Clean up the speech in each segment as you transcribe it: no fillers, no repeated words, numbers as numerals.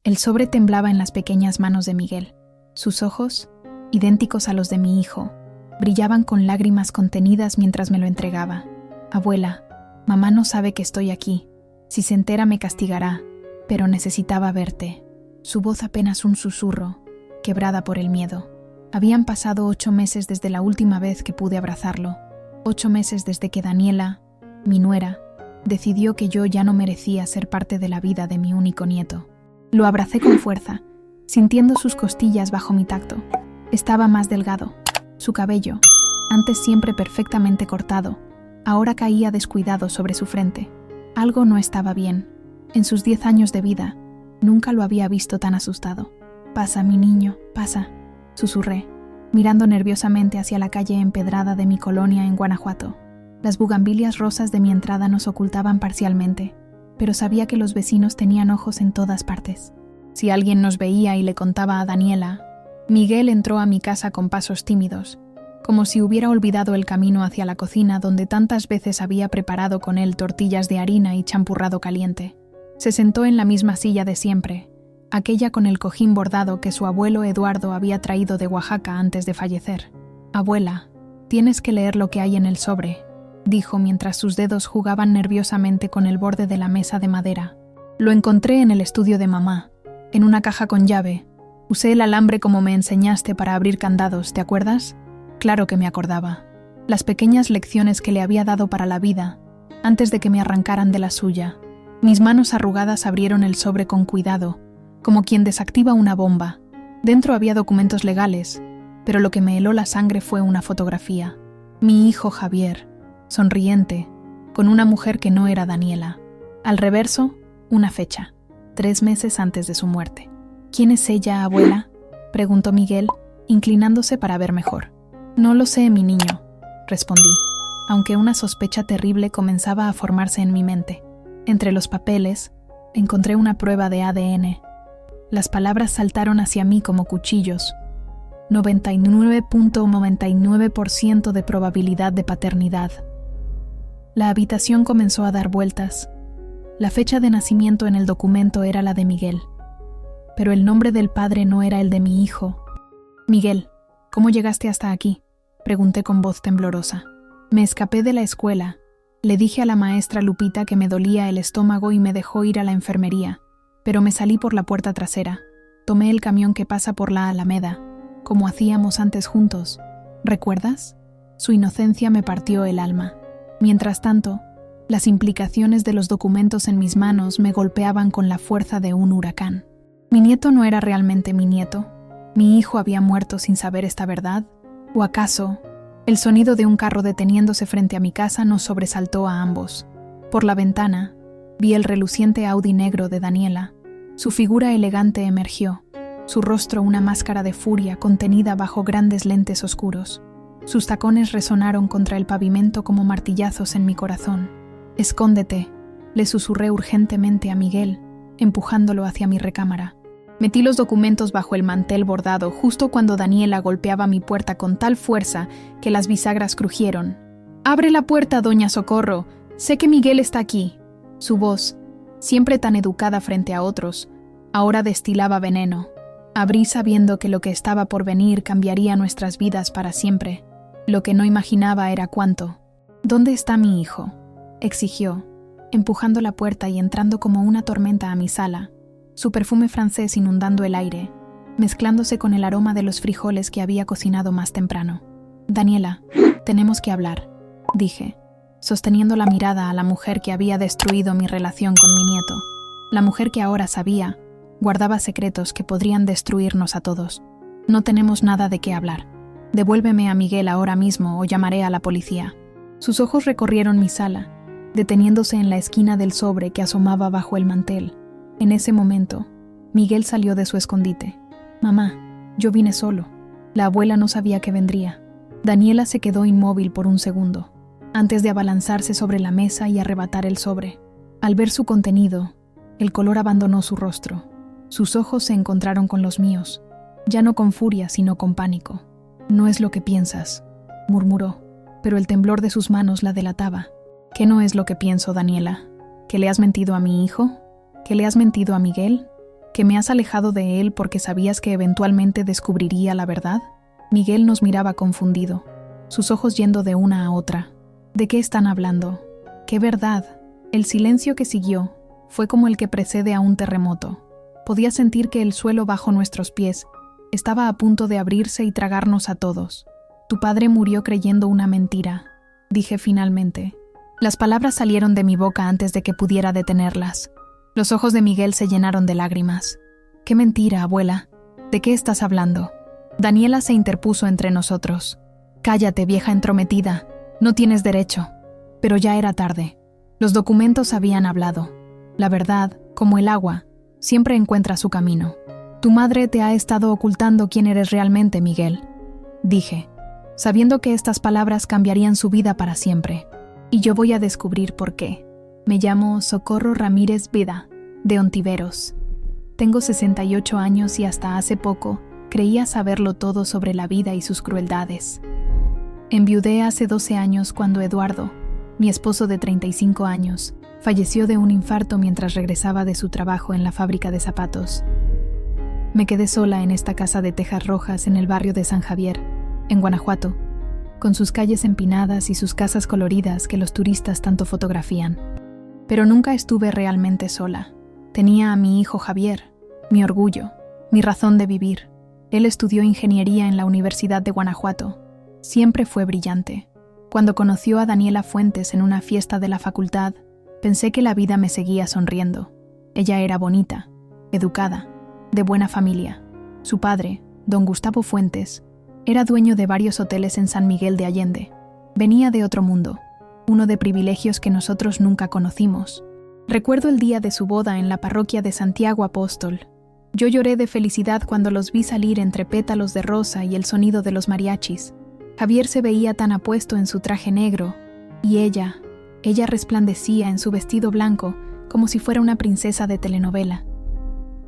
El sobre temblaba en las pequeñas manos de Miguel. Sus ojos, idénticos a los de mi hijo, brillaban con lágrimas contenidas mientras me lo entregaba. Abuela, mamá no sabe que estoy aquí. Si se entera me castigará, pero necesitaba verte. Su voz apenas un susurro, quebrada por el miedo. Habían pasado 8 meses desde la última vez que pude abrazarlo. 8 meses desde que Daniela, mi nuera, decidió que yo ya no merecía ser parte de la vida de mi único nieto. Lo abracé con fuerza, sintiendo sus costillas bajo mi tacto. Estaba más delgado. Su cabello, antes siempre perfectamente cortado, ahora caía descuidado sobre su frente. Algo no estaba bien. En sus 10 años de vida, nunca lo había visto tan asustado. «Pasa, mi niño, pasa», susurré, mirando nerviosamente hacia la calle empedrada de mi colonia en Guanajuato. Las bugambilias rosas de mi entrada nos ocultaban parcialmente, pero sabía que los vecinos tenían ojos en todas partes. Si alguien nos veía y le contaba a Daniela, Miguel entró a mi casa con pasos tímidos, como si hubiera olvidado el camino hacia la cocina donde tantas veces había preparado con él tortillas de harina y champurrado caliente. Se sentó en la misma silla de siempre, aquella con el cojín bordado que su abuelo Eduardo había traído de Oaxaca antes de fallecer. «Abuela, tienes que leer lo que hay en el sobre», dijo mientras sus dedos jugaban nerviosamente con el borde de la mesa de madera. «Lo encontré en el estudio de mamá, en una caja con llave. Usé el alambre como me enseñaste para abrir candados, ¿te acuerdas?» Claro que me acordaba. Las pequeñas lecciones que le había dado para la vida, antes de que me arrancaran de la suya. Mis manos arrugadas abrieron el sobre con cuidado, como quien desactiva una bomba. Dentro había documentos legales, pero lo que me heló la sangre fue una fotografía. Mi hijo Javier, sonriente, con una mujer que no era Daniela. Al reverso, una fecha, 3 meses antes de su muerte. «¿Quién es ella, abuela?», preguntó Miguel, inclinándose para ver mejor. «No lo sé, mi niño», respondí, aunque una sospecha terrible comenzaba a formarse en mi mente. Entre los papeles, encontré una prueba de ADN. Las palabras saltaron hacia mí como cuchillos. 99.99% de probabilidad de paternidad. La habitación comenzó a dar vueltas. La fecha de nacimiento en el documento era la de Miguel, pero el nombre del padre no era el de mi hijo. «Miguel, ¿cómo llegaste hasta aquí?», pregunté con voz temblorosa. «Me escapé de la escuela. Le dije a la maestra Lupita que me dolía el estómago y me dejó ir a la enfermería, pero me salí por la puerta trasera. Tomé el camión que pasa por la Alameda, como hacíamos antes juntos. ¿Recuerdas?». Su inocencia me partió el alma. Mientras tanto, las implicaciones de los documentos en mis manos me golpeaban con la fuerza de un huracán. Mi nieto no era realmente mi nieto. ¿Mi hijo había muerto sin saber esta verdad? ¿O acaso el sonido de un carro deteniéndose frente a mi casa nos sobresaltó a ambos? Por la ventana, vi el reluciente Audi negro de Daniela. Su figura elegante emergió, su rostro una máscara de furia contenida bajo grandes lentes oscuros. Sus tacones resonaron contra el pavimento como martillazos en mi corazón. «Escóndete», le susurré urgentemente a Miguel, empujándolo hacia mi recámara. Metí los documentos bajo el mantel bordado justo cuando Daniela golpeaba mi puerta con tal fuerza que las bisagras crujieron. «¡Abre la puerta, doña Socorro! Sé que Miguel está aquí». Su voz, siempre tan educada frente a otros, ahora destilaba veneno. Abrí sabiendo que lo que estaba por venir cambiaría nuestras vidas para siempre. Lo que no imaginaba era cuánto. «¿Dónde está mi hijo?», exigió, empujando la puerta y entrando como una tormenta a mi sala, su perfume francés inundando el aire, mezclándose con el aroma de los frijoles que había cocinado más temprano. «Daniela, tenemos que hablar», dije, sosteniendo la mirada a la mujer que había destruido mi relación con mi nieto. La mujer que ahora sabía, guardaba secretos que podrían destruirnos a todos. «No tenemos nada de qué hablar. Devuélveme a Miguel ahora mismo o llamaré a la policía». Sus ojos recorrieron mi sala, deteniéndose en la esquina del sobre que asomaba bajo el mantel. En ese momento, Miguel salió de su escondite. «Mamá, yo vine solo». La abuela no sabía que vendría. Daniela se quedó inmóvil por un segundo, antes de abalanzarse sobre la mesa y arrebatar el sobre. Al ver su contenido, el color abandonó su rostro. Sus ojos se encontraron con los míos, ya no con furia, sino con pánico. «No es lo que piensas», murmuró, pero el temblor de sus manos la delataba. «¿Qué no es lo que pienso, Daniela? ¿Que le has mentido a mi hijo? ¿Que le has mentido a Miguel? ¿Que me has alejado de él porque sabías que eventualmente descubriría la verdad? Miguel nos miraba confundido, sus ojos yendo de una a otra. ¿De qué están hablando? ¿Qué verdad? El silencio que siguió fue como el que precede a un terremoto. Podía sentir que el suelo bajo nuestros pies estaba a punto de abrirse y tragarnos a todos. Tu padre murió creyendo una mentira, dije finalmente. Las palabras salieron de mi boca antes de que pudiera detenerlas. Los ojos de Miguel se llenaron de lágrimas. ¿Qué mentira, abuela? ¿De qué estás hablando? Daniela se interpuso entre nosotros. Cállate, vieja entrometida. No tienes derecho. Pero ya era tarde. Los documentos habían hablado. La verdad, como el agua, siempre encuentra su camino. Tu madre te ha estado ocultando quién eres realmente, Miguel, dije, sabiendo que estas palabras cambiarían su vida para siempre. Y yo voy a descubrir por qué. Me llamo Socorro Ramírez Vida, de Ontiveros. Tengo 68 años y hasta hace poco creía saberlo todo sobre la vida y sus crueldades. Enviudé hace 12 años cuando Eduardo, mi esposo de 35 años, falleció de un infarto mientras regresaba de su trabajo en la fábrica de zapatos. Me quedé sola en esta casa de tejas rojas en el barrio de San Javier, en Guanajuato, con sus calles empinadas y sus casas coloridas que los turistas tanto fotografían. Pero nunca estuve realmente sola. Tenía a mi hijo Javier, mi orgullo, mi razón de vivir. Él estudió ingeniería en la Universidad de Guanajuato. Siempre fue brillante. Cuando conoció a Daniela Fuentes en una fiesta de la facultad, pensé que la vida me seguía sonriendo. Ella era bonita, educada, de buena familia. Su padre, don Gustavo Fuentes, era dueño de varios hoteles en San Miguel de Allende. Venía de otro mundo, uno de privilegios que nosotros nunca conocimos. Recuerdo el día de su boda en la parroquia de Santiago Apóstol. Yo lloré de felicidad cuando los vi salir entre pétalos de rosa y el sonido de los mariachis. Javier se veía tan apuesto en su traje negro, y ella resplandecía en su vestido blanco como si fuera una princesa de telenovela.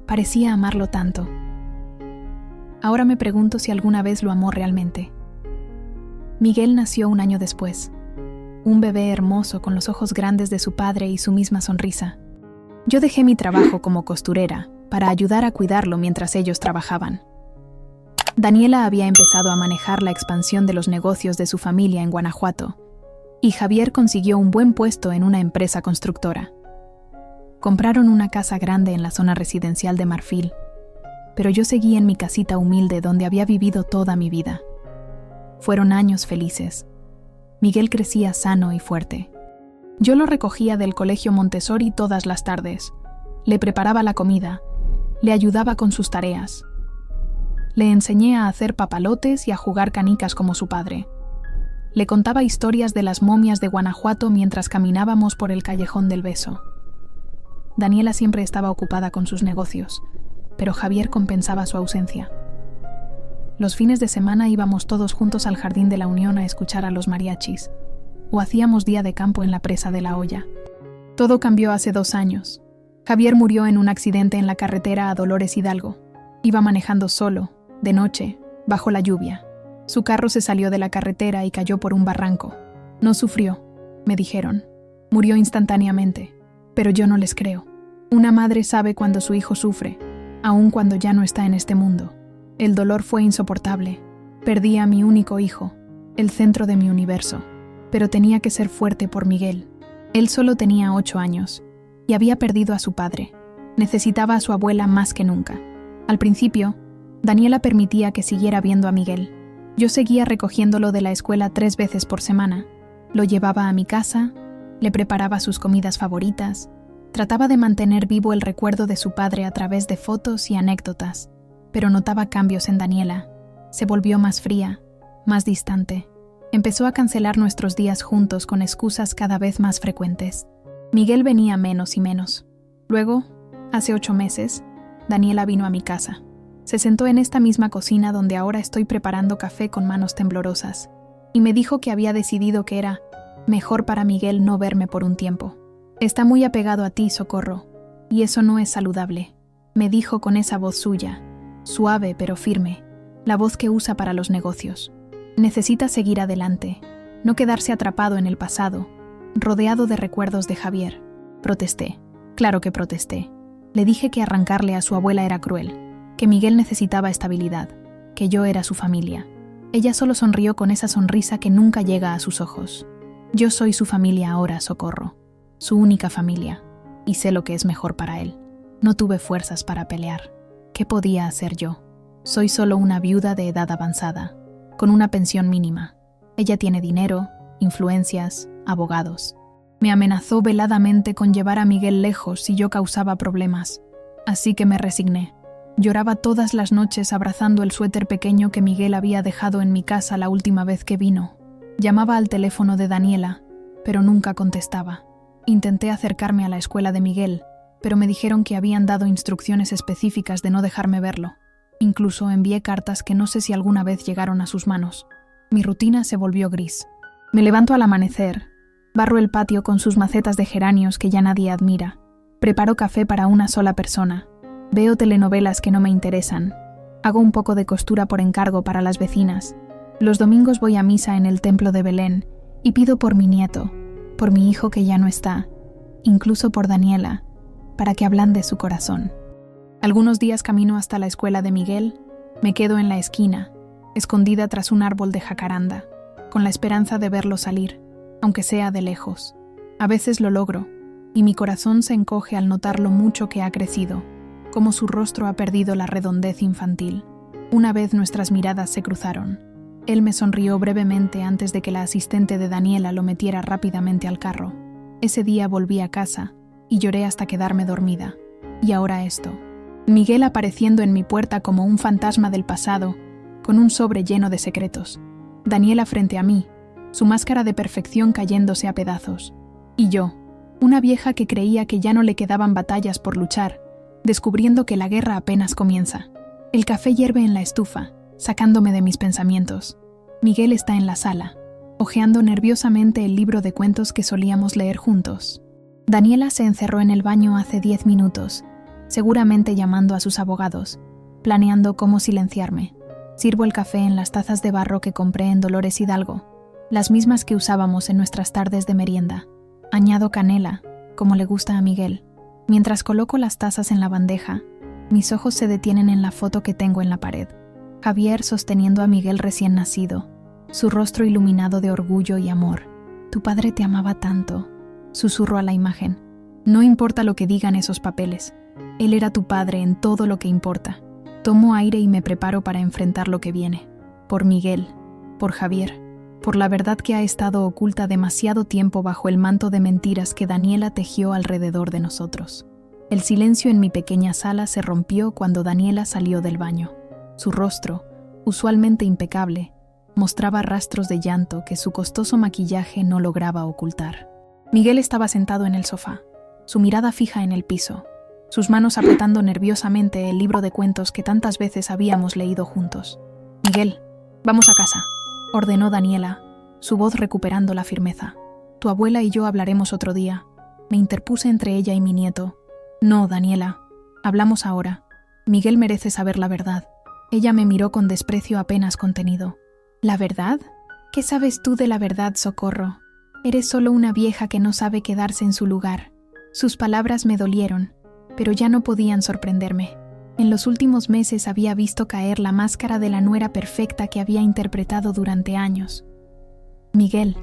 Parecía amarlo tanto. Ahora me pregunto si alguna vez lo amó realmente. Miguel nació un año después. Un bebé hermoso con los ojos grandes de su padre y su misma sonrisa. Yo dejé mi trabajo como costurera para ayudar a cuidarlo mientras ellos trabajaban. Daniela había empezado a manejar la expansión de los negocios de su familia en Guanajuato, y Javier consiguió un buen puesto en una empresa constructora. Compraron una casa grande en la zona residencial de Marfil, pero yo seguí en mi casita humilde donde había vivido toda mi vida. Fueron años felices. Miguel crecía sano y fuerte. Yo lo recogía del colegio Montessori todas las tardes, le preparaba la comida, le ayudaba con sus tareas. Le enseñé a hacer papalotes y a jugar canicas como su padre. Le contaba historias de las momias de Guanajuato mientras caminábamos por el Callejón del Beso. Daniela siempre estaba ocupada con sus negocios, pero Javier compensaba su ausencia. Los fines de semana íbamos todos juntos al Jardín de la Unión a escuchar a los mariachis, o hacíamos día de campo en la presa de la Olla. Todo cambió hace 2 años. Javier murió en un accidente en la carretera a Dolores Hidalgo. Iba manejando solo, de noche, bajo la lluvia. Su carro se salió de la carretera y cayó por un barranco. No sufrió, me dijeron. Murió instantáneamente, pero yo no les creo. Una madre sabe cuando su hijo sufre, aun cuando ya no está en este mundo. El dolor fue insoportable. Perdí a mi único hijo, el centro de mi universo. Pero tenía que ser fuerte por Miguel. Él solo tenía 8 años y había perdido a su padre. Necesitaba a su abuela más que nunca. Al principio, Daniela permitía que siguiera viendo a Miguel. Yo seguía recogiéndolo de la escuela 3 veces por semana. Lo llevaba a mi casa, le preparaba sus comidas favoritas, trataba de mantener vivo el recuerdo de su padre a través de fotos y anécdotas, pero notaba cambios en Daniela. Se volvió más fría, más distante. Empezó a cancelar nuestros días juntos con excusas cada vez más frecuentes. Miguel venía menos y menos. Luego, hace 8 meses, Daniela vino a mi casa. Se sentó en esta misma cocina donde ahora estoy preparando café con manos temblorosas, y me dijo que había decidido que era mejor para Miguel no verme por un tiempo. Está muy apegado a ti, Socorro, y eso no es saludable, me dijo con esa voz suya, suave pero firme, la voz que usa para los negocios. Necesita seguir adelante, no quedarse atrapado en el pasado, rodeado de recuerdos de Javier. Protesté, claro que protesté. Le dije que arrancarle a su abuela era cruel, que Miguel necesitaba estabilidad, que yo era su familia. Ella solo sonrió con esa sonrisa que nunca llega a sus ojos. Yo soy su familia ahora, Socorro, su única familia, y sé lo que es mejor para él. No tuve fuerzas para pelear. ¿Qué podía hacer yo? Soy solo una viuda de edad avanzada, con una pensión mínima. Ella tiene dinero, influencias, abogados. Me amenazó veladamente con llevar a Miguel lejos si yo causaba problemas, así que me resigné. Lloraba todas las noches abrazando el suéter pequeño que Miguel había dejado en mi casa la última vez que vino. Llamaba al teléfono de Daniela, pero nunca contestaba. Intenté acercarme a la escuela de Miguel, pero me dijeron que habían dado instrucciones específicas de no dejarme verlo. Incluso envié cartas que no sé si alguna vez llegaron a sus manos. Mi rutina se volvió gris. Me levanto al amanecer, barro el patio con sus macetas de geranios que ya nadie admira, preparo café para una sola persona, veo telenovelas que no me interesan, hago un poco de costura por encargo para las vecinas. Los domingos voy a misa en el templo de Belén y pido por mi nieto, por mi hijo que ya no está, incluso por Daniela, para que ablande su corazón. Algunos días camino hasta la escuela de Miguel, me quedo en la esquina, escondida tras un árbol de jacaranda, con la esperanza de verlo salir, aunque sea de lejos. A veces lo logro, y mi corazón se encoge al notar lo mucho que ha crecido, como su rostro ha perdido la redondez infantil. Una vez nuestras miradas se cruzaron. Él me sonrió brevemente antes de que la asistente de Daniela lo metiera rápidamente al carro. Ese día volví a casa, y lloré hasta quedarme dormida. Y ahora esto. Miguel apareciendo en mi puerta como un fantasma del pasado, con un sobre lleno de secretos. Daniela frente a mí, su máscara de perfección cayéndose a pedazos. Y yo, una vieja que creía que ya no le quedaban batallas por luchar, descubriendo que la guerra apenas comienza. El café hierve en la estufa, sacándome de mis pensamientos. Miguel está en la sala, hojeando nerviosamente el libro de cuentos que solíamos leer juntos. Daniela se encerró en el baño hace 10 minutos, seguramente llamando a sus abogados, planeando cómo silenciarme. Sirvo el café en las tazas de barro que compré en Dolores Hidalgo, las mismas que usábamos en nuestras tardes de merienda. Añado canela, como le gusta a Miguel. Mientras coloco las tazas en la bandeja, mis ojos se detienen en la foto que tengo en la pared. Javier sosteniendo a Miguel recién nacido, su rostro iluminado de orgullo y amor. Tu padre te amaba tanto, susurro a la imagen. No importa lo que digan esos papeles, él era tu padre en todo lo que importa. Tomo aire y me preparo para enfrentar lo que viene. Por Miguel, por Javier, por la verdad que ha estado oculta demasiado tiempo bajo el manto de mentiras que Daniela tejió alrededor de nosotros. El silencio en mi pequeña sala se rompió cuando Daniela salió del baño. Su rostro, usualmente impecable, mostraba rastros de llanto que su costoso maquillaje no lograba ocultar. Miguel estaba sentado en el sofá, su mirada fija en el piso, sus manos apretando nerviosamente el libro de cuentos que tantas veces habíamos leído juntos. Miguel, vamos a casa, ordenó Daniela, su voz recuperando la firmeza. Tu abuela y yo hablaremos otro día. Me interpuse entre ella y mi nieto. No, Daniela, hablamos ahora. Miguel merece saber la verdad. Ella me miró con desprecio apenas contenido. ¿La verdad? ¿Qué sabes tú de la verdad, Socorro? Eres solo una vieja que no sabe quedarse en su lugar. Sus palabras me dolieron, pero ya no podían sorprenderme. En los últimos meses había visto caer la máscara de la nuera perfecta que había interpretado durante años. Miguel,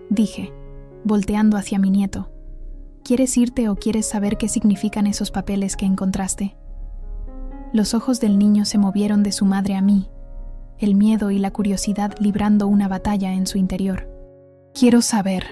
dije, volteando hacia mi nieto, ¿quieres irte o quieres saber qué significan esos papeles que encontraste? Los ojos del niño se movieron de su madre a mí, el miedo y la curiosidad librando una batalla en su interior. Quiero saber,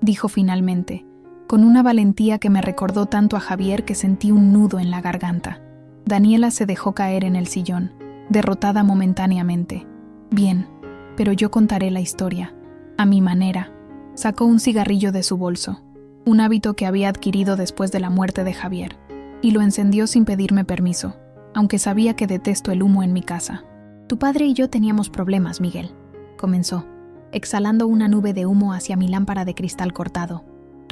dijo finalmente, con una valentía que me recordó tanto a Javier que sentí un nudo en la garganta. Daniela se dejó caer en el sillón, derrotada momentáneamente. Bien, pero yo contaré la historia, a mi manera. Sacó un cigarrillo de su bolso, un hábito que había adquirido después de la muerte de Javier, y lo encendió sin pedirme permiso, aunque sabía que detesto el humo en mi casa. Tu padre y yo teníamos problemas, Miguel, comenzó, exhalando una nube de humo hacia mi lámpara de cristal cortado,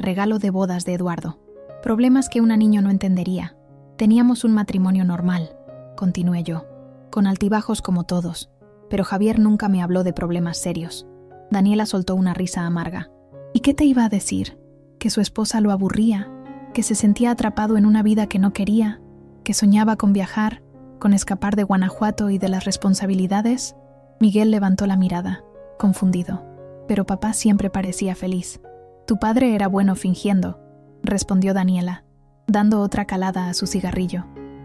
regalo de bodas de Eduardo. Problemas que una niña no entendería. Teníamos un matrimonio normal, continué yo, con altibajos como todos, pero Javier nunca me habló de problemas serios. Daniela soltó una risa amarga. ¿Y qué te iba a decir? ¿Que su esposa lo aburría? que se sentía atrapado en una vida que no quería, que soñaba con viajar, con escapar de Guanajuato y de las responsabilidades. Miguel levantó la mirada, confundido, pero papá siempre parecía feliz. Tu padre era bueno fingiendo, respondió Daniela, dando otra calada a su cigarrillo.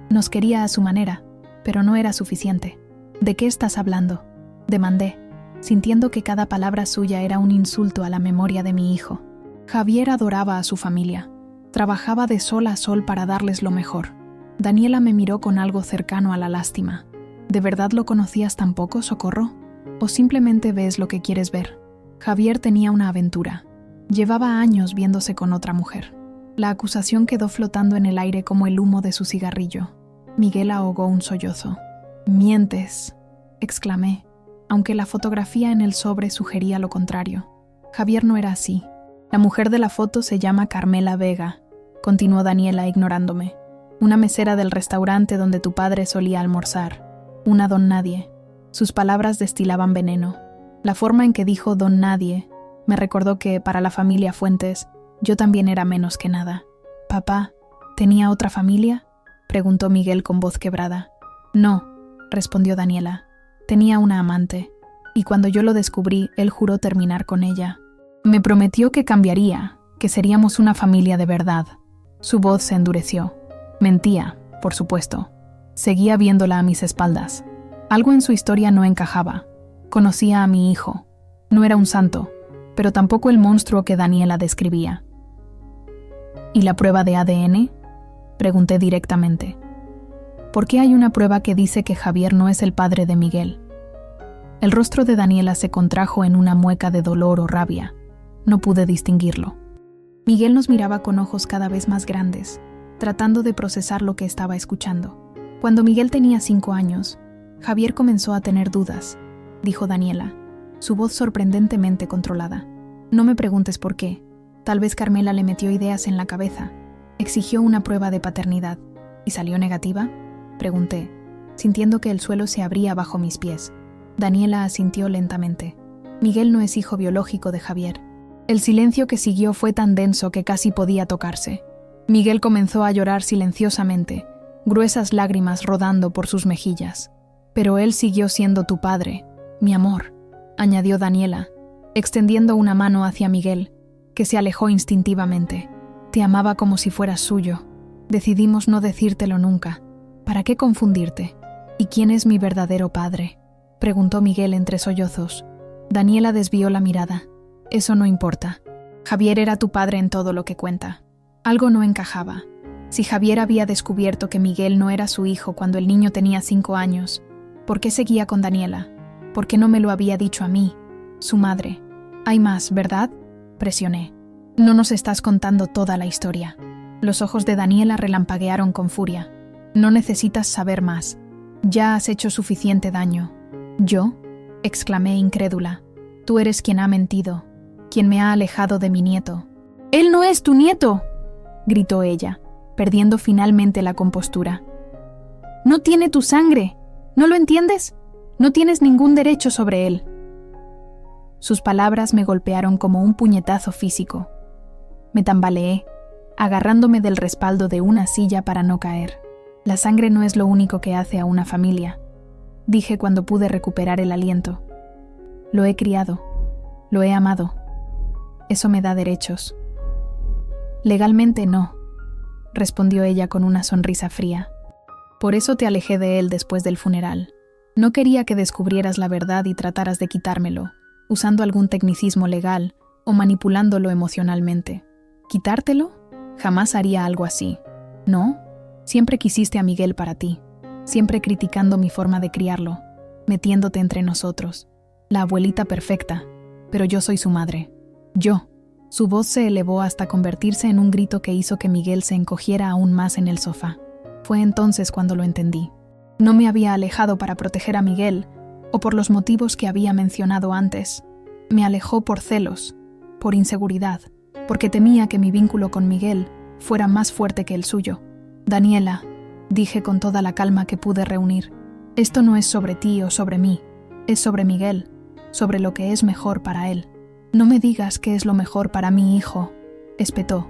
Nos quería a su manera, pero no era suficiente. ¿De qué estás hablando?, demandé, sintiendo que cada palabra suya era un insulto a la memoria de mi hijo. Javier adoraba a su familia. Trabajaba de sol a sol para darles lo mejor. Daniela me miró con algo cercano a la lástima. ¿De verdad lo conocías tan poco, Socorro? ¿O simplemente ves lo que quieres ver? Javier tenía una aventura. Llevaba años viéndose con otra mujer. La acusación quedó flotando en el aire como el humo de su cigarrillo. Miguel ahogó un sollozo. «Mientes», exclamé, aunque la fotografía en el sobre sugería lo contrario. Javier no era así. La mujer de la foto se llama Carmela Vega, continuó Daniela ignorándome. Una mesera del restaurante donde tu padre solía almorzar. Una don nadie. Sus palabras destilaban veneno. La forma en que dijo don nadie me recordó que, para la familia Fuentes, yo también era menos que nada. «¿Papá tenía otra familia?», preguntó Miguel con voz quebrada. «No», respondió Daniela. «Tenía una amante, y cuando yo lo descubrí, él juró terminar con ella. Me prometió que cambiaría, que seríamos una familia de verdad». Su voz se endureció. Mentía, por supuesto. Seguía viéndola a mis espaldas. Algo en su historia no encajaba. Conocía a mi hijo. No era un santo, pero tampoco el monstruo que Daniela describía. ¿Y la prueba de ADN?, pregunté directamente. ¿Por qué hay una prueba que dice que Javier no es el padre de Miguel? El rostro de Daniela se contrajo en una mueca de dolor o rabia. No pude distinguirlo. Miguel nos miraba con ojos cada vez más grandes, tratando de procesar lo que estaba escuchando. Cuando Miguel tenía 5 años, Javier comenzó a tener dudas, dijo Daniela, su voz sorprendentemente controlada. No me preguntes por qué. Tal vez Carmela le metió ideas en la cabeza. Exigió una prueba de paternidad. ¿Y salió negativa?, pregunté, sintiendo que el suelo se abría bajo mis pies. Daniela asintió lentamente. Miguel no es hijo biológico de Javier. El silencio que siguió fue tan denso que casi podía tocarse. Miguel comenzó a llorar silenciosamente, gruesas lágrimas rodando por sus mejillas. Pero él siguió siendo tu padre, mi amor, añadió Daniela, extendiendo una mano hacia Miguel, que se alejó instintivamente. Te amaba como si fueras suyo. Decidimos no decírtelo nunca. ¿Para qué confundirte? ¿Y quién es mi verdadero padre?, preguntó Miguel entre sollozos. Daniela desvió la mirada. Eso no importa. Javier era tu padre en todo lo que cuenta. Algo no encajaba. Si Javier había descubierto que Miguel no era su hijo cuando el niño tenía 5 años, ¿por qué seguía con Daniela? ¿Por qué no me lo había dicho a mí, su madre? Hay más, ¿verdad?, presioné. No nos estás contando toda la historia. Los ojos de Daniela relampaguearon con furia. No necesitas saber más. Ya has hecho suficiente daño. ¿Yo?, exclamé incrédula. Tú eres quien ha mentido, quien me ha alejado de mi nieto. «¡Él no es tu nieto!», gritó ella, perdiendo finalmente la compostura. «No tiene tu sangre. ¿No lo entiendes? No tienes ningún derecho sobre él». Sus palabras me golpearon como un puñetazo físico. Me tambaleé, agarrándome del respaldo de una silla para no caer. La sangre no es lo único que hace a una familia, dije cuando pude recuperar el aliento. Lo he criado, lo he amado. Eso me da derechos. Legalmente no, respondió ella con una sonrisa fría. Por eso te alejé de él después del funeral. No quería que descubrieras la verdad y trataras de quitármelo, usando algún tecnicismo legal o manipulándolo emocionalmente. ¿Quitártelo? Jamás haría algo así. ¿No? Siempre quisiste a Miguel para ti, siempre criticando mi forma de criarlo, metiéndote entre nosotros. La abuelita perfecta, pero yo soy su madre. Yo. Su voz se elevó hasta convertirse en un grito que hizo que Miguel se encogiera aún más en el sofá. Fue entonces cuando lo entendí. No me había alejado para proteger a Miguel, o por los motivos que había mencionado antes. Me alejó por celos, por inseguridad, porque temía que mi vínculo con Miguel fuera más fuerte que el suyo. Daniela, dije con toda la calma que pude reunir, esto no es sobre ti o sobre mí, es sobre Miguel, sobre lo que es mejor para él. No me digas qué es lo mejor para mi hijo, espetó,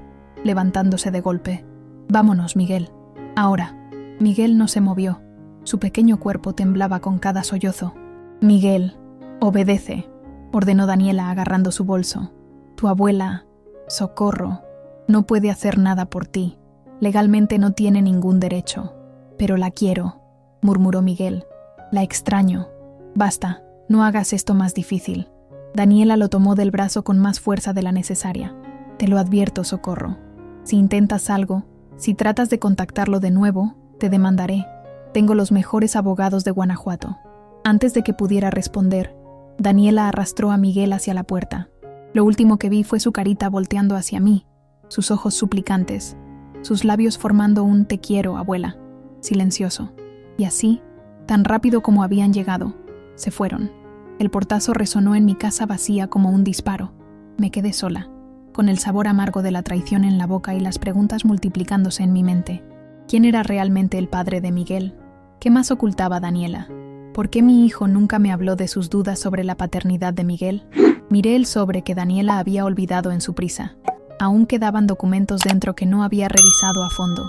levantándose de golpe. «Vámonos, Miguel. Ahora». Miguel no se movió. Su pequeño cuerpo temblaba con cada sollozo. «Miguel, obedece», ordenó Daniela agarrando su bolso. «Tu abuela, Socorro, no puede hacer nada por ti. Legalmente no tiene ningún derecho. Pero la quiero», murmuró Miguel. «La extraño. Basta, no hagas esto más difícil». Daniela lo tomó del brazo con más fuerza de la necesaria. «Te lo advierto, Socorro. Si intentas algo, si tratas de contactarlo de nuevo, te demandaré. Tengo los mejores abogados de Guanajuato». Antes de que pudiera responder, Daniela arrastró a Miguel hacia la puerta. Lo último que vi fue su carita volteando hacia mí, sus ojos suplicantes, sus labios formando un «te quiero, abuela», silencioso. Y así, tan rápido como habían llegado, se fueron. El portazo resonó en mi casa vacía como un disparo. Me quedé sola, con el sabor amargo de la traición en la boca y las preguntas multiplicándose en mi mente. ¿Quién era realmente el padre de Miguel? ¿Qué más ocultaba Daniela? ¿Por qué mi hijo nunca me habló de sus dudas sobre la paternidad de Miguel? Miré el sobre que Daniela había olvidado en su prisa. Aún quedaban documentos dentro que no había revisado a fondo.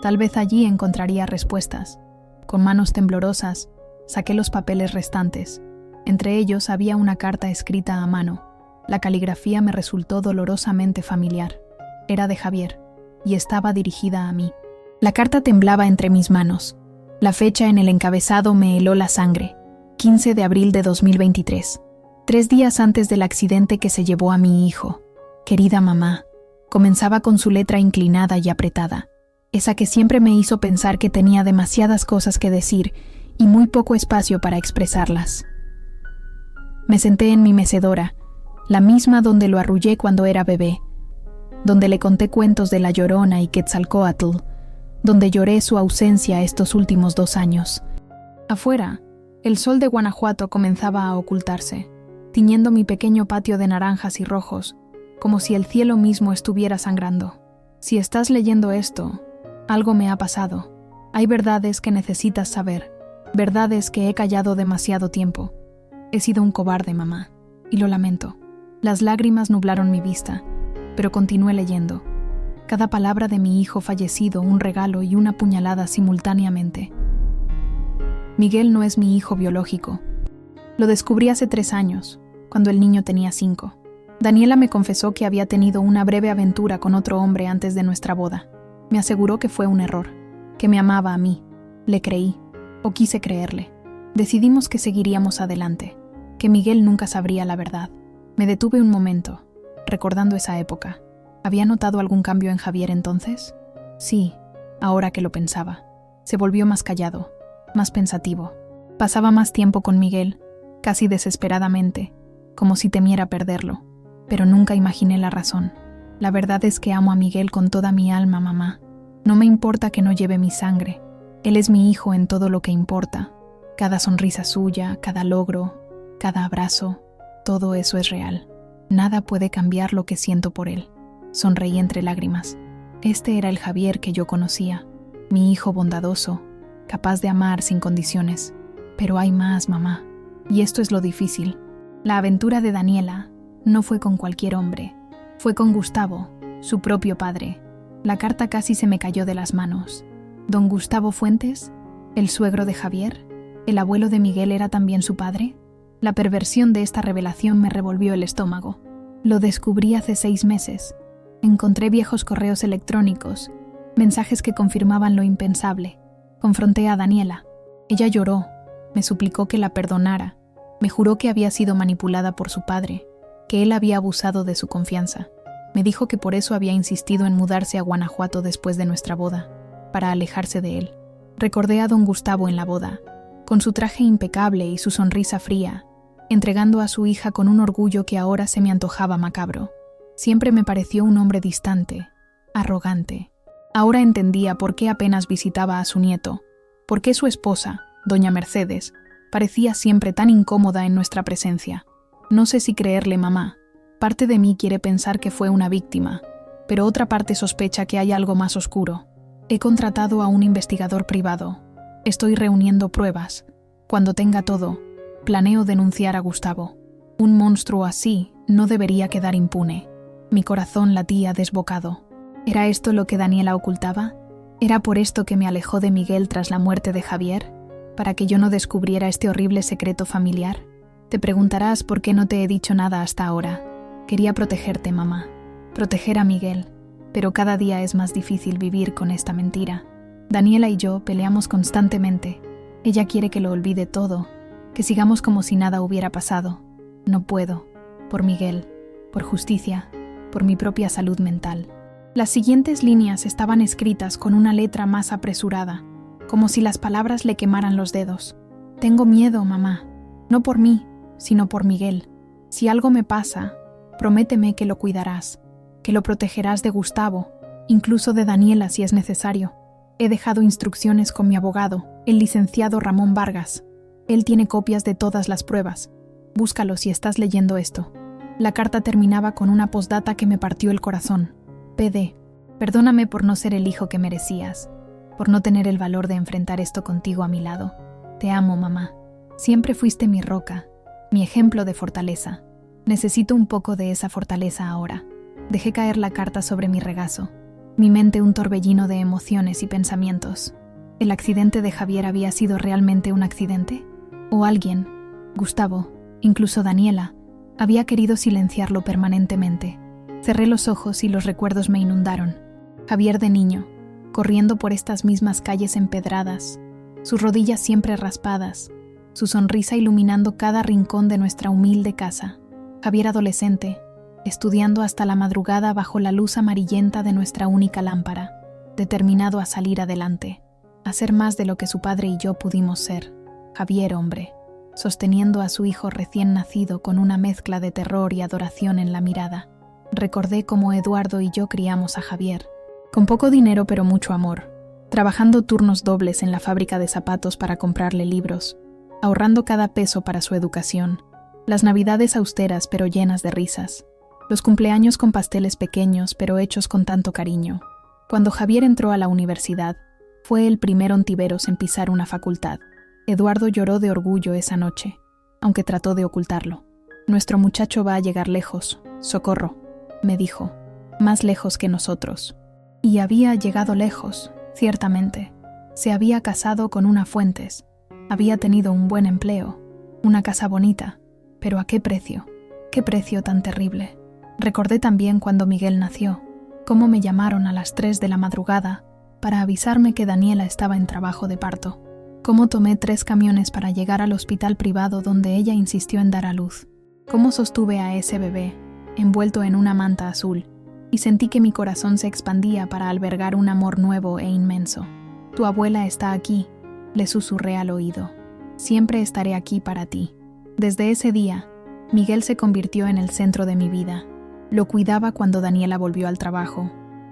Tal vez allí encontraría respuestas. Con manos temblorosas, saqué los papeles restantes. Entre ellos había una carta escrita a mano. La caligrafía me resultó dolorosamente familiar. Era de Javier, y estaba dirigida a mí. La carta temblaba entre mis manos. La fecha en el encabezado me heló la sangre. 15 de abril de 2023. 3 días antes del accidente que se llevó a mi hijo. «Querida mamá», comenzaba con su letra inclinada y apretada, esa que siempre me hizo pensar que tenía demasiadas cosas que decir y muy poco espacio para expresarlas. Me senté en mi mecedora, la misma donde lo arrullé cuando era bebé, donde le conté cuentos de La Llorona y Quetzalcóatl, donde lloré su ausencia estos últimos 2 años. Afuera, el sol de Guanajuato comenzaba a ocultarse, tiñendo mi pequeño patio de naranjas y rojos, como si el cielo mismo estuviera sangrando. Si estás leyendo esto, algo me ha pasado. Hay verdades que necesitas saber, verdades que he callado demasiado tiempo. He sido un cobarde, mamá, y lo lamento. Las lágrimas nublaron mi vista, pero continué leyendo. Cada palabra de mi hijo fallecido, un regalo y una puñalada simultáneamente. Miguel no es mi hijo biológico. Lo descubrí hace 3 años, cuando el niño tenía 5. Daniela me confesó que había tenido una breve aventura con otro hombre antes de nuestra boda. Me aseguró que fue un error, que me amaba a mí. Le creí, o quise creerle. Decidimos que seguiríamos adelante, que Miguel nunca sabría la verdad. Me detuve un momento, recordando esa época. ¿Había notado algún cambio en Javier entonces? Sí, ahora que lo pensaba. Se volvió más callado, más pensativo. Pasaba más tiempo con Miguel, casi desesperadamente, como si temiera perderlo. Pero nunca imaginé la razón. La verdad es que amo a Miguel con toda mi alma, mamá. No me importa que no lleve mi sangre. Él es mi hijo en todo lo que importa. Cada sonrisa suya, cada logro, cada abrazo, todo eso es real. Nada puede cambiar lo que siento por él. Sonreí entre lágrimas. Este era el Javier que yo conocía, mi hijo bondadoso, capaz de amar sin condiciones. Pero hay más, mamá. Y esto es lo difícil. La aventura de Daniela no fue con cualquier hombre. Fue con Gustavo, su propio padre. La carta casi se me cayó de las manos. ¿Don Gustavo Fuentes? ¿El suegro de Javier? ¿El abuelo de Miguel era también su padre? La perversión de esta revelación me revolvió el estómago. Lo descubrí hace 6 meses. Encontré viejos correos electrónicos, mensajes que confirmaban lo impensable. Confronté a Daniela. Ella lloró, me suplicó que la perdonara. Me juró que había sido manipulada por su padre, que él había abusado de su confianza. Me dijo que por eso había insistido en mudarse a Guanajuato después de nuestra boda, para alejarse de él. Recordé a don Gustavo en la boda, con su traje impecable y su sonrisa fría, entregando a su hija con un orgullo que ahora se me antojaba macabro. Siempre me pareció un hombre distante, arrogante. Ahora entendía por qué apenas visitaba a su nieto, por qué su esposa, doña Mercedes, parecía siempre tan incómoda en nuestra presencia. No sé si creerle, mamá. Parte de mí quiere pensar que fue una víctima, pero otra parte sospecha que hay algo más oscuro. He contratado a un investigador privado. Estoy reuniendo pruebas. Cuando tenga todo, planeo denunciar a Gustavo. Un monstruo así no debería quedar impune. Mi corazón latía desbocado. ¿Era esto lo que Daniela ocultaba? ¿Era por esto que me alejó de Miguel tras la muerte de Javier? ¿Para que yo no descubriera este horrible secreto familiar? Te preguntarás por qué no te he dicho nada hasta ahora. Quería protegerte, mamá. Proteger a Miguel. Pero cada día es más difícil vivir con esta mentira. Daniela y yo peleamos constantemente. Ella quiere que lo olvide todo, que sigamos como si nada hubiera pasado. No puedo. Por Miguel, por justicia, por mi propia salud mental. Las siguientes líneas estaban escritas con una letra más apresurada, como si las palabras le quemaran los dedos. Tengo miedo, mamá. No por mí, sino por Miguel. Si algo me pasa, prométeme que lo cuidarás, que lo protegerás de Gustavo, incluso de Daniela si es necesario. He dejado instrucciones con mi abogado, el licenciado Ramón Vargas. Él tiene copias de todas las pruebas. Búscalo si estás leyendo esto. La carta terminaba con una postdata que me partió el corazón. PD, perdóname por no ser el hijo que merecías, por no tener el valor de enfrentar esto contigo a mi lado. Te amo, mamá. Siempre fuiste mi roca, mi ejemplo de fortaleza. Necesito un poco de esa fortaleza ahora. Dejé caer la carta sobre mi regazo. Mi mente un torbellino de emociones y pensamientos. ¿El accidente de Javier había sido realmente un accidente? ¿O alguien, Gustavo, incluso Daniela, había querido silenciarlo permanentemente? Cerré los ojos y los recuerdos me inundaron. Javier de niño, corriendo por estas mismas calles empedradas, sus rodillas siempre raspadas, su sonrisa iluminando cada rincón de nuestra humilde casa. Javier adolescente, estudiando hasta la madrugada bajo la luz amarillenta de nuestra única lámpara, determinado a salir adelante, a ser más de lo que su padre y yo pudimos ser. Javier, hombre, sosteniendo a su hijo recién nacido con una mezcla de terror y adoración en la mirada. Recordé cómo Eduardo y yo criamos a Javier, con poco dinero pero mucho amor, trabajando turnos dobles en la fábrica de zapatos para comprarle libros, ahorrando cada peso para su educación, las navidades austeras pero llenas de risas, los cumpleaños con pasteles pequeños pero hechos con tanto cariño. Cuando Javier entró a la universidad, fue el primer ontiveros en pisar una facultad. Eduardo lloró de orgullo esa noche, aunque trató de ocultarlo. Nuestro muchacho va a llegar lejos, Socorro, me dijo, más lejos que nosotros. Y había llegado lejos, ciertamente. Se había casado con una Fuentes, había tenido un buen empleo, una casa bonita, pero ¿a qué precio? ¿Qué precio tan terrible? Recordé también cuando Miguel nació, cómo me llamaron a las 3 de la madrugada para avisarme que Daniela estaba en trabajo de parto, cómo tomé 3 camiones para llegar al hospital privado donde ella insistió en dar a luz, cómo sostuve a ese bebé, envuelto en una manta azul, y sentí que mi corazón se expandía para albergar un amor nuevo e inmenso. Tu abuela está aquí, le susurré al oído. Siempre estaré aquí para ti. Desde ese día, Miguel se convirtió en el centro de mi vida. Lo cuidaba cuando Daniela volvió al trabajo,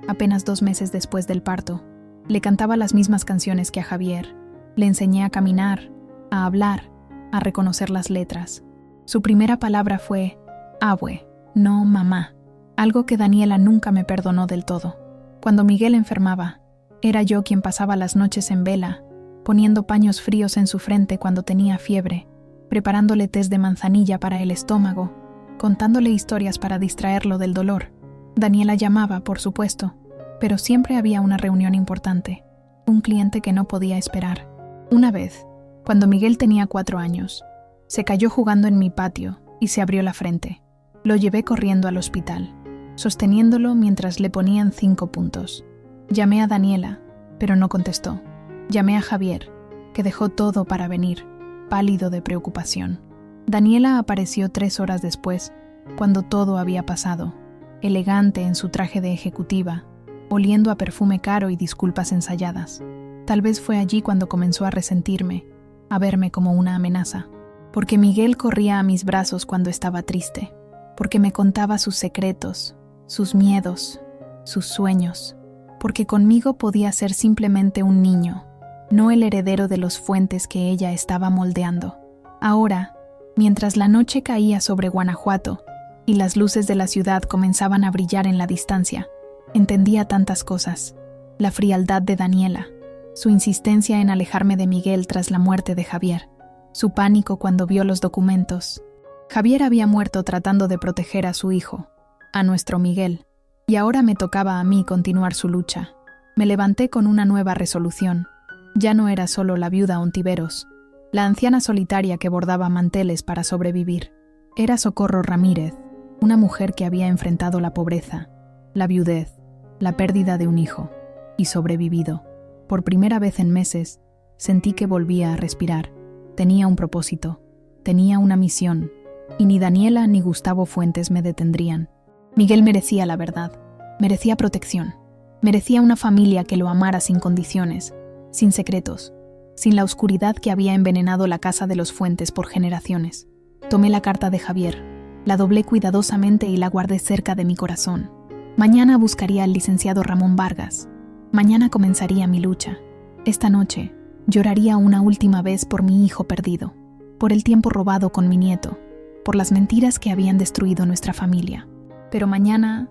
apenas 2 meses después del parto. Le cantaba las mismas canciones que a Javier. Le enseñé a caminar, a hablar, a reconocer las letras. Su primera palabra fue abue, no mamá, algo que Daniela nunca me perdonó del todo. Cuando Miguel enfermaba, era yo quien pasaba las noches en vela, poniendo paños fríos en su frente cuando tenía fiebre, preparándole tés de manzanilla para el estómago, contándole historias para distraerlo del dolor. Daniela llamaba, por supuesto, pero siempre había una reunión importante, un cliente que no podía esperar. Una vez, cuando Miguel tenía 4 años, se cayó jugando en mi patio y se abrió la frente. Lo llevé corriendo al hospital, sosteniéndolo mientras le ponían 5 puntos. Llamé a Daniela, pero no contestó. Llamé a Javier, que dejó todo para venir, pálido de preocupación. Daniela apareció 3 horas después, cuando todo había pasado, elegante en su traje de ejecutiva, oliendo a perfume caro y disculpas ensayadas. Tal vez fue allí cuando comenzó a resentirme, a verme como una amenaza, porque Miguel corría a mis brazos cuando estaba triste, porque me contaba sus secretos, sus miedos, sus sueños, porque conmigo podía ser simplemente un niño, no el heredero de los Fuentes que ella estaba moldeando. Ahora, mientras la noche caía sobre Guanajuato y las luces de la ciudad comenzaban a brillar en la distancia, entendía tantas cosas. La frialdad de Daniela, su insistencia en alejarme de Miguel tras la muerte de Javier, su pánico cuando vio los documentos. Javier había muerto tratando de proteger a su hijo, a nuestro Miguel. Y ahora me tocaba a mí continuar su lucha. Me levanté con una nueva resolución. Ya no era solo la viuda Ontiveros, la anciana solitaria que bordaba manteles para sobrevivir. Era Socorro Ramírez, una mujer que había enfrentado la pobreza, la viudez, la pérdida de un hijo, y sobrevivido. Por primera vez en meses, sentí que volvía a respirar. Tenía un propósito, tenía una misión, y ni Daniela ni Gustavo Fuentes me detendrían. Miguel merecía la verdad, merecía protección, merecía una familia que lo amara sin condiciones, sin secretos, sin la oscuridad que había envenenado la casa de los Fuentes por generaciones. Tomé la carta de Javier, la doblé cuidadosamente y la guardé cerca de mi corazón. Mañana buscaría al licenciado Ramón Vargas. Mañana comenzaría mi lucha. Esta noche lloraría una última vez por mi hijo perdido, por el tiempo robado con mi nieto, por las mentiras que habían destruido nuestra familia. Pero mañana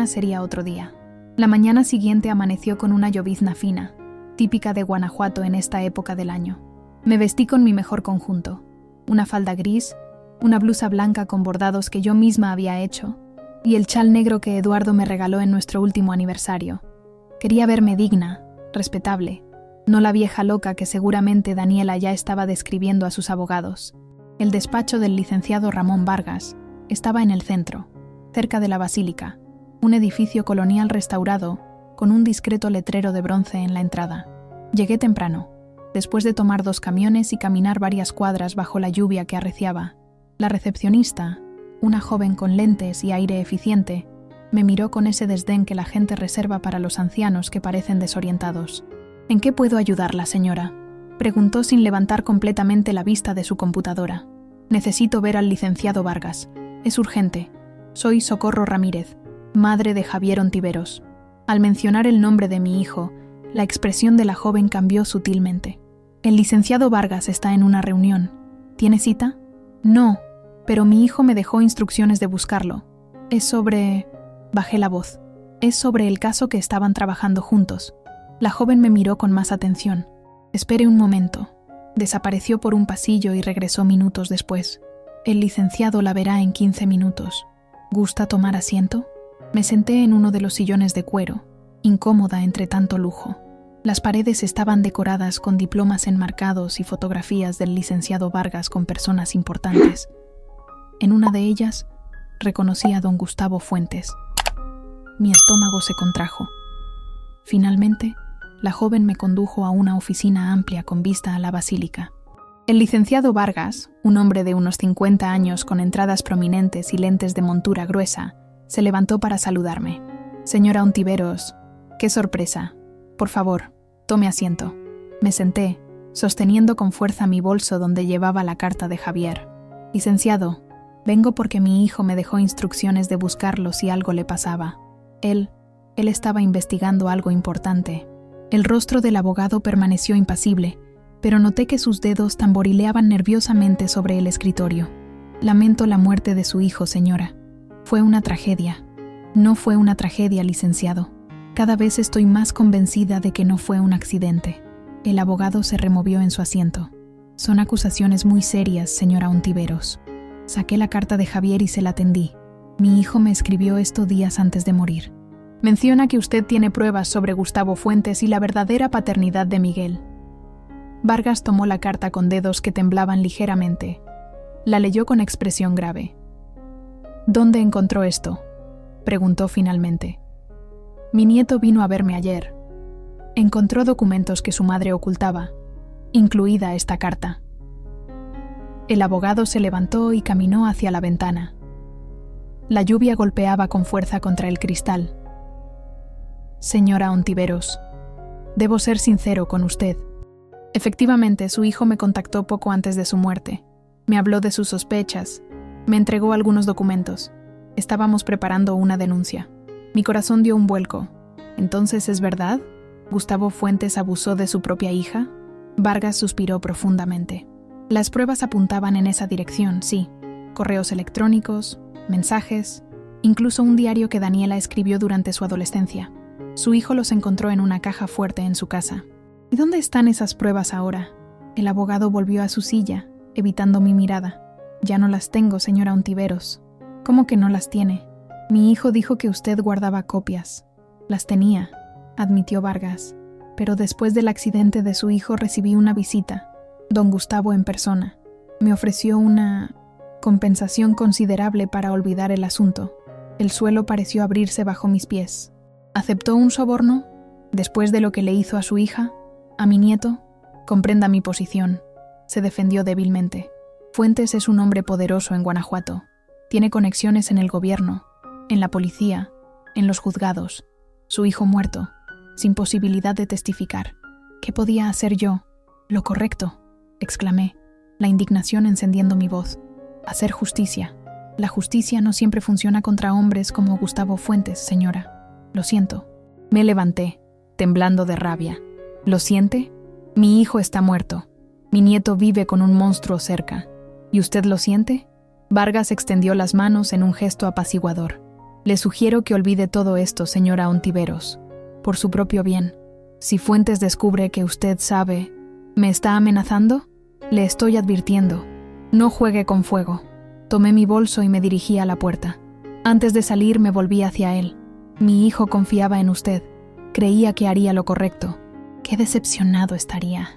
sería otro día. La mañana siguiente amaneció con una llovizna fina, típica de Guanajuato en esta época del año. Me vestí con mi mejor conjunto, una falda gris, una blusa blanca con bordados que yo misma había hecho, y el chal negro que Eduardo me regaló en nuestro último aniversario. Quería verme digna, respetable, no la vieja loca que seguramente Daniela ya estaba describiendo a sus abogados. El despacho del licenciado Ramón Vargas estaba en el centro, cerca de la Basílica, un edificio colonial restaurado con un discreto letrero de bronce en la entrada. Llegué temprano, después de tomar 2 camiones y caminar varias cuadras bajo la lluvia que arreciaba. La recepcionista, una joven con lentes y aire eficiente, me miró con ese desdén que la gente reserva para los ancianos que parecen desorientados. «¿En qué puedo ayudarla, señora?», preguntó sin levantar completamente la vista de su computadora. «Necesito ver al licenciado Vargas. Es urgente. Soy Socorro Ramírez, madre de Javier Ontiveros». Al mencionar el nombre de mi hijo, la expresión de la joven cambió sutilmente. «El licenciado Vargas está en una reunión. ¿Tiene cita?». «No, pero mi hijo me dejó instrucciones de buscarlo. Es sobre...». Bajé la voz. «Es sobre el caso que estaban trabajando juntos». La joven me miró con más atención. «Espere un momento». Desapareció por un pasillo y regresó minutos después. «El licenciado la verá en 15 minutos. ¿Gusta tomar asiento?». Me senté en uno de los sillones de cuero, incómoda entre tanto lujo. Las paredes estaban decoradas con diplomas enmarcados y fotografías del licenciado Vargas con personas importantes. En una de ellas, reconocí a don Gustavo Fuentes. Mi estómago se contrajo. Finalmente, la joven me condujo a una oficina amplia con vista a la Basílica. El licenciado Vargas, un hombre de unos 50 años con entradas prominentes y lentes de montura gruesa, se levantó para saludarme. «Señora Ontiveros, qué sorpresa. Por favor, tome asiento». Me senté, sosteniendo con fuerza mi bolso donde llevaba la carta de Javier. «Licenciado, vengo porque mi hijo me dejó instrucciones de buscarlo si algo le pasaba. Él estaba investigando algo importante». El rostro del abogado permaneció impasible, pero noté que sus dedos tamborileaban nerviosamente sobre el escritorio. «Lamento la muerte de su hijo, señora. Fue una tragedia». «No fue una tragedia, licenciado. Cada vez estoy más convencida de que no fue un accidente». El abogado se removió en su asiento. «Son acusaciones muy serias, señora Ontiveros». Saqué la carta de Javier y se la tendí. «Mi hijo me escribió esto días antes de morir. Menciona que usted tiene pruebas sobre Gustavo Fuentes y la verdadera paternidad de Miguel». Vargas tomó la carta con dedos que temblaban ligeramente. La leyó con expresión grave. «¿Dónde encontró esto?», preguntó finalmente. «Mi nieto vino a verme ayer. Encontró documentos que su madre ocultaba, incluida esta carta». El abogado se levantó y caminó hacia la ventana. La lluvia golpeaba con fuerza contra el cristal. «Señora Ontiveros, debo ser sincero con usted. Efectivamente, su hijo me contactó poco antes de su muerte. Me habló de sus sospechas. Me entregó algunos documentos. Estábamos preparando una denuncia. Mi corazón dio un vuelco. ¿Entonces es verdad? ¿Gustavo Fuentes abusó de su propia hija?». Vargas suspiró profundamente. Las pruebas apuntaban en esa dirección, sí. Correos electrónicos, mensajes, incluso un diario que Daniela escribió durante su adolescencia. Su hijo los encontró en una caja fuerte en su casa. ¿Y dónde están esas pruebas ahora?». El abogado volvió a su silla, evitando mi mirada. «Ya no las tengo, señora Ontiveros». «¿Cómo que no las tiene?». Mi hijo dijo que usted guardaba copias. Las tenía, admitió Vargas, pero después del accidente de su hijo recibí una visita, don Gustavo en persona. Me ofreció una compensación considerable para olvidar el asunto. El suelo pareció abrirse bajo mis pies. ¿Aceptó un soborno? Después de lo que le hizo a su hija, a mi nieto, comprenda mi posición. Se defendió débilmente. Fuentes es un hombre poderoso en Guanajuato. Tiene conexiones en el gobierno, en la policía, en los juzgados. Su hijo muerto, sin posibilidad de testificar. ¿Qué podía hacer yo? Lo correcto, exclamé, la indignación encendiendo mi voz. Hacer justicia. La justicia no siempre funciona contra hombres como Gustavo Fuentes, señora. Lo siento. Me levanté, temblando de rabia. ¿Lo siente? Mi hijo está muerto. Mi nieto vive con un monstruo cerca. ¿Y usted lo siente? Vargas extendió las manos en un gesto apaciguador. Le sugiero que olvide todo esto, señora Ontiveros. Por su propio bien. Si Fuentes descubre que usted sabe... ¿Me está amenazando? Le estoy advirtiendo. No juegue con fuego. Tomé mi bolso y me dirigí a la puerta. Antes de salir me volví hacia él. Mi hijo confiaba en usted. Creía que haría lo correcto. Qué decepcionado estaría.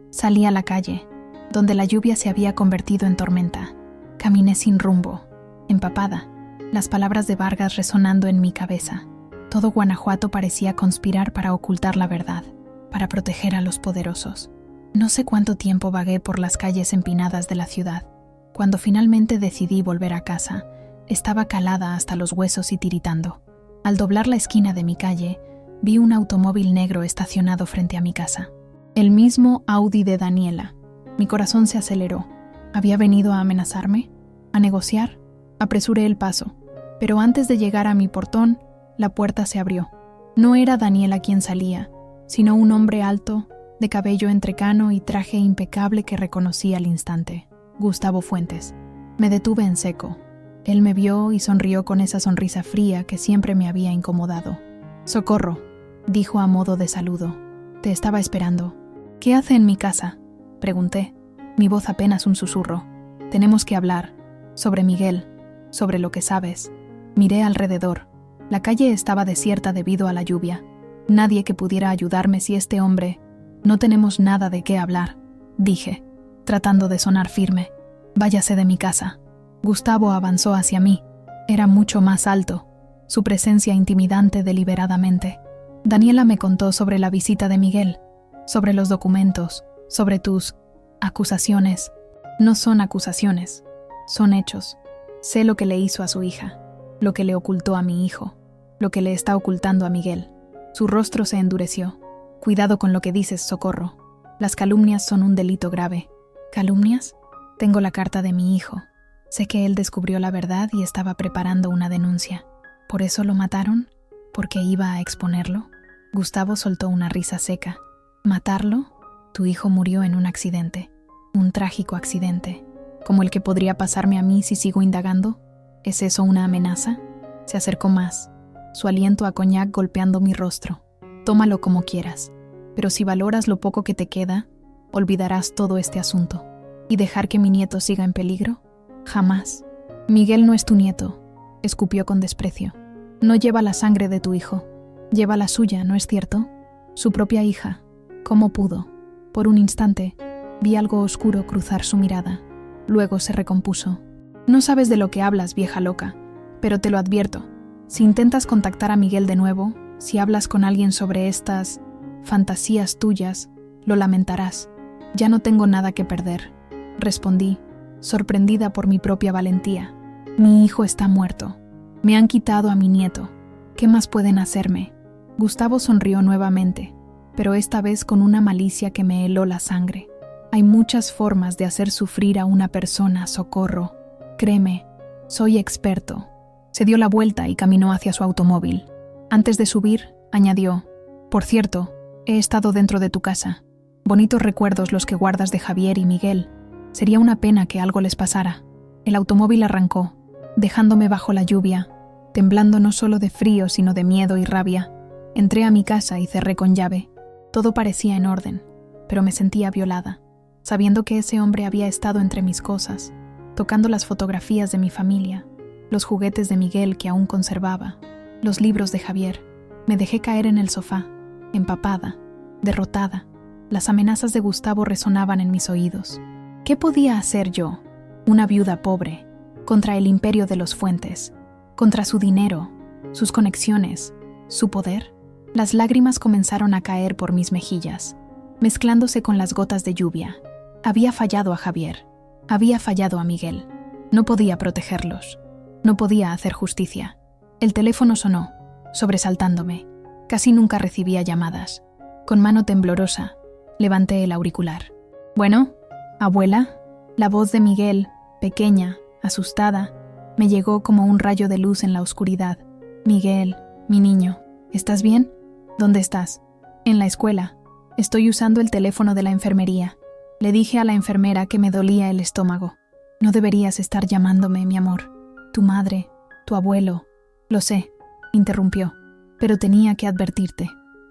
Salí a la calle, donde la lluvia se había convertido en tormenta. Caminé sin rumbo, empapada, las palabras de Vargas resonando en mi cabeza. Todo Guanajuato parecía conspirar para ocultar la verdad, para proteger a los poderosos. No sé cuánto tiempo vagué por las calles empinadas de la ciudad. Cuando finalmente decidí volver a casa, estaba calada hasta los huesos y tiritando. Al doblar la esquina de mi calle, vi un automóvil negro estacionado frente a mi casa. El mismo Audi de Daniela. Mi corazón se aceleró. ¿Había venido a amenazarme? ¿A negociar? Apresuré el paso, pero antes de llegar a mi portón, la puerta se abrió. No era Daniela quien salía, sino un hombre alto, de cabello entrecano y traje impecable que reconocí al instante. Gustavo Fuentes. Me detuve en seco. Él me vio y sonrió con esa sonrisa fría que siempre me había incomodado. «Socorro», dijo a modo de saludo. «Te estaba esperando». «¿Qué hace en mi casa?», pregunté, mi voz apenas un susurro. «Tenemos que hablar. Sobre Miguel. Sobre lo que sabes». Miré alrededor. La calle estaba desierta debido a la lluvia. Nadie que pudiera ayudarme si este hombre... «No tenemos nada de qué hablar», dije, tratando de sonar firme. «Váyase de mi casa». Gustavo avanzó hacia mí. Era mucho más alto, su presencia intimidante deliberadamente. Daniela me contó sobre la visita de Miguel, sobre los documentos, sobre tus acusaciones. No son acusaciones, son hechos. Sé lo que le hizo a su hija, lo que le ocultó a mi hijo, lo que le está ocultando a Miguel. Su rostro se endureció. «Cuidado con lo que dices, Socorro. Las calumnias son un delito grave». «¿Calumnias?» Tengo la carta de mi hijo. Sé que él descubrió la verdad y estaba preparando una denuncia. ¿Por eso lo mataron? ¿Porque iba a exponerlo?» Gustavo soltó una risa seca. ¿Matarlo? Tu hijo murió en un accidente. Un trágico accidente. ¿Como el que podría pasarme a mí si sigo indagando? ¿Es eso una amenaza? Se acercó más, su aliento a coñac golpeando mi rostro. Tómalo como quieras, pero si valoras lo poco que te queda, olvidarás todo este asunto. ¿Y dejar que mi nieto siga en peligro? Jamás. Miguel no es tu nieto, escupió con desprecio. No lleva la sangre de tu hijo, lleva la suya, ¿no es cierto? Su propia hija. ¿Cómo pudo? Por un instante, vi algo oscuro cruzar su mirada. Luego se recompuso. No sabes de lo que hablas, vieja loca, pero te lo advierto. Si intentas contactar a Miguel de nuevo, si hablas con alguien sobre estas fantasías tuyas, lo lamentarás. Ya no tengo nada que perder, respondí, sorprendida por mi propia valentía. Mi hijo está muerto. Me han quitado a mi nieto. ¿Qué más pueden hacerme? Gustavo sonrió nuevamente, pero esta vez con una malicia que me heló la sangre. Hay muchas formas de hacer sufrir a una persona, Socorro. Créeme, soy experto. Se dio la vuelta y caminó hacia su automóvil. Antes de subir, añadió, «Por cierto, he estado dentro de tu casa. Bonitos recuerdos los que guardas de Javier y Miguel. Sería una pena que algo les pasara». El automóvil arrancó, dejándome bajo la lluvia, temblando no solo de frío sino de miedo y rabia. Entré a mi casa y cerré con llave. Todo parecía en orden, pero me sentía violada, sabiendo que ese hombre había estado entre mis cosas, tocando las fotografías de mi familia, los juguetes de Miguel que aún conservaba, los libros de Javier. Me dejé caer en el sofá, empapada, derrotada. Las amenazas de Gustavo resonaban en mis oídos. ¿Qué podía hacer yo, una viuda pobre, contra el imperio de los Fuentes, contra su dinero, sus conexiones, su poder? Las lágrimas comenzaron a caer por mis mejillas, mezclándose con las gotas de lluvia. Había fallado a Javier, había fallado a Miguel. No podía protegerlos, no podía hacer justicia. El teléfono sonó, sobresaltándome. Casi nunca recibía llamadas. Con mano temblorosa, levanté el auricular. «Bueno, abuela». La voz de Miguel, pequeña, asustada, me llegó como un rayo de luz en la oscuridad. «Miguel, mi niño, ¿estás bien? ¿Dónde estás?» «En la escuela. Estoy usando el teléfono de la enfermería». Le dije a la enfermera que me dolía el estómago. «No deberías estar llamándome, mi amor. Tu madre, tu abuelo». «Lo sé», interrumpió, «pero tenía que advertirte.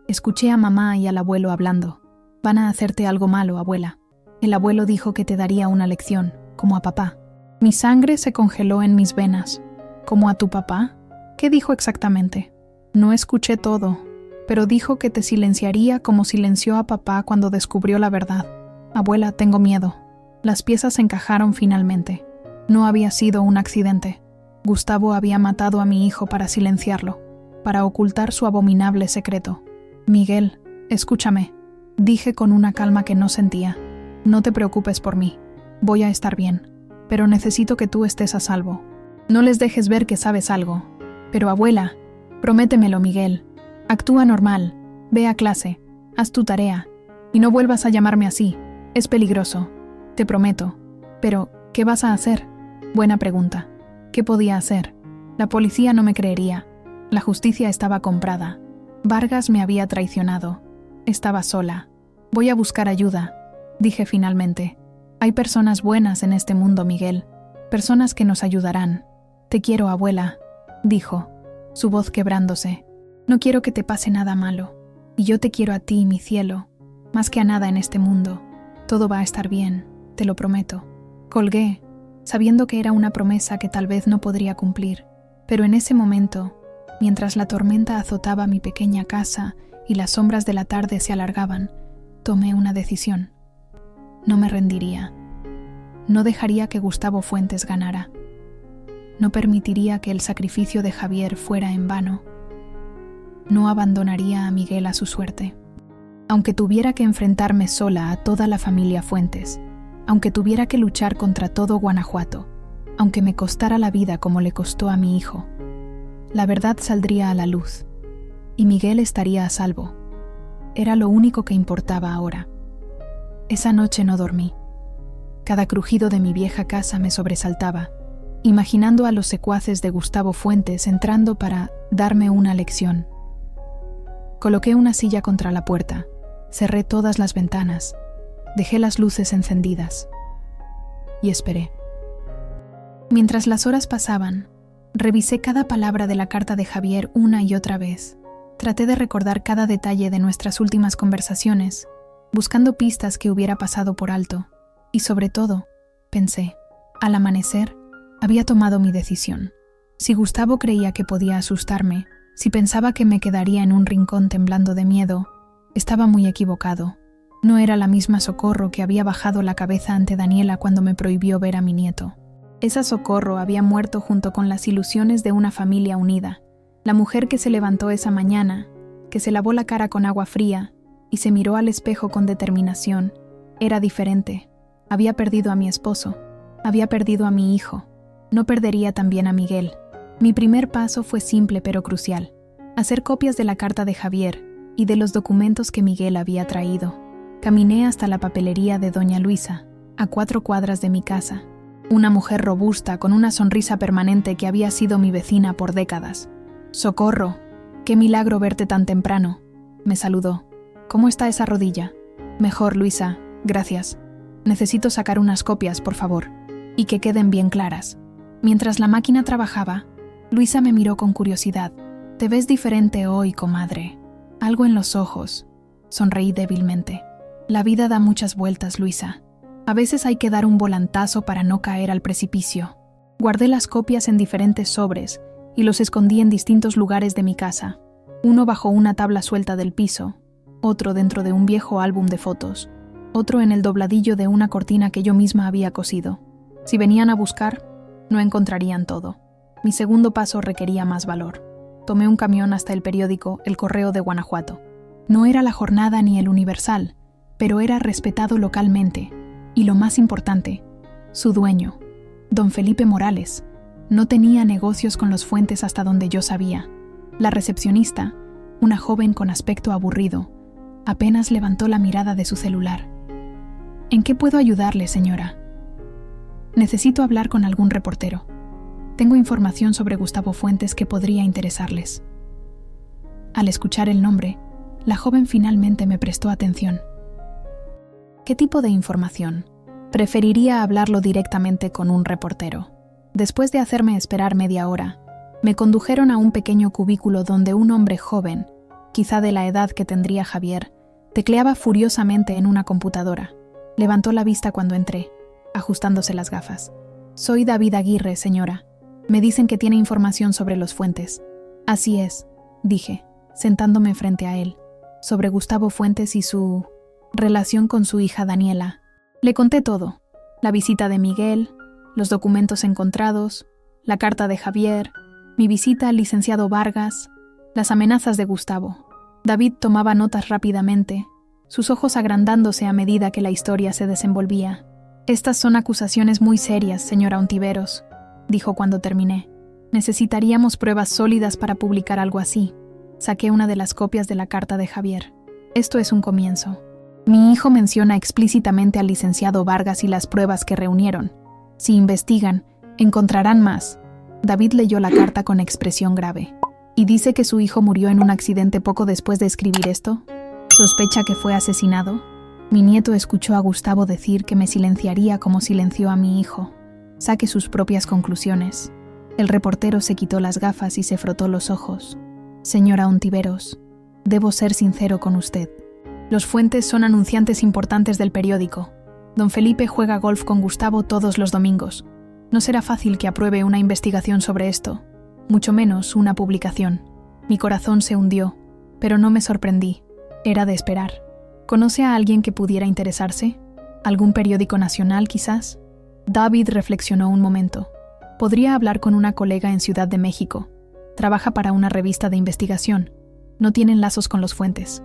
Escuché a mamá y al abuelo hablando. Van a hacerte algo malo, abuela. El abuelo dijo que te daría una lección, como a papá». Mi sangre se congeló en mis venas. ¿Como a tu papá? ¿Qué dijo exactamente? No escuché todo, pero dijo que te silenciaría como silenció a papá cuando descubrió la verdad. Abuela, tengo miedo. Las piezas se encajaron finalmente. No había sido un accidente. Gustavo había matado a mi hijo para silenciarlo, para ocultar su abominable secreto. Miguel, escúchame, dije con una calma que no sentía. No te preocupes por mí. Voy a estar bien, pero necesito que tú estés a salvo. No les dejes ver que sabes algo. Pero abuela, prométemelo, Miguel. Actúa normal, ve a clase, haz tu tarea, y no vuelvas a llamarme así. Es peligroso, te prometo. Pero, ¿qué vas a hacer? Buena pregunta. ¿Qué podía hacer? La policía no me creería. La justicia estaba comprada. Vargas me había traicionado. Estaba sola. Voy a buscar ayuda, dije finalmente. Hay personas buenas en este mundo, Miguel. Personas que nos ayudarán. Te quiero, abuela, dijo, su voz quebrándose. No quiero que te pase nada malo. Y yo te quiero a ti, mi cielo. Más que a nada en este mundo. Todo va a estar bien, te lo prometo. Colgué, sabiendo que era una promesa que tal vez no podría cumplir. Pero en ese momento, mientras la tormenta azotaba mi pequeña casa y las sombras de la tarde se alargaban, tomé una decisión. No me rendiría. No dejaría que Gustavo Fuentes ganara. No permitiría que el sacrificio de Javier fuera en vano. No abandonaría a Miguel a su suerte. Aunque tuviera que enfrentarme sola a toda la familia Fuentes, aunque tuviera que luchar contra todo Guanajuato, aunque me costara la vida como le costó a mi hijo, la verdad saldría a la luz, y Miguel estaría a salvo. Era lo único que importaba ahora. Esa noche no dormí. Cada crujido de mi vieja casa me sobresaltaba, imaginando a los secuaces de Gustavo Fuentes entrando para darme una lección. Coloqué una silla contra la puerta, cerré todas las ventanas, dejé las luces encendidas y esperé. Mientras las horas pasaban, revisé cada palabra de la carta de Javier una y otra vez. Traté de recordar cada detalle de nuestras últimas conversaciones, buscando pistas que hubiera pasado por alto. Y sobre todo, pensé, al amanecer, había tomado mi decisión. Si Gustavo creía que podía asustarme, si pensaba que me quedaría en un rincón temblando de miedo, estaba muy equivocado. No era la misma Socorro que había bajado la cabeza ante Daniela cuando me prohibió ver a mi nieto. Esa Socorro había muerto junto con las ilusiones de una familia unida. La mujer que se levantó esa mañana, que se lavó la cara con agua fría y se miró al espejo con determinación, era diferente. Había perdido a mi esposo, había perdido a mi hijo. No perdería también a Miguel. Mi primer paso fue simple pero crucial: hacer copias de la carta de Javier y de los documentos que Miguel había traído. Caminé hasta la papelería de doña Luisa, a 4 cuadras de mi casa. Una mujer robusta con una sonrisa permanente que había sido mi vecina por décadas. «Socorro, qué milagro verte tan temprano», me saludó. «¿Cómo está esa rodilla?» «Mejor, Luisa, gracias. Necesito sacar unas copias, por favor, y que queden bien claras». Mientras la máquina trabajaba, Luisa me miró con curiosidad. «Te ves diferente hoy, comadre. Algo en los ojos». Sonreí débilmente. «La vida da muchas vueltas, Luisa. A veces hay que dar un volantazo para no caer al precipicio». Guardé las copias en diferentes sobres y los escondí en distintos lugares de mi casa. Uno bajo una tabla suelta del piso, otro dentro de un viejo álbum de fotos, otro en el dobladillo de una cortina que yo misma había cosido. Si venían a buscar, no encontrarían todo. Mi segundo paso requería más valor. Tomé un camión hasta el periódico El Correo de Guanajuato. No era La Jornada ni El Universal, pero era respetado localmente. Y lo más importante, su dueño, don Felipe Morales, no tenía negocios con los Fuentes hasta donde yo sabía. La recepcionista, una joven con aspecto aburrido, apenas levantó la mirada de su celular. ¿En qué puedo ayudarle, señora? Necesito hablar con algún reportero. Tengo información sobre Gustavo Fuentes que podría interesarles. Al escuchar el nombre, la joven finalmente me prestó atención. ¿Qué tipo de información? Preferiría hablarlo directamente con un reportero. Después de hacerme esperar media hora, me condujeron a un pequeño cubículo donde un hombre joven, quizá de la edad que tendría Javier, tecleaba furiosamente en una computadora. Levantó la vista cuando entré, ajustándose las gafas. Soy David Aguirre, señora. Me dicen que tiene información sobre los Fuentes. Así es, dije, sentándome frente a él, sobre Gustavo Fuentes y su relación con su hija Daniela. Le conté todo, la visita de Miguel, los documentos encontrados, la carta de Javier, mi visita al licenciado Vargas, las amenazas de Gustavo. David tomaba notas rápidamente, sus ojos agrandándose a medida que la historia se desenvolvía. Estas son acusaciones muy serias, señora Ontiveros, dijo cuando terminé. Necesitaríamos pruebas sólidas para publicar algo así. Saqué una de las copias de la carta de Javier. Esto es un comienzo. Mi hijo menciona explícitamente al licenciado Vargas y las pruebas que reunieron. Si investigan, encontrarán más. David leyó la carta con expresión grave. ¿Y dice que su hijo murió en un accidente poco después de escribir esto? ¿Sospecha que fue asesinado? Mi nieto escuchó a Gustavo decir que me silenciaría como silenció a mi hijo. Saque sus propias conclusiones. El reportero se quitó las gafas y se frotó los ojos. Señora Ontiveros, debo ser sincero con usted. Los Fuentes son anunciantes importantes del periódico. Don Felipe juega golf con Gustavo todos los domingos. No será fácil que apruebe una investigación sobre esto, mucho menos una publicación. Mi corazón se hundió, pero no me sorprendí. Era de esperar. ¿Conoce a alguien que pudiera interesarse? ¿Algún periódico nacional, quizás? David reflexionó un momento. Podría hablar con una colega en Ciudad de México. Trabaja para una revista de investigación. No tienen lazos con los Fuentes.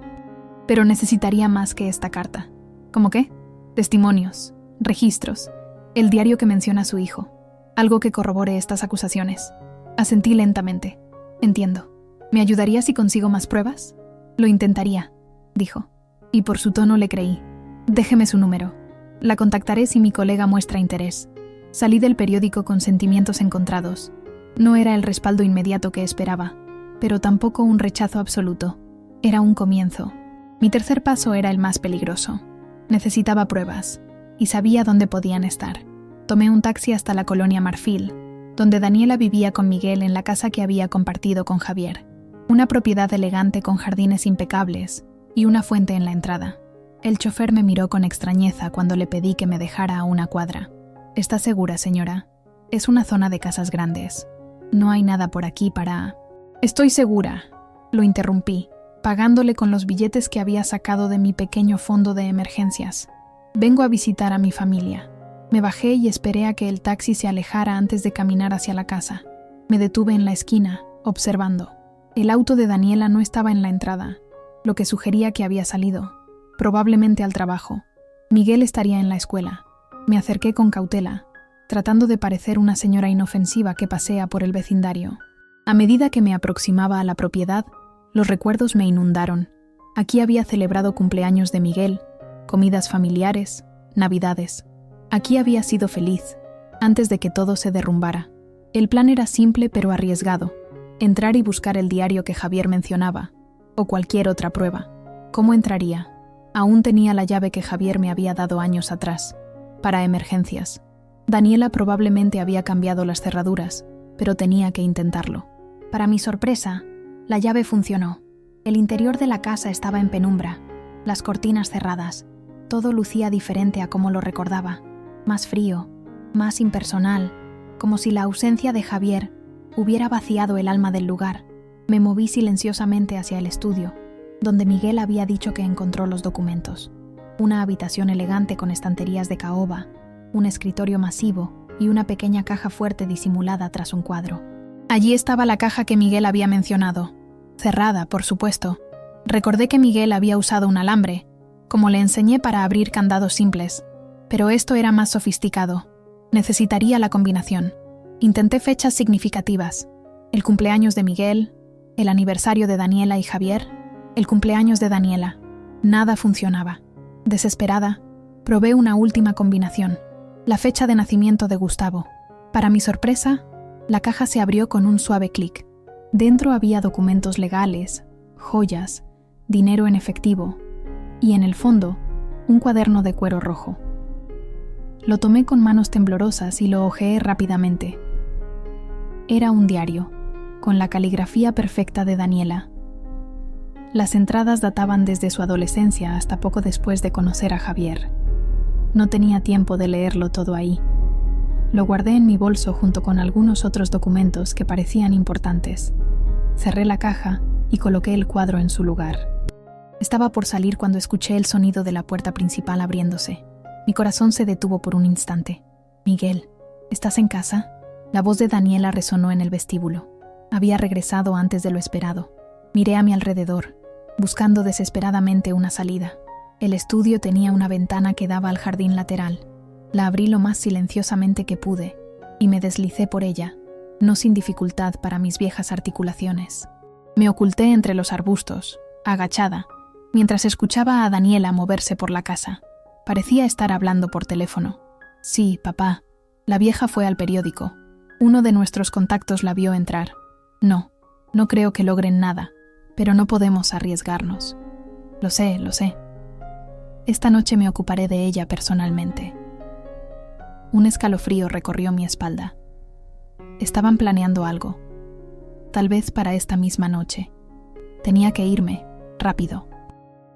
Pero necesitaría más que esta carta. ¿Cómo qué? Testimonios, registros, el diario que menciona a su hijo. Algo que corrobore estas acusaciones. Asentí lentamente. Entiendo. ¿Me ayudaría si consigo más pruebas? Lo intentaría, dijo. Y por su tono le creí. Déjeme su número. La contactaré si mi colega muestra interés. Salí del periódico con sentimientos encontrados. No era el respaldo inmediato que esperaba, pero tampoco un rechazo absoluto. Era un comienzo. Mi tercer paso era el más peligroso. Necesitaba pruebas, y sabía dónde podían estar. Tomé un taxi hasta la colonia Marfil, donde Daniela vivía con Miguel en la casa que había compartido con Javier. Una propiedad elegante con jardines impecables y una fuente en la entrada. El chofer me miró con extrañeza cuando le pedí que me dejara a una cuadra. ¿Está segura, señora? Es una zona de casas grandes. No hay nada por aquí para... Estoy segura, lo interrumpí, pagándole con los billetes que había sacado de mi pequeño fondo de emergencias. Vengo a visitar a mi familia. Me bajé y esperé a que el taxi se alejara antes de caminar hacia la casa. Me detuve en la esquina, observando. El auto de Daniela no estaba en la entrada, lo que sugería que había salido, probablemente al trabajo. Miguel estaría en la escuela. Me acerqué con cautela, tratando de parecer una señora inofensiva que pasea por el vecindario. A medida que me aproximaba a la propiedad, los recuerdos me inundaron. Aquí había celebrado cumpleaños de Miguel, comidas familiares, navidades. Aquí había sido feliz, antes de que todo se derrumbara. El plan era simple pero arriesgado. Entrar y buscar el diario que Javier mencionaba, o cualquier otra prueba. ¿Cómo entraría? Aún tenía la llave que Javier me había dado años atrás, para emergencias. Daniela probablemente había cambiado las cerraduras, pero tenía que intentarlo. Para mi sorpresa, la llave funcionó. El interior de la casa estaba en penumbra, las cortinas cerradas. Todo lucía diferente a como lo recordaba. Más frío, más impersonal, como si la ausencia de Javier hubiera vaciado el alma del lugar. Me moví silenciosamente hacia el estudio, donde Miguel había dicho que encontró los documentos. Una habitación elegante con estanterías de caoba, un escritorio masivo y una pequeña caja fuerte disimulada tras un cuadro. Allí estaba la caja que Miguel había mencionado, cerrada, por supuesto. Recordé que Miguel había usado un alambre, como le enseñé para abrir candados simples, pero esto era más sofisticado. Necesitaría la combinación. Intenté fechas significativas: el cumpleaños de Miguel, el aniversario de Daniela y Javier, el cumpleaños de Daniela. Nada funcionaba. Desesperada, probé una última combinación: la fecha de nacimiento de Gustavo. Para mi sorpresa, la caja se abrió con un suave clic. Dentro había documentos legales, joyas, dinero en efectivo y, en el fondo, un cuaderno de cuero rojo. Lo tomé con manos temblorosas y lo hojeé rápidamente. Era un diario, con la caligrafía perfecta de Daniela. Las entradas databan desde su adolescencia hasta poco después de conocer a Javier. No tenía tiempo de leerlo todo ahí. Lo guardé en mi bolso junto con algunos otros documentos que parecían importantes. Cerré la caja y coloqué el cuadro en su lugar. Estaba por salir cuando escuché el sonido de la puerta principal abriéndose. Mi corazón se detuvo por un instante. «Miguel, ¿estás en casa?». La voz de Daniela resonó en el vestíbulo. Había regresado antes de lo esperado. Miré a mi alrededor, buscando desesperadamente una salida. El estudio tenía una ventana que daba al jardín lateral. La abrí lo más silenciosamente que pude y me deslicé por ella, no sin dificultad para mis viejas articulaciones. Me oculté entre los arbustos, agachada, mientras escuchaba a Daniela moverse por la casa. Parecía estar hablando por teléfono. «Sí, papá». La vieja fue al periódico. Uno de nuestros contactos la vio entrar. No creo que logren nada, pero no podemos arriesgarnos. Lo sé. Esta noche me ocuparé de ella personalmente. Un escalofrío recorrió mi espalda. Estaban planeando algo. Tal vez para esta misma noche. Tenía que irme, rápido.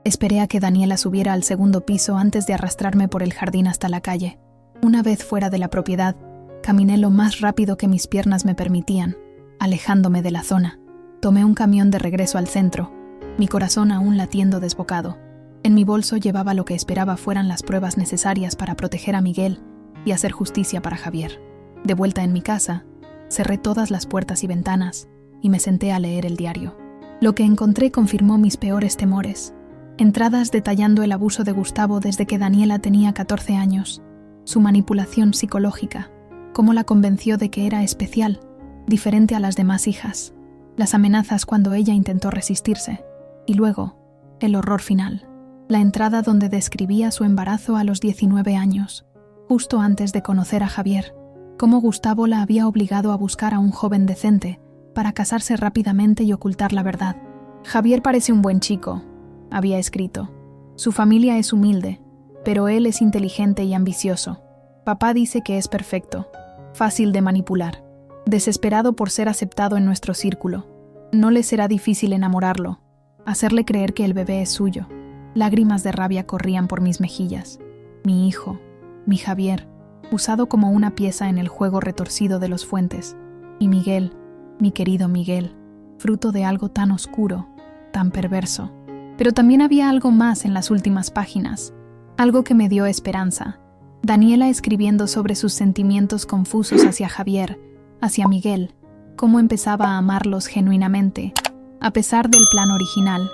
Esperé a que Daniela subiera al segundo piso antes de arrastrarme por el jardín hasta la calle. Una vez fuera de la propiedad, caminé lo más rápido que mis piernas me permitían, alejándome de la zona. Tomé un camión de regreso al centro, mi corazón aún latiendo desbocado. En mi bolso llevaba lo que esperaba fueran las pruebas necesarias para proteger a Miguel y hacer justicia para Javier. De vuelta en mi casa, cerré todas las puertas y ventanas y me senté a leer el diario. Lo que encontré confirmó mis peores temores. Entradas detallando el abuso de Gustavo desde que Daniela tenía 14 años, su manipulación psicológica, cómo la convenció de que era especial, diferente a las demás hijas, las amenazas cuando ella intentó resistirse, y luego, el horror final, la entrada donde describía su embarazo a los 19 años, justo antes de conocer a Javier, cómo Gustavo la había obligado a buscar a un joven decente para casarse rápidamente y ocultar la verdad. «Javier parece un buen chico», había escrito. «Su familia es humilde, pero él es inteligente y ambicioso. Papá dice que es perfecto, fácil de manipular, desesperado por ser aceptado en nuestro círculo. No le será difícil enamorarlo, hacerle creer que el bebé es suyo». Lágrimas de rabia corrían por mis mejillas. Mi hijo, mi Javier, usado como una pieza en el juego retorcido de los Fuentes. Y Miguel, mi querido Miguel, fruto de algo tan oscuro, tan perverso. Pero también había algo más en las últimas páginas, algo que me dio esperanza. Daniela escribiendo sobre sus sentimientos confusos hacia Javier, hacia Miguel, cómo empezaba a amarlos genuinamente, a pesar del plan original,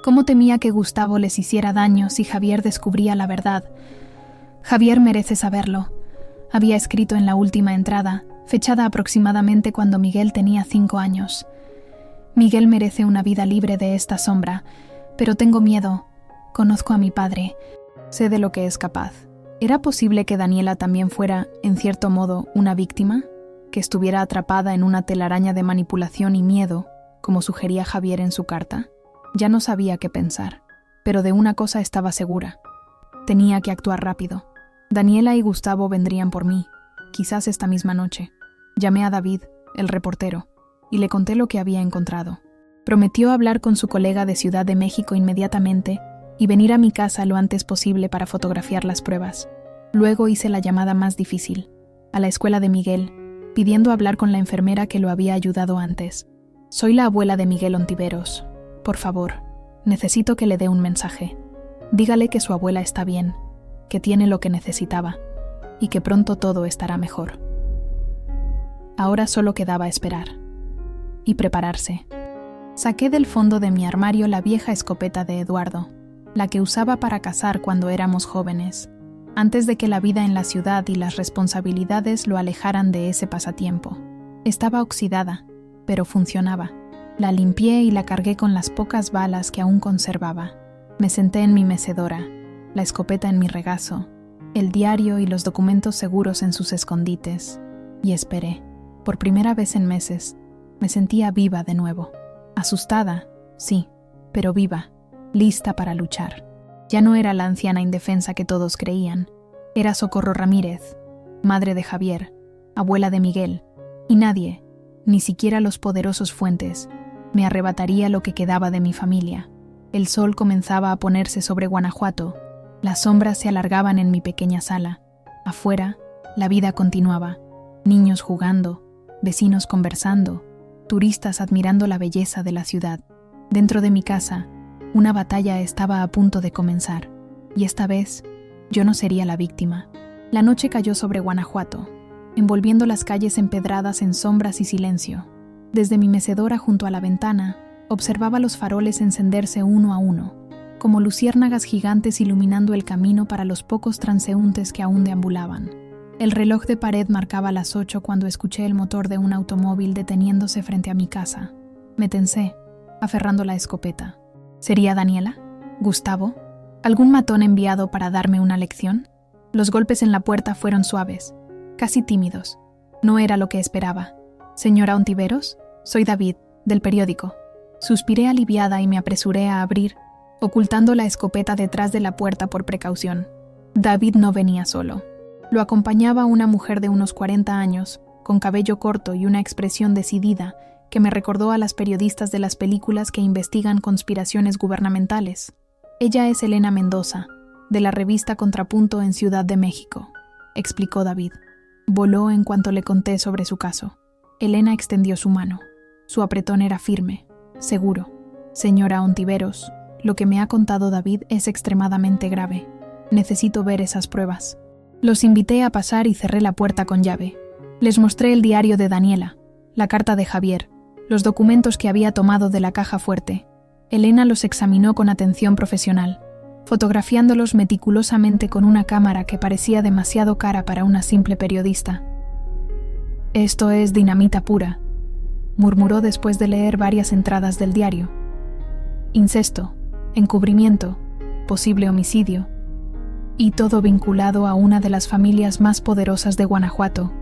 cómo temía que Gustavo les hiciera daño si Javier descubría la verdad. «Javier merece saberlo», había escrito en la última entrada, fechada aproximadamente cuando Miguel tenía 5 años. «Miguel merece una vida libre de esta sombra, pero tengo miedo. Conozco a mi padre. Sé de lo que es capaz». ¿Era posible que Daniela también fuera, en cierto modo, una víctima? ¿Que estuviera atrapada en una telaraña de manipulación y miedo, como sugería Javier en su carta? Ya no sabía qué pensar, pero de una cosa estaba segura. Tenía que actuar rápido. Daniela y Gustavo vendrían por mí, quizás esta misma noche. Llamé a David, el reportero, y le conté lo que había encontrado. Prometió hablar con su colega de Ciudad de México inmediatamente y venir a mi casa lo antes posible para fotografiar las pruebas. Luego hice la llamada más difícil, a la escuela de Miguel, pidiendo hablar con la enfermera que lo había ayudado antes. Soy la abuela de Miguel Ontiveros. Por favor, necesito que le dé un mensaje. Dígale que su abuela está bien, que tiene lo que necesitaba y que pronto todo estará mejor. Ahora solo quedaba esperar y prepararse. Saqué del fondo de mi armario la vieja escopeta de Eduardo, la que usaba para cazar cuando éramos jóvenes, antes de que la vida en la ciudad y las responsabilidades lo alejaran de ese pasatiempo. Estaba oxidada, pero funcionaba. La limpié y la cargué con las pocas balas que aún conservaba. Me senté en mi mecedora, la escopeta en mi regazo, el diario y los documentos seguros en sus escondites, y esperé. Por primera vez en meses, me sentía viva de nuevo. Asustada, sí, pero viva, lista para luchar. Ya no era la anciana indefensa que todos creían. Era Socorro Ramírez, madre de Javier, abuela de Miguel, y nadie, ni siquiera los poderosos Fuentes, me arrebataría lo que quedaba de mi familia. El sol comenzaba a ponerse sobre Guanajuato, las sombras se alargaban en mi pequeña sala. Afuera, la vida continuaba, niños jugando, vecinos conversando, turistas admirando la belleza de la ciudad. Dentro de mi casa, una batalla estaba a punto de comenzar, y esta vez, yo no sería la víctima. La noche cayó sobre Guanajuato, envolviendo las calles empedradas en sombras y silencio. Desde mi mecedora junto a la ventana, observaba los faroles encenderse uno a uno, como luciérnagas gigantes iluminando el camino para los pocos transeúntes que aún deambulaban. El reloj de pared marcaba las 8 cuando escuché el motor de un automóvil deteniéndose frente a mi casa. Me tensé, aferrando la escopeta. ¿Sería Daniela? ¿Gustavo? ¿Algún matón enviado para darme una lección? Los golpes en la puerta fueron suaves, casi tímidos. No era lo que esperaba. «Señora Ontiveros, soy David, del periódico». Suspiré aliviada y me apresuré a abrir, ocultando la escopeta detrás de la puerta por precaución. David no venía solo. Lo acompañaba una mujer de unos 40 años, con cabello corto y una expresión decidida que me recordó a las periodistas de las películas que investigan conspiraciones gubernamentales. Ella es Elena Mendoza, de la revista Contrapunto en Ciudad de México, explicó David. Voló en cuanto le conté sobre su caso. Elena extendió su mano. Su apretón era firme, seguro. Señora Ontiveros, lo que me ha contado David es extremadamente grave. Necesito ver esas pruebas. Los invité a pasar y cerré la puerta con llave. Les mostré el diario de Daniela, la carta de Javier, los documentos que había tomado de la caja fuerte. Elena los examinó con atención profesional, fotografiándolos meticulosamente con una cámara que parecía demasiado cara para una simple periodista. «Esto es dinamita pura», murmuró después de leer varias entradas del diario. «Incesto, encubrimiento, posible homicidio, y todo vinculado a una de las familias más poderosas de Guanajuato».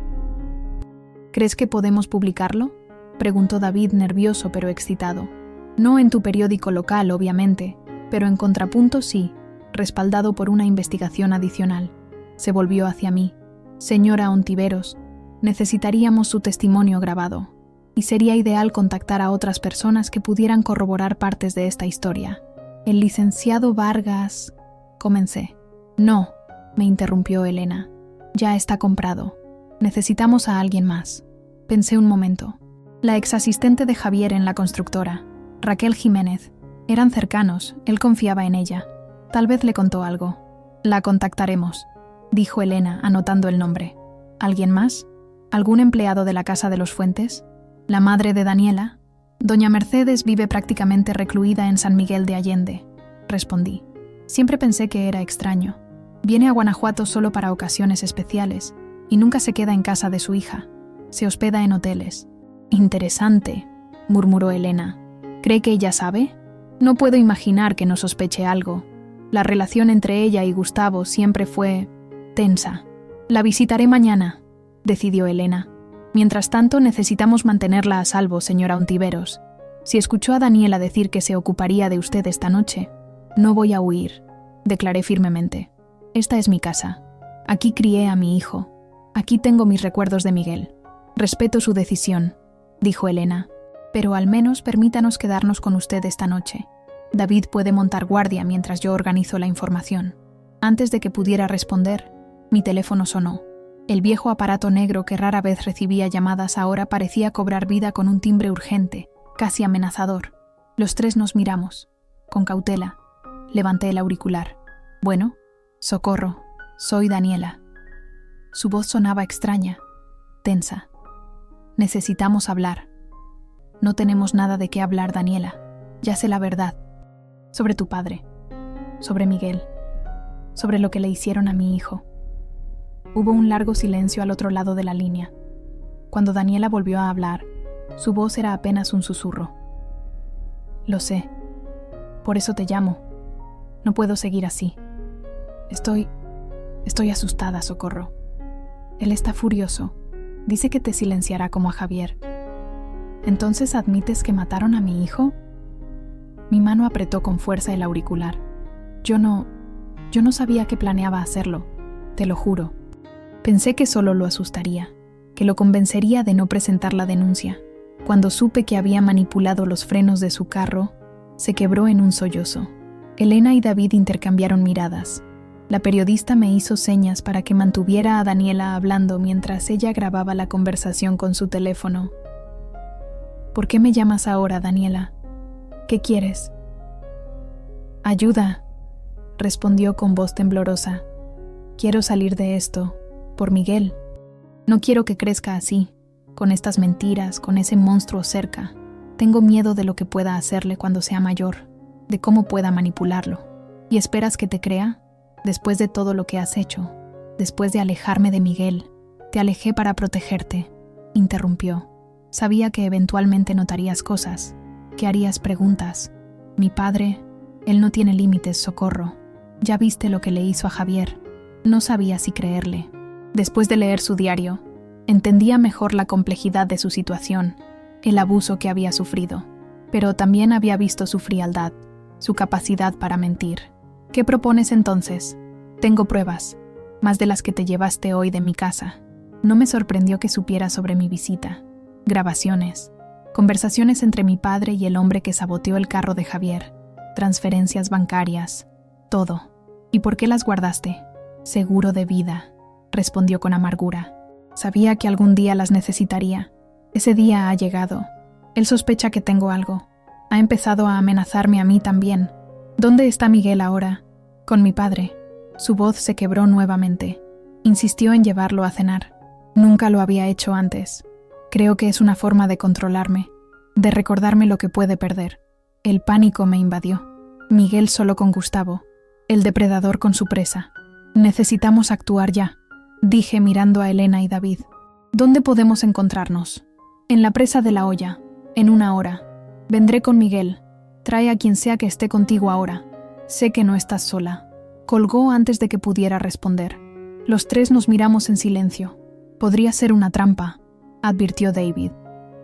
«¿Crees que podemos publicarlo?», preguntó David nervioso pero excitado. «No en tu periódico local, obviamente, pero en Contrapunto sí, respaldado por una investigación adicional». Se volvió hacia mí. «Señora Ontiveros, necesitaríamos su testimonio grabado, y sería ideal contactar a otras personas que pudieran corroborar partes de esta historia». «El licenciado Vargas...», comencé. «No», me interrumpió Elena. «Ya está comprado. Necesitamos a alguien más». Pensé un momento. La exasistente de Javier en la constructora, Raquel Jiménez. Eran cercanos, él confiaba en ella. Tal vez le contó algo. «La contactaremos», dijo Elena, anotando el nombre. «¿Alguien más? ¿Algún empleado de la casa de los Fuentes? ¿La madre de Daniela?» «Doña Mercedes vive prácticamente recluida en San Miguel de Allende», respondí. Siempre pensé que era extraño. Viene a Guanajuato solo para ocasiones especiales y nunca se queda en casa de su hija. Se hospeda en hoteles. «Interesante», murmuró Elena. «¿Cree que ella sabe? No puedo imaginar que no sospeche algo. La relación entre ella y Gustavo siempre fue tensa». «La visitaré mañana», decidió Elena. «Mientras tanto, necesitamos mantenerla a salvo, señora Ontiveros. Si escuchó a Daniela decir que se ocuparía de usted esta noche, no voy a huir», declaré firmemente. «Esta es mi casa. Aquí crié a mi hijo. Aquí tengo mis recuerdos de Miguel. Respeto su decisión», dijo Elena. «Pero al menos permítanos quedarnos con usted esta noche. David puede montar guardia mientras yo organizo la información». Antes de que pudiera responder, mi teléfono sonó. El viejo aparato negro que rara vez recibía llamadas ahora parecía cobrar vida con un timbre urgente, casi amenazador. Los tres nos miramos. Con cautela, levanté el auricular. «Bueno, socorro, soy Daniela». Su voz sonaba extraña, tensa. «Necesitamos hablar». «No tenemos nada de qué hablar, Daniela. Ya sé la verdad. Sobre tu padre. Sobre Miguel. Sobre lo que le hicieron a mi hijo». Hubo un largo silencio al otro lado de la línea. Cuando Daniela volvió a hablar, su voz era apenas un susurro. «Lo sé. Por eso te llamo. No puedo seguir así. Estoy asustada, Socorro. Él está furioso. Dice que te silenciará como a Javier». «¿Entonces admites que mataron a mi hijo?» Mi mano apretó con fuerza el auricular. Yo no sabía que planeaba hacerlo, te lo juro. Pensé que solo lo asustaría, que lo convencería de no presentar la denuncia. Cuando supe que había manipulado los frenos de su carro, se quebró en un sollozo. Elena y David intercambiaron miradas. La periodista me hizo señas para que mantuviera a Daniela hablando mientras ella grababa la conversación con su teléfono. «¿Por qué me llamas ahora, Daniela? ¿Qué quieres?» «Ayuda», respondió con voz temblorosa. «Quiero salir de esto, por Miguel. No quiero que crezca así, con estas mentiras, con ese monstruo cerca. Tengo miedo de lo que pueda hacerle cuando sea mayor, de cómo pueda manipularlo. ¿Y esperas que te crea? Después de todo lo que has hecho, después de alejarme de Miguel, te alejé para protegerte», interrumpió. «Sabía que eventualmente notarías cosas, que harías preguntas. Mi padre, él no tiene límites, Socorro. Ya viste lo que le hizo a Javier. No sabía si creerle». Después de leer su diario, entendía mejor la complejidad de su situación, el abuso que había sufrido, pero también había visto su frialdad, su capacidad para mentir. «¿Qué propones entonces?» «Tengo pruebas, más de las que te llevaste hoy de mi casa». No me sorprendió que supiera sobre mi visita. Grabaciones, conversaciones entre mi padre y el hombre que saboteó el carro de Javier, transferencias bancarias, todo. «¿Y por qué las guardaste?» «Seguro de vida», respondió con amargura. «Sabía que algún día las necesitaría. Ese día ha llegado. Él sospecha que tengo algo. Ha empezado a amenazarme a mí también. ¿Dónde está Miguel ahora?» «Con mi padre». Su voz se quebró nuevamente. Insistió en llevarlo a cenar. Nunca lo había hecho antes. Creo que es una forma de controlarme, de recordarme lo que puede perder. El pánico me invadió. Miguel solo con Gustavo, el depredador con su presa. «Necesitamos actuar ya», dije mirando a Elena y David. «¿Dónde podemos encontrarnos?» «En la presa de la olla, en 1 hora. Vendré con Miguel. Trae a quien sea que esté contigo ahora. Sé que no estás sola». Colgó antes de que pudiera responder. Los tres nos miramos en silencio. «Podría ser una trampa», advirtió David.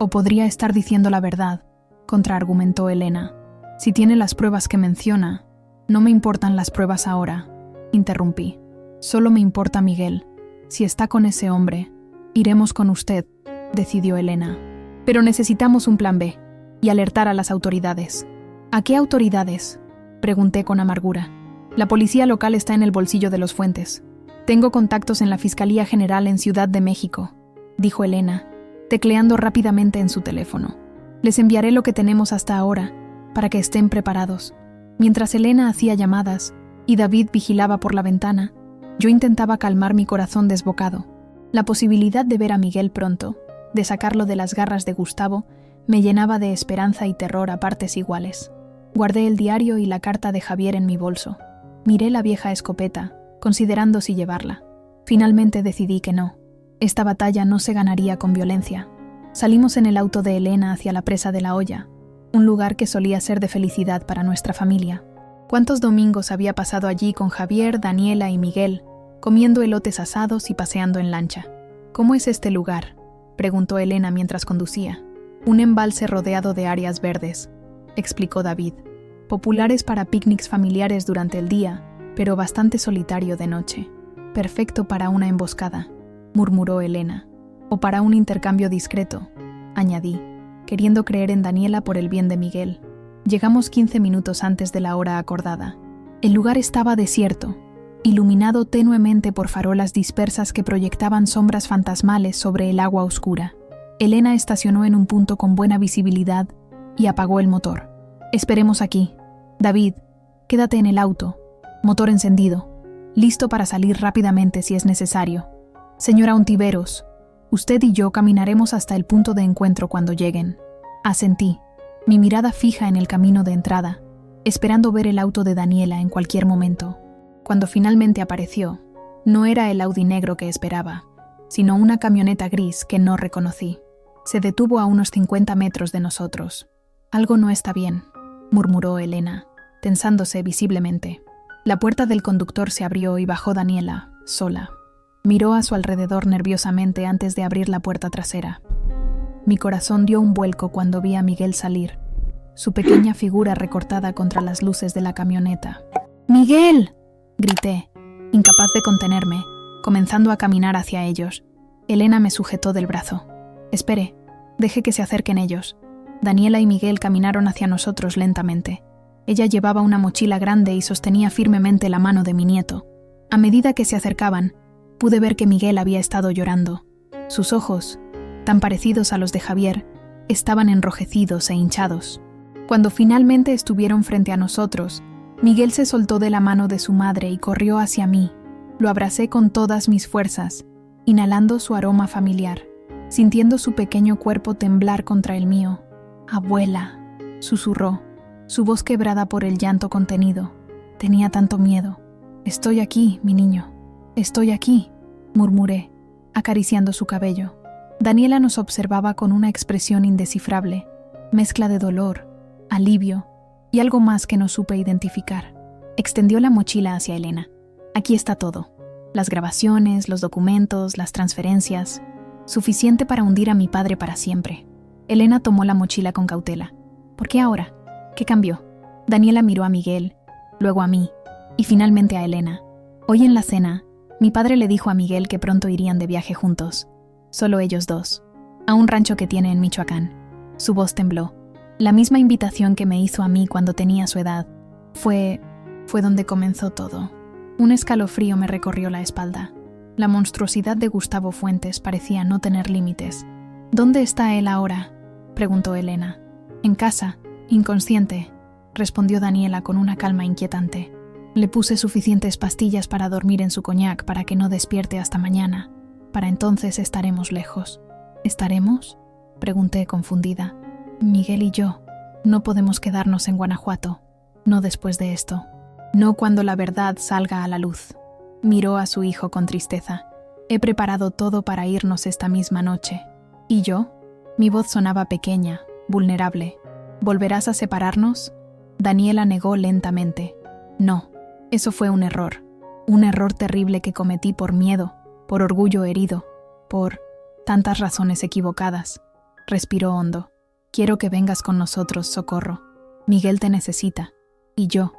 «O podría estar diciendo la verdad», contraargumentó Elena. «Si tiene las pruebas que menciona». «No me importan las pruebas ahora», interrumpí. «Solo me importa Miguel. Si está con ese hombre, iremos con usted», decidió Elena. «Pero necesitamos un plan B y alertar a las autoridades». «¿A qué autoridades?», pregunté con amargura. «La policía local está en el bolsillo de los Fuentes. Tengo contactos en la Fiscalía General en Ciudad de México», dijo Elena, tecleando rápidamente en su teléfono. «Les enviaré lo que tenemos hasta ahora, para que estén preparados». Mientras Elena hacía llamadas y David vigilaba por la ventana, yo intentaba calmar mi corazón desbocado. La posibilidad de ver a Miguel pronto, de sacarlo de las garras de Gustavo, me llenaba de esperanza y terror a partes iguales. Guardé el diario y la carta de Javier en mi bolso. Miré la vieja escopeta, considerando si llevarla. Finalmente decidí que no. Esta batalla no se ganaría con violencia. Salimos en el auto de Elena hacia la presa de la olla, un lugar que solía ser de felicidad para nuestra familia. ¿Cuántos domingos había pasado allí con Javier, Daniela y Miguel, comiendo elotes asados y paseando en lancha? «¿Cómo es este lugar?», preguntó Elena mientras conducía. «Un embalse rodeado de áreas verdes», explicó David. «Populares para picnics familiares durante el día, pero bastante solitario de noche. Perfecto para una emboscada», murmuró Elena. «O para un intercambio discreto», añadí, queriendo creer en Daniela por el bien de Miguel. Llegamos 15 minutos antes de la hora acordada. El lugar estaba desierto. iluminado tenuemente por farolas dispersas que proyectaban sombras fantasmales sobre el agua oscura. Elena estacionó en un punto con buena visibilidad y apagó el motor. «Esperemos aquí. David, quédate en el auto. Motor encendido. Listo para salir rápidamente si es necesario. Señora Ontiveros, usted y yo caminaremos hasta el punto de encuentro cuando lleguen». Asentí, mi mirada fija en el camino de entrada, esperando ver el auto de Daniela en cualquier momento. Cuando finalmente apareció, no era el Audi negro que esperaba, sino una camioneta gris que no reconocí. Se detuvo a unos 50 metros de nosotros. «Algo no está bien», murmuró Elena, tensándose visiblemente. La puerta del conductor se abrió y bajó Daniela, sola. Miró a su alrededor nerviosamente antes de abrir la puerta trasera. Mi corazón dio un vuelco cuando vi a Miguel salir, su pequeña figura recortada contra las luces de la camioneta. «¡Miguel!», grité, incapaz de contenerme, comenzando a caminar hacia ellos. Elena me sujetó del brazo. «Espere, deje que se acerquen ellos». Daniela y Miguel caminaron hacia nosotros lentamente. Ella llevaba una mochila grande y sostenía firmemente la mano de mi nieto. A medida que se acercaban, pude ver que Miguel había estado llorando. Sus ojos, tan parecidos a los de Javier, estaban enrojecidos e hinchados. Cuando finalmente estuvieron frente a nosotros, Miguel se soltó de la mano de su madre y corrió hacia mí. Lo abracé con todas mis fuerzas, inhalando su aroma familiar, sintiendo su pequeño cuerpo temblar contra el mío. «Abuela», susurró, su voz quebrada por el llanto contenido. Tenía tanto miedo. «Estoy aquí, mi niño. Estoy aquí», murmuré, acariciando su cabello. Daniela nos observaba con una expresión indescifrable, mezcla de dolor, alivio y algo más que no supe identificar. Extendió la mochila hacia Elena. «Aquí está todo. Las grabaciones, los documentos, las transferencias. Suficiente para hundir a mi padre para siempre». Elena tomó la mochila con cautela. «¿Por qué ahora? ¿Qué cambió?». Daniela miró a Miguel, luego a mí, y finalmente a Elena. Hoy en la cena, mi padre le dijo a Miguel que pronto irían de viaje juntos, solo ellos dos, a un rancho que tiene en Michoacán. Su voz tembló. La misma invitación que me hizo a mí cuando tenía su edad. Fue donde comenzó todo. Un escalofrío me recorrió la espalda. La monstruosidad de Gustavo Fuentes parecía no tener límites. «¿Dónde está él ahora?», preguntó Elena. «En casa, inconsciente», respondió Daniela con una calma inquietante. «Le puse suficientes pastillas para dormir en su coñac para que no despierte hasta mañana. Para entonces estaremos lejos». «¿Estaremos?», pregunté confundida. «Miguel y yo no podemos quedarnos en Guanajuato. No después de esto. No cuando la verdad salga a la luz». Miró a su hijo con tristeza. «He preparado todo para irnos esta misma noche». «¿Y yo?». Mi voz sonaba pequeña, vulnerable. «¿Volverás a separarnos?». Daniela negó lentamente. «No, eso fue un error terrible que cometí por miedo, por orgullo herido, por tantas razones equivocadas». Respiró hondo. «Quiero que vengas con nosotros, Socorro. Miguel te necesita. Y yo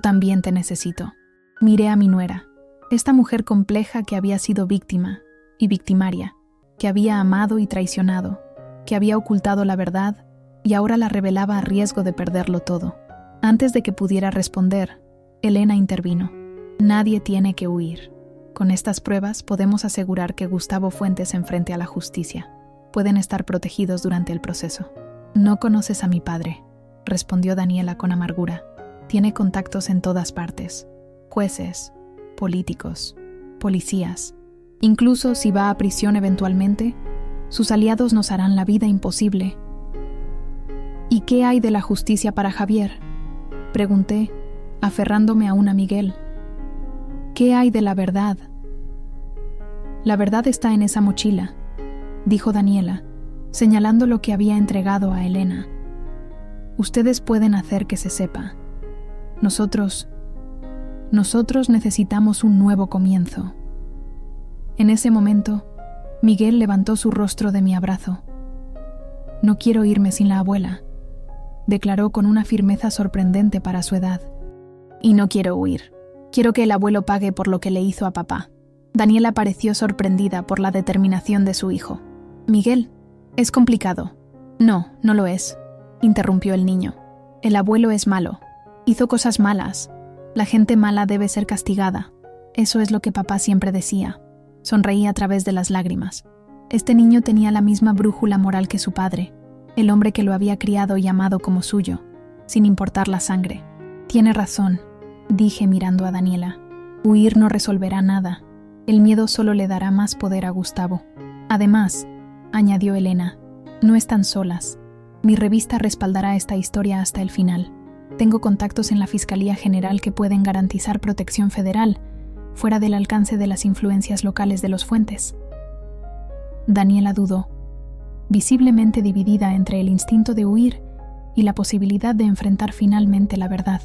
también te necesito». Miré a mi nuera, esta mujer compleja que había sido víctima y victimaria, que había amado y traicionado, que había ocultado la verdad y ahora la revelaba a riesgo de perderlo todo. Antes de que pudiera responder, Elena intervino. «Nadie tiene que huir. Con estas pruebas podemos asegurar que Gustavo Fuentes se enfrente a la justicia. Pueden estar protegidos durante el proceso». «No conoces a mi padre», respondió Daniela con amargura. «Tiene contactos en todas partes. Jueces, políticos, policías. Incluso si va a prisión eventualmente, sus aliados nos harán la vida imposible». «¿Y qué hay de la justicia para Javier?», pregunté, aferrándome aún a Miguel. «¿Qué hay de la verdad?». «La verdad está en esa mochila», dijo Daniela, señalando lo que había entregado a Elena. «Ustedes pueden hacer que se sepa. Nosotros necesitamos un nuevo comienzo». En ese momento, Miguel levantó su rostro de mi abrazo. «No quiero irme sin la abuela», declaró con una firmeza sorprendente para su edad. «Y no quiero huir. Quiero que el abuelo pague por lo que le hizo a papá». Daniela pareció sorprendida por la determinación de su hijo. «Miguel, es complicado». «No, no lo es», interrumpió el niño. «El abuelo es malo. Hizo cosas malas. La gente mala debe ser castigada. Eso es lo que papá siempre decía. Sonreía a través de las lágrimas. Este niño tenía la misma brújula moral que su padre, el hombre que lo había criado y amado como suyo, sin importar la sangre. Tiene razón, dije mirando a Daniela. Huir no resolverá nada. El miedo solo le dará más poder a Gustavo. Además, añadió Elena, no están solas. Mi revista respaldará esta historia hasta el final. Tengo contactos en la Fiscalía General que pueden garantizar protección federal, fuera del alcance de las influencias locales de los Fuentes. Daniela dudó, visiblemente dividida entre el instinto de huir y la posibilidad de enfrentar finalmente la verdad.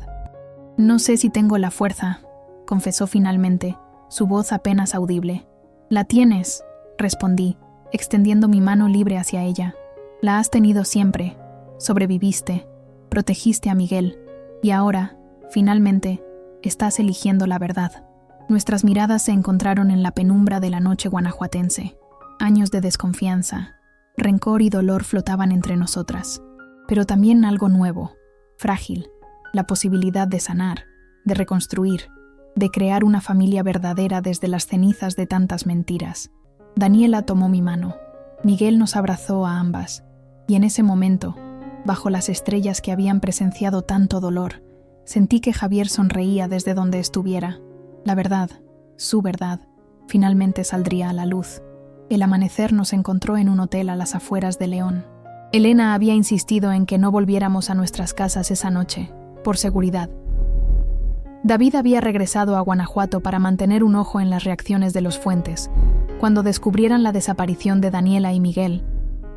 No sé si tengo la fuerza, confesó finalmente, su voz apenas audible. La tienes, respondí, extendiendo mi mano libre hacia ella. La has tenido siempre. Sobreviviste, protegiste a Miguel, y ahora, finalmente, estás eligiendo la verdad. Nuestras miradas se encontraron en la penumbra de la noche guanajuatense. Años de desconfianza, rencor y dolor flotaban entre nosotras, pero también algo nuevo, frágil, la posibilidad de sanar, de reconstruir, de crear una familia verdadera desde las cenizas de tantas mentiras. Daniela tomó mi mano. Miguel nos abrazó a ambas, y en ese momento, bajo las estrellas que habían presenciado tanto dolor, sentí que Javier sonreía desde donde estuviera. La verdad, su verdad, finalmente saldría a la luz. El amanecer nos encontró en un hotel a las afueras de León. Elena había insistido en que no volviéramos a nuestras casas esa noche, por seguridad. David había regresado a Guanajuato para mantener un ojo en las reacciones de los Fuentes, cuando descubrieran la desaparición de Daniela y Miguel,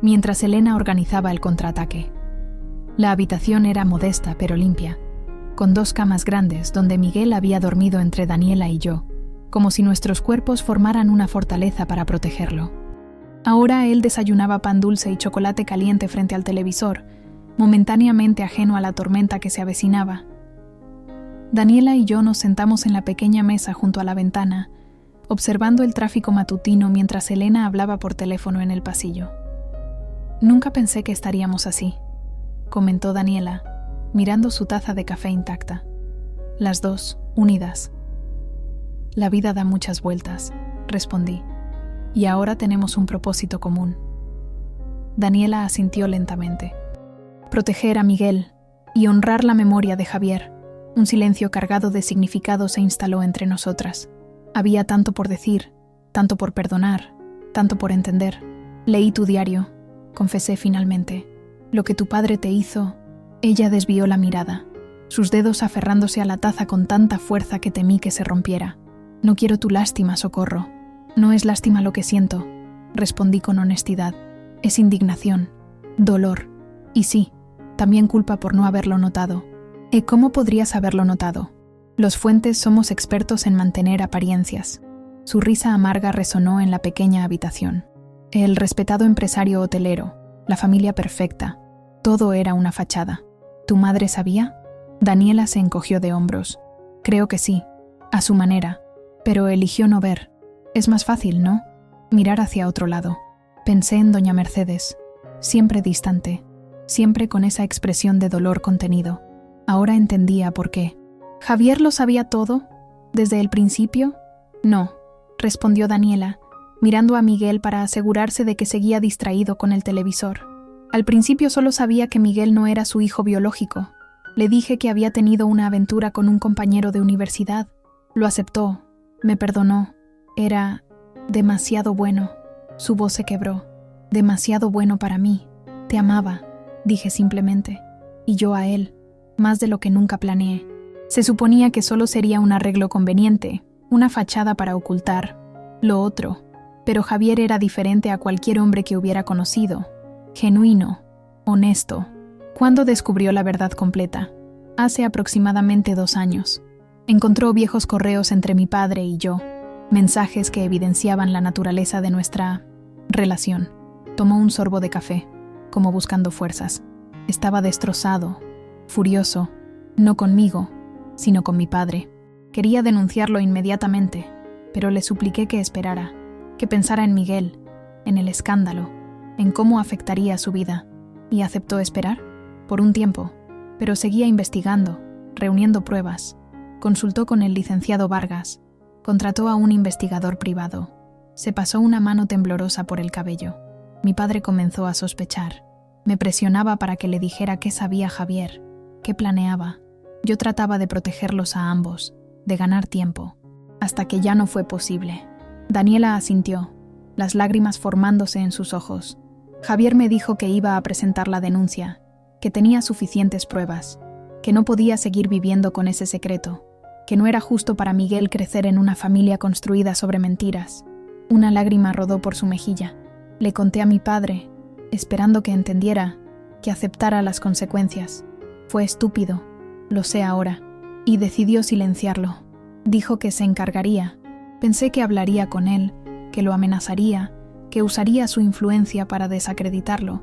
mientras Elena organizaba el contraataque. La habitación era modesta pero limpia, con 2 camas grandes donde Miguel había dormido entre Daniela y yo, como si nuestros cuerpos formaran una fortaleza para protegerlo. Ahora él desayunaba pan dulce y chocolate caliente frente al televisor, momentáneamente ajeno a la tormenta que se avecinaba. Daniela y yo nos sentamos en la pequeña mesa junto a la ventana, observando el tráfico matutino mientras Elena hablaba por teléfono en el pasillo. Nunca pensé que estaríamos así, comentó Daniela, mirando su taza de café intacta. Las dos, unidas. La vida da muchas vueltas, respondí, y ahora tenemos un propósito común. Daniela asintió lentamente. Proteger a Miguel y honrar la memoria de Javier. Un silencio cargado de significado se instaló entre nosotras. Había tanto por decir, tanto por perdonar, tanto por entender. Leí tu diario, confesé finalmente. Lo que tu padre te hizo. Ella desvió la mirada, sus dedos aferrándose a la taza con tanta fuerza que temí que se rompiera. No quiero tu lástima, Socorro. No es lástima lo que siento, respondí con honestidad. Es indignación, dolor, y sí, también culpa por no haberlo notado. ¿Y cómo podrías haberlo notado? Los Fuentes somos expertos en mantener apariencias. Su risa amarga resonó en la pequeña habitación. El respetado empresario hotelero, la familia perfecta, todo era una fachada. ¿Tu madre sabía? Daniela se encogió de hombros. Creo que sí, a su manera, pero eligió no ver. Es más fácil, ¿no? Mirar hacia otro lado. Pensé en doña Mercedes, siempre distante, siempre con esa expresión de dolor contenido. Ahora entendía por qué. ¿Javier lo sabía todo? ¿Desde el principio? No, respondió Daniela, mirando a Miguel para asegurarse de que seguía distraído con el televisor. Al principio solo sabía que Miguel no era su hijo biológico. Le dije que había tenido una aventura con un compañero de universidad. Lo aceptó, me perdonó. Era demasiado bueno. Su voz se quebró. Demasiado bueno para mí. Te amaba, dije simplemente. Y yo a él, más de lo que nunca planeé. Se suponía que solo sería un arreglo conveniente, una fachada para ocultar lo otro. Pero Javier era diferente a cualquier hombre que hubiera conocido. Genuino, honesto. ¿Cuándo descubrió la verdad completa? Hace aproximadamente 2 años. Encontró viejos correos entre mi padre y yo, mensajes que evidenciaban la naturaleza de nuestra relación. Tomó un sorbo de café, como buscando fuerzas. Estaba destrozado, furioso, no conmigo, sino con mi padre. Quería denunciarlo inmediatamente, pero le supliqué que esperara, que pensara en Miguel, en el escándalo, en cómo afectaría su vida. ¿Y aceptó esperar? Por un tiempo, pero seguía investigando, reuniendo pruebas. Consultó con el licenciado Vargas, Contrató a un investigador privado. Se pasó una mano temblorosa por el cabello. Mi padre comenzó a sospechar. Me presionaba para que le dijera qué sabía Javier, qué planeaba. Yo trataba de protegerlos a ambos, de ganar tiempo, hasta que ya no fue posible. Daniela asintió, las lágrimas formándose en sus ojos. Javier me dijo que iba a presentar la denuncia, que tenía suficientes pruebas, que no podía seguir viviendo con ese secreto, que no era justo para Miguel crecer en una familia construida sobre mentiras. Una lágrima rodó por su mejilla. Le conté a mi padre, esperando que entendiera, que aceptara las consecuencias. Fue estúpido, lo sé ahora, y decidió silenciarlo. Dijo que se encargaría. Pensé que hablaría con él, que lo amenazaría, que usaría su influencia para desacreditarlo.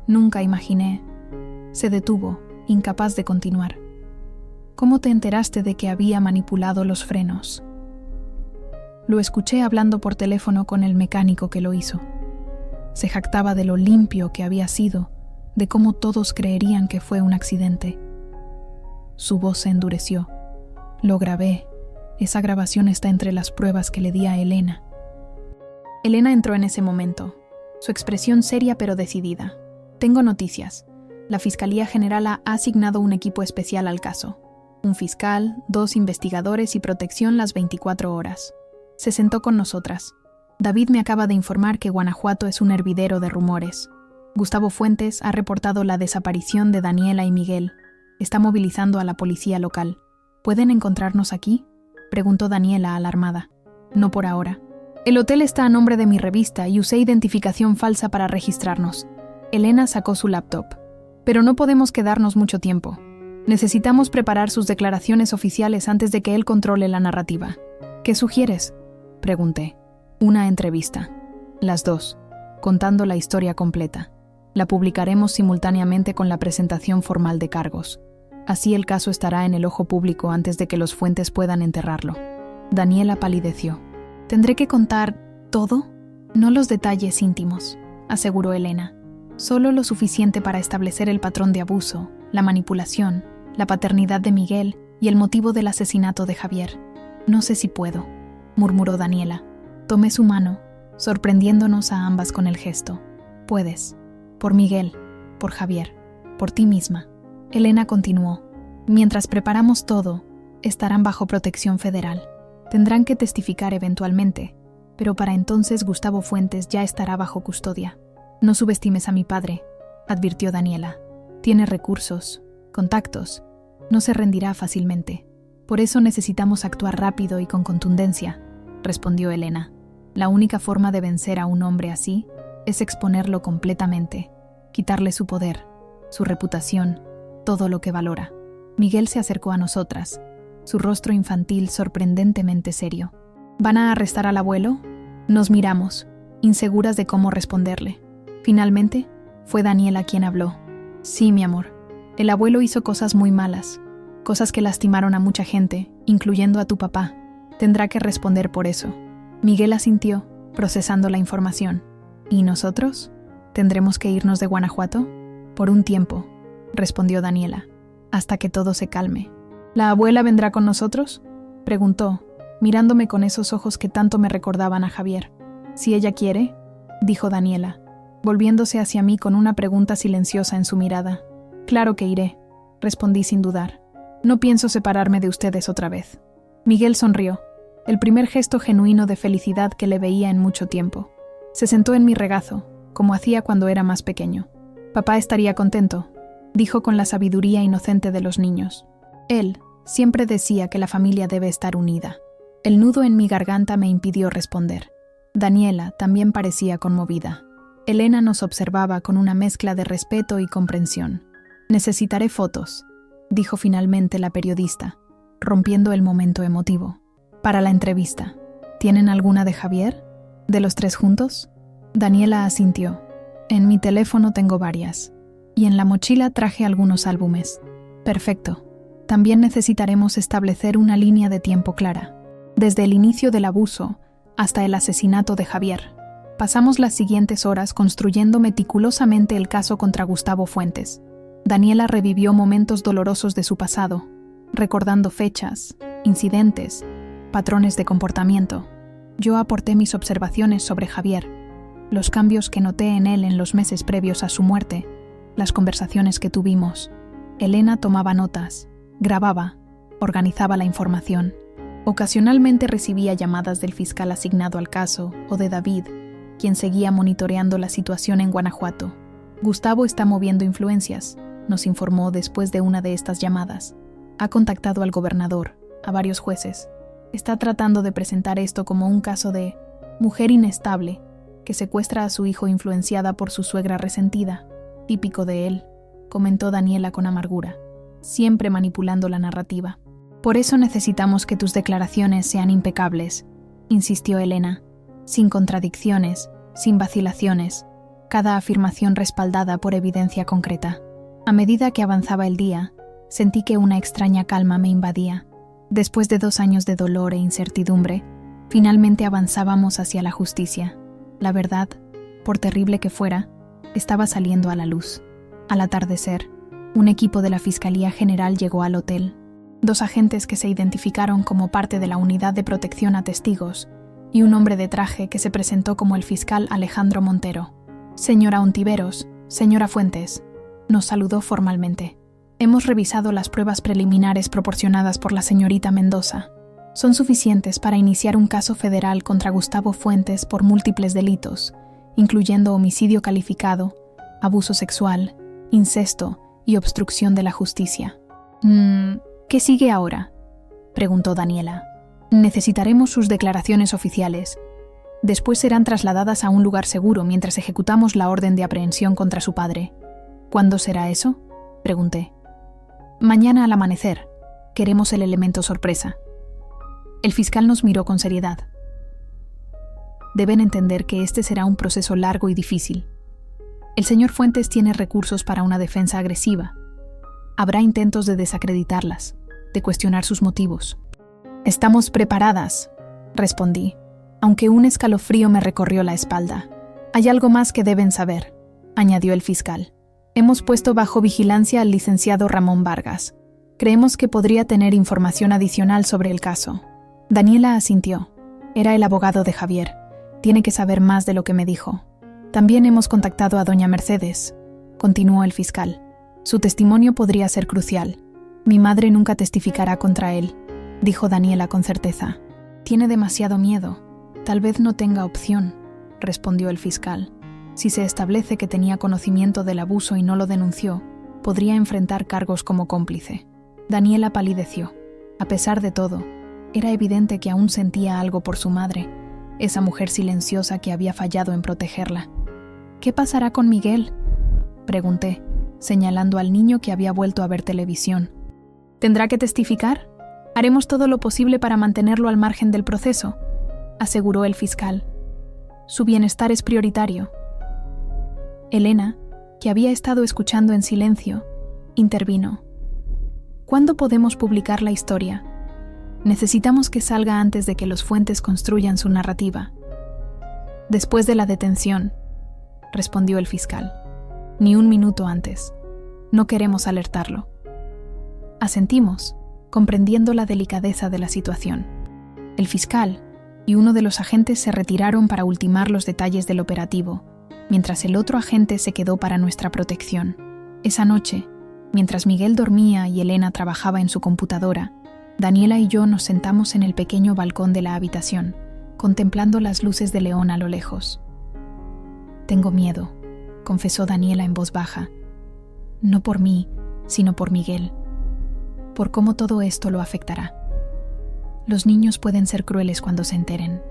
Nunca imaginé. Se detuvo, incapaz de continuar. ¿Cómo te enteraste de que había manipulado los frenos? Lo escuché hablando por teléfono con el mecánico que lo hizo. Se jactaba de lo limpio que había sido, de cómo todos creerían que fue un accidente. Su voz se endureció. Lo grabé. Esa grabación está entre las pruebas que le di a Elena. Elena entró en ese momento, su expresión seria pero decidida. Tengo noticias. La Fiscalía General ha asignado un equipo especial al caso. Un fiscal, 2 investigadores y protección las 24 horas. Se sentó con nosotras. David me acaba de informar que Guanajuato es un hervidero de rumores. Gustavo Fuentes ha reportado la desaparición de Daniela y Miguel. Está movilizando a la policía local. ¿Pueden encontrarnos aquí?, preguntó Daniela alarmada. No por ahora. El hotel está a nombre de mi revista y usé identificación falsa para registrarnos. Elena sacó su laptop. Pero no podemos quedarnos mucho tiempo. Necesitamos preparar sus declaraciones oficiales antes de que él controle la narrativa. ¿Qué sugieres?, pregunté. Una entrevista. Las 2, contando la historia completa. La publicaremos simultáneamente con la presentación formal de cargos. Así el caso estará en el ojo público antes de que los Fuentes puedan enterrarlo. Daniela palideció. ¿Tendré que contar todo? No los detalles íntimos, aseguró Elena. Solo lo suficiente para establecer el patrón de abuso, la manipulación, la paternidad de Miguel y el motivo del asesinato de Javier. No sé si puedo, murmuró Daniela. Tomé su mano, sorprendiéndonos a ambas con el gesto. Puedes. Por Miguel, por Javier, por ti misma. Elena continuó. Mientras preparamos todo, estarán bajo protección federal. Tendrán que testificar eventualmente, pero para entonces Gustavo Fuentes ya estará bajo custodia. No subestimes a mi padre, advirtió Daniela. Tiene recursos, contactos. No se rendirá fácilmente. Por eso necesitamos actuar rápido y con contundencia, respondió Elena. La única forma de vencer a un hombre así es exponerlo completamente, quitarle su poder, su reputación, todo lo que valora. Miguel se acercó a nosotras, su rostro infantil sorprendentemente serio. ¿Van a arrestar al abuelo? Nos miramos, inseguras de cómo responderle. Finalmente, fue Daniela quien habló. Sí, mi amor. El abuelo hizo cosas muy malas, cosas que lastimaron a mucha gente, incluyendo a tu papá. Tendrá que responder por eso. Miguel asintió, procesando la información. ¿Y nosotros? ¿Tendremos que irnos de Guanajuato? Por un tiempo, respondió Daniela, hasta que todo se calme. ¿La abuela vendrá con nosotros?, preguntó, mirándome con esos ojos que tanto me recordaban a Javier. Si ella quiere, dijo Daniela, volviéndose hacia mí con una pregunta silenciosa en su mirada. Claro que iré, respondí sin dudar. No pienso separarme de ustedes otra vez. Miguel sonrió, el primer gesto genuino de felicidad que le veía en mucho tiempo. Se sentó en mi regazo, como hacía cuando era más pequeño. Papá estaría contento, dijo con la sabiduría inocente de los niños. Él siempre decía que la familia debe estar unida. El nudo en mi garganta me impidió responder. Daniela también parecía conmovida. Elena nos observaba con una mezcla de respeto y comprensión. Necesitaré fotos, dijo finalmente la periodista, rompiendo el momento emotivo. Para la entrevista. ¿Tienen alguna de Javier? ¿De los 3 juntos? Daniela asintió. En mi teléfono tengo varias. Y en la mochila traje algunos álbumes. Perfecto. También necesitaremos establecer una línea de tiempo clara. Desde el inicio del abuso hasta el asesinato de Javier. Pasamos las siguientes horas construyendo meticulosamente el caso contra Gustavo Fuentes. Daniela revivió momentos dolorosos de su pasado, recordando fechas, incidentes, patrones de comportamiento. Yo aporté mis observaciones sobre Javier, los cambios que noté en él en los meses previos a su muerte, las conversaciones que tuvimos. Elena tomaba notas, grababa, organizaba la información. Ocasionalmente recibía llamadas del fiscal asignado al caso o de David, quien seguía monitoreando la situación en Guanajuato. Gustavo está moviendo influencias, nos informó después de una de estas llamadas. Ha contactado al gobernador, a varios jueces. Está tratando de presentar esto como un caso de mujer inestable que secuestra a su hijo influenciada por su suegra resentida. Típico de él, comentó Daniela con amargura, siempre manipulando la narrativa. Por eso necesitamos que tus declaraciones sean impecables, insistió Elena, sin contradicciones, sin vacilaciones, cada afirmación respaldada por evidencia concreta. A medida que avanzaba el día, sentí que una extraña calma me invadía. Después de 2 años de dolor e incertidumbre, finalmente avanzábamos hacia la justicia. La verdad, por terrible que fuera, estaba saliendo a la luz. Al atardecer, un equipo de la Fiscalía General llegó al hotel. 2 agentes que se identificaron como parte de la Unidad de Protección a Testigos y un hombre de traje que se presentó como el fiscal Alejandro Montero. Señora Ontiveros, señora Fuentes, nos saludó formalmente. Hemos revisado las pruebas preliminares proporcionadas por la señorita Mendoza. Son suficientes para iniciar un caso federal contra Gustavo Fuentes por múltiples delitos, incluyendo homicidio calificado, abuso sexual, incesto y obstrucción de la justicia. ¿Qué sigue ahora?, preguntó Daniela. Necesitaremos sus declaraciones oficiales. Después serán trasladadas a un lugar seguro mientras ejecutamos la orden de aprehensión contra su padre. ¿Cuándo será eso?, pregunté. Mañana al amanecer. Queremos el elemento sorpresa. El fiscal nos miró con seriedad. Deben entender que este será un proceso largo y difícil. El señor Fuentes tiene recursos para una defensa agresiva. Habrá intentos de desacreditarlas, de cuestionar sus motivos. Estamos preparadas, respondí, aunque un escalofrío me recorrió la espalda. Hay algo más que deben saber, añadió el fiscal. Hemos puesto bajo vigilancia al licenciado Ramón Vargas. Creemos que podría tener información adicional sobre el caso. Daniela asintió. Era el abogado de Javier. Tiene que saber más de lo que me dijo. También hemos contactado a doña Mercedes, continuó el fiscal. Su testimonio podría ser crucial. Mi madre nunca testificará contra él, dijo Daniela con certeza. Tiene demasiado miedo. Tal vez no tenga opción, respondió el fiscal. Si se establece que tenía conocimiento del abuso y no lo denunció, podría enfrentar cargos como cómplice. Daniela palideció. A pesar de todo, era evidente que aún sentía algo por su madre, esa mujer silenciosa que había fallado en protegerla. ¿Qué pasará con Miguel?, pregunté, señalando al niño que había vuelto a ver televisión. ¿Tendrá que testificar? Haremos todo lo posible para mantenerlo al margen del proceso, aseguró el fiscal. Su bienestar es prioritario. Elena, que había estado escuchando en silencio, intervino. ¿Cuándo podemos publicar la historia? Necesitamos que salga antes de que los Fuentes construyan su narrativa. Después de la detención, respondió el fiscal. Ni un minuto antes. No queremos alertarlo. Asentimos, comprendiendo la delicadeza de la situación. El fiscal y uno de los agentes se retiraron para ultimar los detalles del operativo, mientras el otro agente se quedó para nuestra protección. Esa noche, mientras Miguel dormía y Elena trabajaba en su computadora, Daniela y yo nos sentamos en el pequeño balcón de la habitación, contemplando las luces de León a lo lejos. Tengo miedo, confesó Daniela en voz baja. No por mí, sino por Miguel. Por cómo todo esto lo afectará. Los niños pueden ser crueles cuando se enteren.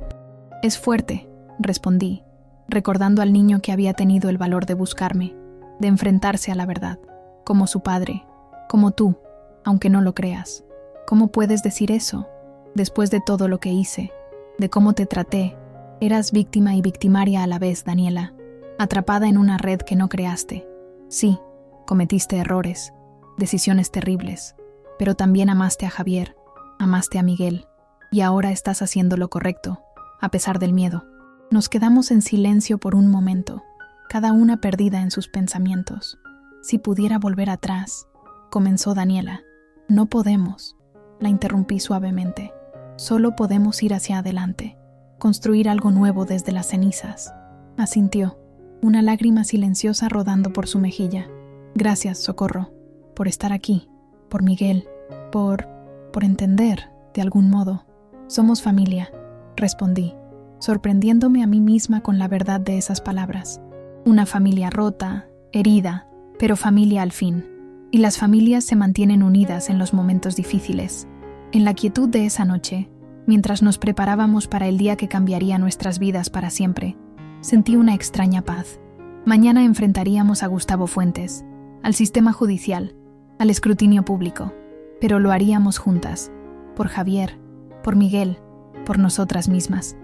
Es fuerte, respondí, recordando al niño que había tenido el valor de buscarme, de enfrentarse a la verdad, como su padre, como tú, aunque no lo creas. ¿Cómo puedes decir eso? Después de todo lo que hice, de cómo te traté, eras víctima y victimaria a la vez, Daniela, atrapada en una red que no creaste. Sí, cometiste errores, decisiones terribles, pero también amaste a Javier, amaste a Miguel, y ahora estás haciendo lo correcto, a pesar del miedo. Nos quedamos en silencio por un momento, cada una perdida en sus pensamientos. Si pudiera volver atrás, comenzó Daniela. No podemos, la interrumpí suavemente. Solo podemos ir hacia adelante, construir algo nuevo desde las cenizas. Asintió, una lágrima silenciosa rodando por su mejilla. Gracias, Socorro, por estar aquí, por Miguel, por entender, de algún modo. Somos familia, respondí, sorprendiéndome a mí misma con la verdad de esas palabras. Una familia rota, herida, pero familia al fin. Y las familias se mantienen unidas en los momentos difíciles. En la quietud de esa noche, mientras nos preparábamos para el día que cambiaría nuestras vidas para siempre, sentí una extraña paz. Mañana enfrentaríamos a Gustavo Fuentes, al sistema judicial, al escrutinio público, pero lo haríamos juntas, por Javier, por Miguel, por nosotras mismas.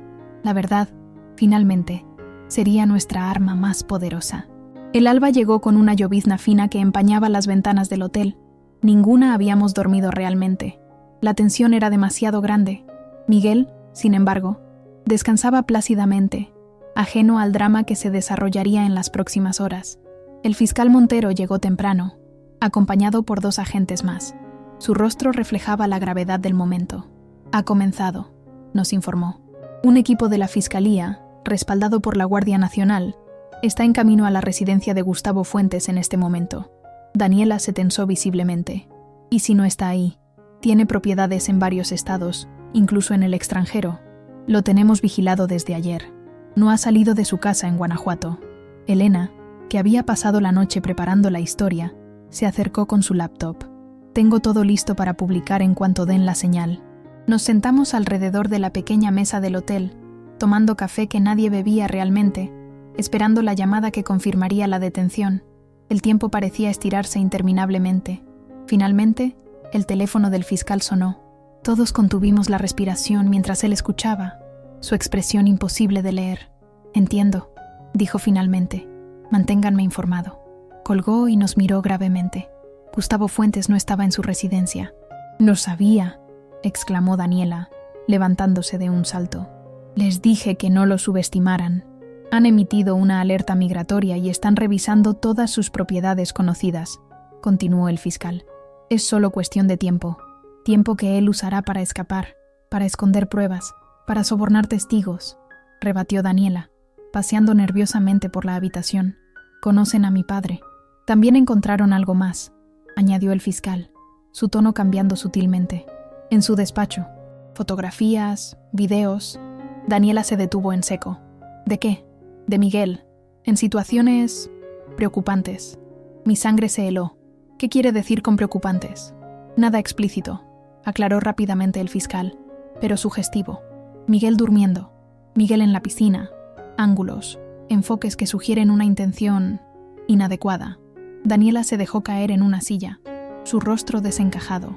La verdad, finalmente, sería nuestra arma más poderosa. El alba llegó con una llovizna fina que empañaba las ventanas del hotel. Ninguna habíamos dormido realmente. La tensión era demasiado grande. Miguel, sin embargo, descansaba plácidamente, ajeno al drama que se desarrollaría en las próximas horas. El fiscal Montero llegó temprano, acompañado por 2 agentes más. Su rostro reflejaba la gravedad del momento. Ha comenzado, nos informó. Un equipo de la Fiscalía, respaldado por la Guardia Nacional, está en camino a la residencia de Gustavo Fuentes en este momento. Daniela se tensó visiblemente. ¿Y si no está ahí? Tiene propiedades en varios estados, incluso en el extranjero. Lo tenemos vigilado desde ayer. No ha salido de su casa en Guanajuato. Elena, que había pasado la noche preparando la historia, se acercó con su laptop. Tengo todo listo para publicar en cuanto den la señal. Nos sentamos alrededor de la pequeña mesa del hotel, tomando café que nadie bebía realmente, esperando la llamada que confirmaría la detención. El tiempo parecía estirarse interminablemente. Finalmente, el teléfono del fiscal sonó. Todos contuvimos la respiración mientras él escuchaba, su expresión imposible de leer. Entiendo, dijo finalmente. Manténganme informado. Colgó y nos miró gravemente. Gustavo Fuentes no estaba en su residencia. «Lo sabía», exclamó Daniela, levantándose de un salto. «Les dije que no lo subestimaran. Han emitido una alerta migratoria y están revisando todas sus propiedades conocidas», continuó el fiscal. «Es solo cuestión de tiempo. Tiempo que él usará para escapar, para esconder pruebas, para sobornar testigos», rebatió Daniela, paseando nerviosamente por la habitación. «Conocen a mi padre. También encontraron algo más», añadió el fiscal, su tono cambiando sutilmente. «En su despacho. Fotografías, videos». Daniela se detuvo en seco. «¿De qué?» «De Miguel. En situaciones preocupantes». Mi sangre se heló. «¿Qué quiere decir con preocupantes?» «Nada explícito», aclaró rápidamente el fiscal, pero sugestivo. Miguel durmiendo, Miguel en la piscina, ángulos, enfoques que sugieren una intención inadecuada. Daniela se dejó caer en una silla, su rostro desencajado.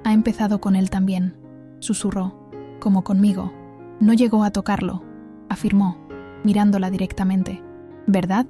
«Ha empezado con él también», susurró, «como conmigo». «No llegó a tocarlo», afirmó, mirándola directamente. «¿Verdad?»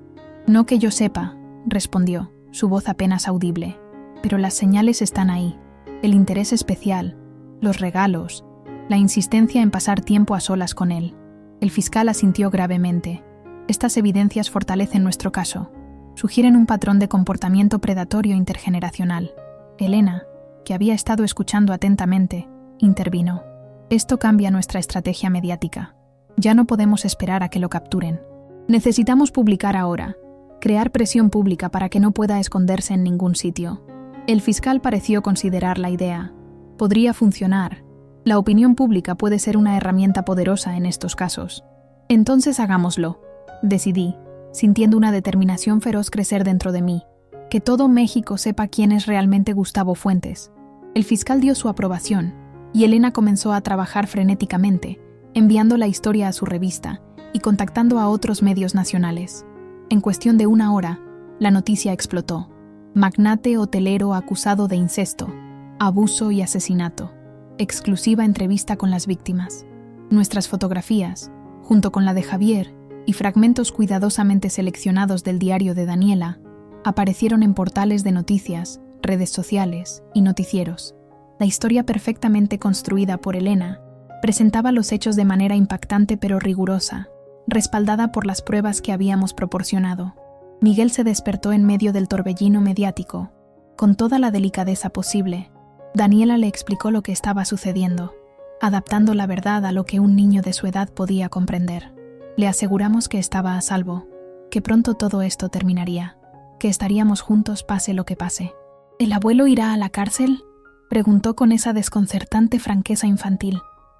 «No que yo sepa», respondió, su voz apenas audible. «Pero las señales están ahí. El interés especial, los regalos, la insistencia en pasar tiempo a solas con él». El fiscal asintió gravemente. «Estas evidencias fortalecen nuestro caso. Sugieren un patrón de comportamiento predatorio intergeneracional». Elena, que había estado escuchando atentamente, intervino. «Esto cambia nuestra estrategia mediática. Ya no podemos esperar a que lo capturen. Necesitamos publicar ahora, crear presión pública para que no pueda esconderse en ningún sitio». El fiscal pareció considerar la idea. Podría funcionar. La opinión pública puede ser una herramienta poderosa en estos casos. «Entonces hagámoslo», decidí, sintiendo una determinación feroz crecer dentro de mí. «Que todo México sepa quién es realmente Gustavo Fuentes». El fiscal dio su aprobación, y Elena comenzó a trabajar frenéticamente, enviando la historia a su revista y contactando a otros medios nacionales. En cuestión de 1 hora, la noticia explotó. Magnate hotelero acusado de incesto, abuso y asesinato. Exclusiva entrevista con las víctimas. Nuestras fotografías, junto con la de Javier y fragmentos cuidadosamente seleccionados del diario de Daniela, aparecieron en portales de noticias, redes sociales y noticieros. La historia perfectamente construida por Elena presentaba los hechos de manera impactante pero rigurosa, respaldada por las pruebas que habíamos proporcionado. Miguel se despertó en medio del torbellino mediático, con toda la delicadeza posible. Daniela le explicó lo que estaba sucediendo. adaptando la verdad a lo que un niño de su edad podía comprender. Le aseguramos que estaba a salvo, que pronto todo esto terminaría, que estaríamos juntos pase lo que pase. ¿El abuelo irá a la cárcel?, preguntó con esa desconcertante franqueza infantil.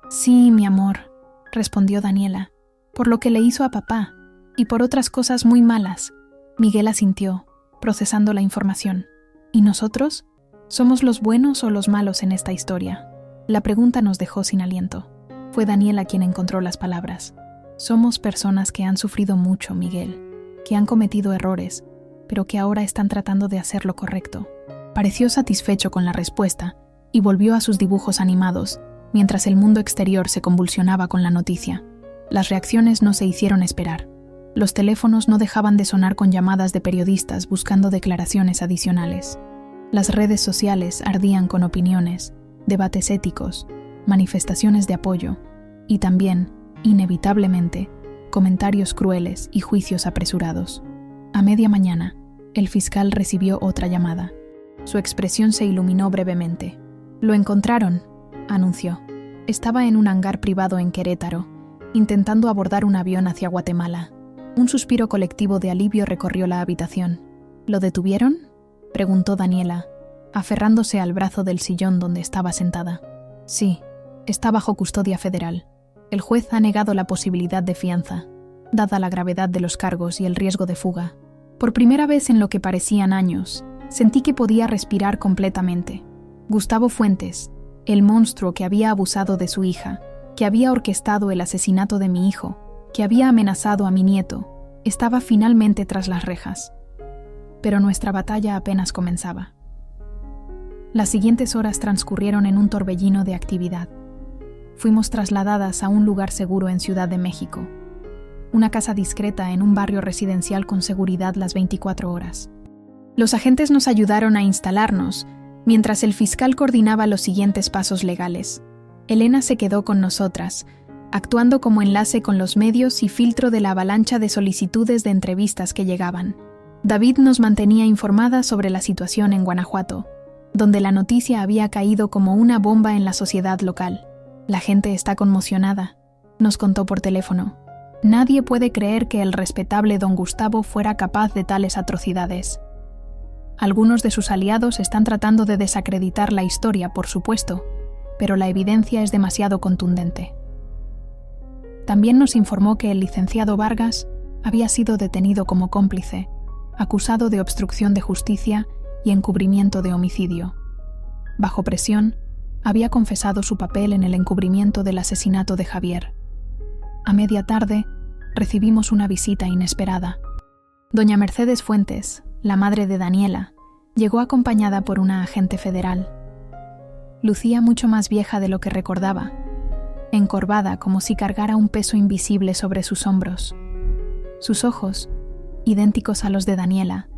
Sí, mi amor, respondió Daniela, por lo que le hizo a papá y por otras cosas muy malas. Miguel asintió, procesando la información. ¿Y nosotros? ¿Somos los buenos o los malos en esta historia? La pregunta nos dejó sin aliento. Fue Daniela quien encontró las palabras. Somos personas que han sufrido mucho, Miguel, que han cometido errores, pero que ahora están tratando de hacer lo correcto. Pareció satisfecho con la respuesta y volvió a sus dibujos animados, mientras el mundo exterior se convulsionaba con la noticia. Las reacciones no se hicieron esperar. Los teléfonos no dejaban de sonar con llamadas de periodistas buscando declaraciones adicionales. Las redes sociales ardían con opiniones, debates éticos, manifestaciones de apoyo y también, inevitablemente, comentarios crueles y juicios apresurados. A media mañana, el fiscal recibió otra llamada. Su expresión se iluminó brevemente. «Lo encontraron», anunció. Estaba en un hangar privado en Querétaro, intentando abordar un avión hacia Guatemala. Un suspiro colectivo de alivio recorrió la habitación. ¿Lo detuvieron?, preguntó Daniela, aferrándose al brazo del sillón donde estaba sentada. Sí, está bajo custodia federal. El juez ha negado la posibilidad de fianza, dada la gravedad de los cargos y el riesgo de fuga. Por primera vez en lo que parecían años, sentí que podía respirar completamente. Gustavo Fuentes, el monstruo que había abusado de su hija, que había orquestado el asesinato de mi hijo, que había amenazado a mi nieto, estaba finalmente tras las rejas. Pero nuestra batalla apenas comenzaba. Las siguientes horas transcurrieron en un torbellino de actividad. Fuimos trasladadas a un lugar seguro en Ciudad de México, una casa discreta en un barrio residencial con seguridad las 24 horas. Los agentes nos ayudaron a instalarnos, mientras el fiscal coordinaba los siguientes pasos legales. Elena se quedó con nosotras, actuando como enlace con los medios y filtro de la avalancha de solicitudes de entrevistas que llegaban. David nos mantenía informadas sobre la situación en Guanajuato, donde la noticia había caído como una bomba en la sociedad local. La gente está conmocionada, nos contó por teléfono. Nadie puede creer que el respetable don Gustavo fuera capaz de tales atrocidades. Algunos de sus aliados están tratando de desacreditar la historia, por supuesto, pero la evidencia es demasiado contundente. También nos informó que el licenciado Vargas había sido detenido como cómplice, acusado de obstrucción de justicia y encubrimiento de homicidio. Bajo presión, había confesado su papel en el encubrimiento del asesinato de Javier. A media tarde, recibimos una visita inesperada. Doña Mercedes Fuentes, la madre de Daniela, llegó acompañada por una agente federal. Lucía mucho más vieja de lo que recordaba, encorvada como si cargara un peso invisible sobre sus hombros. Sus ojos, idénticos a los de Daniela,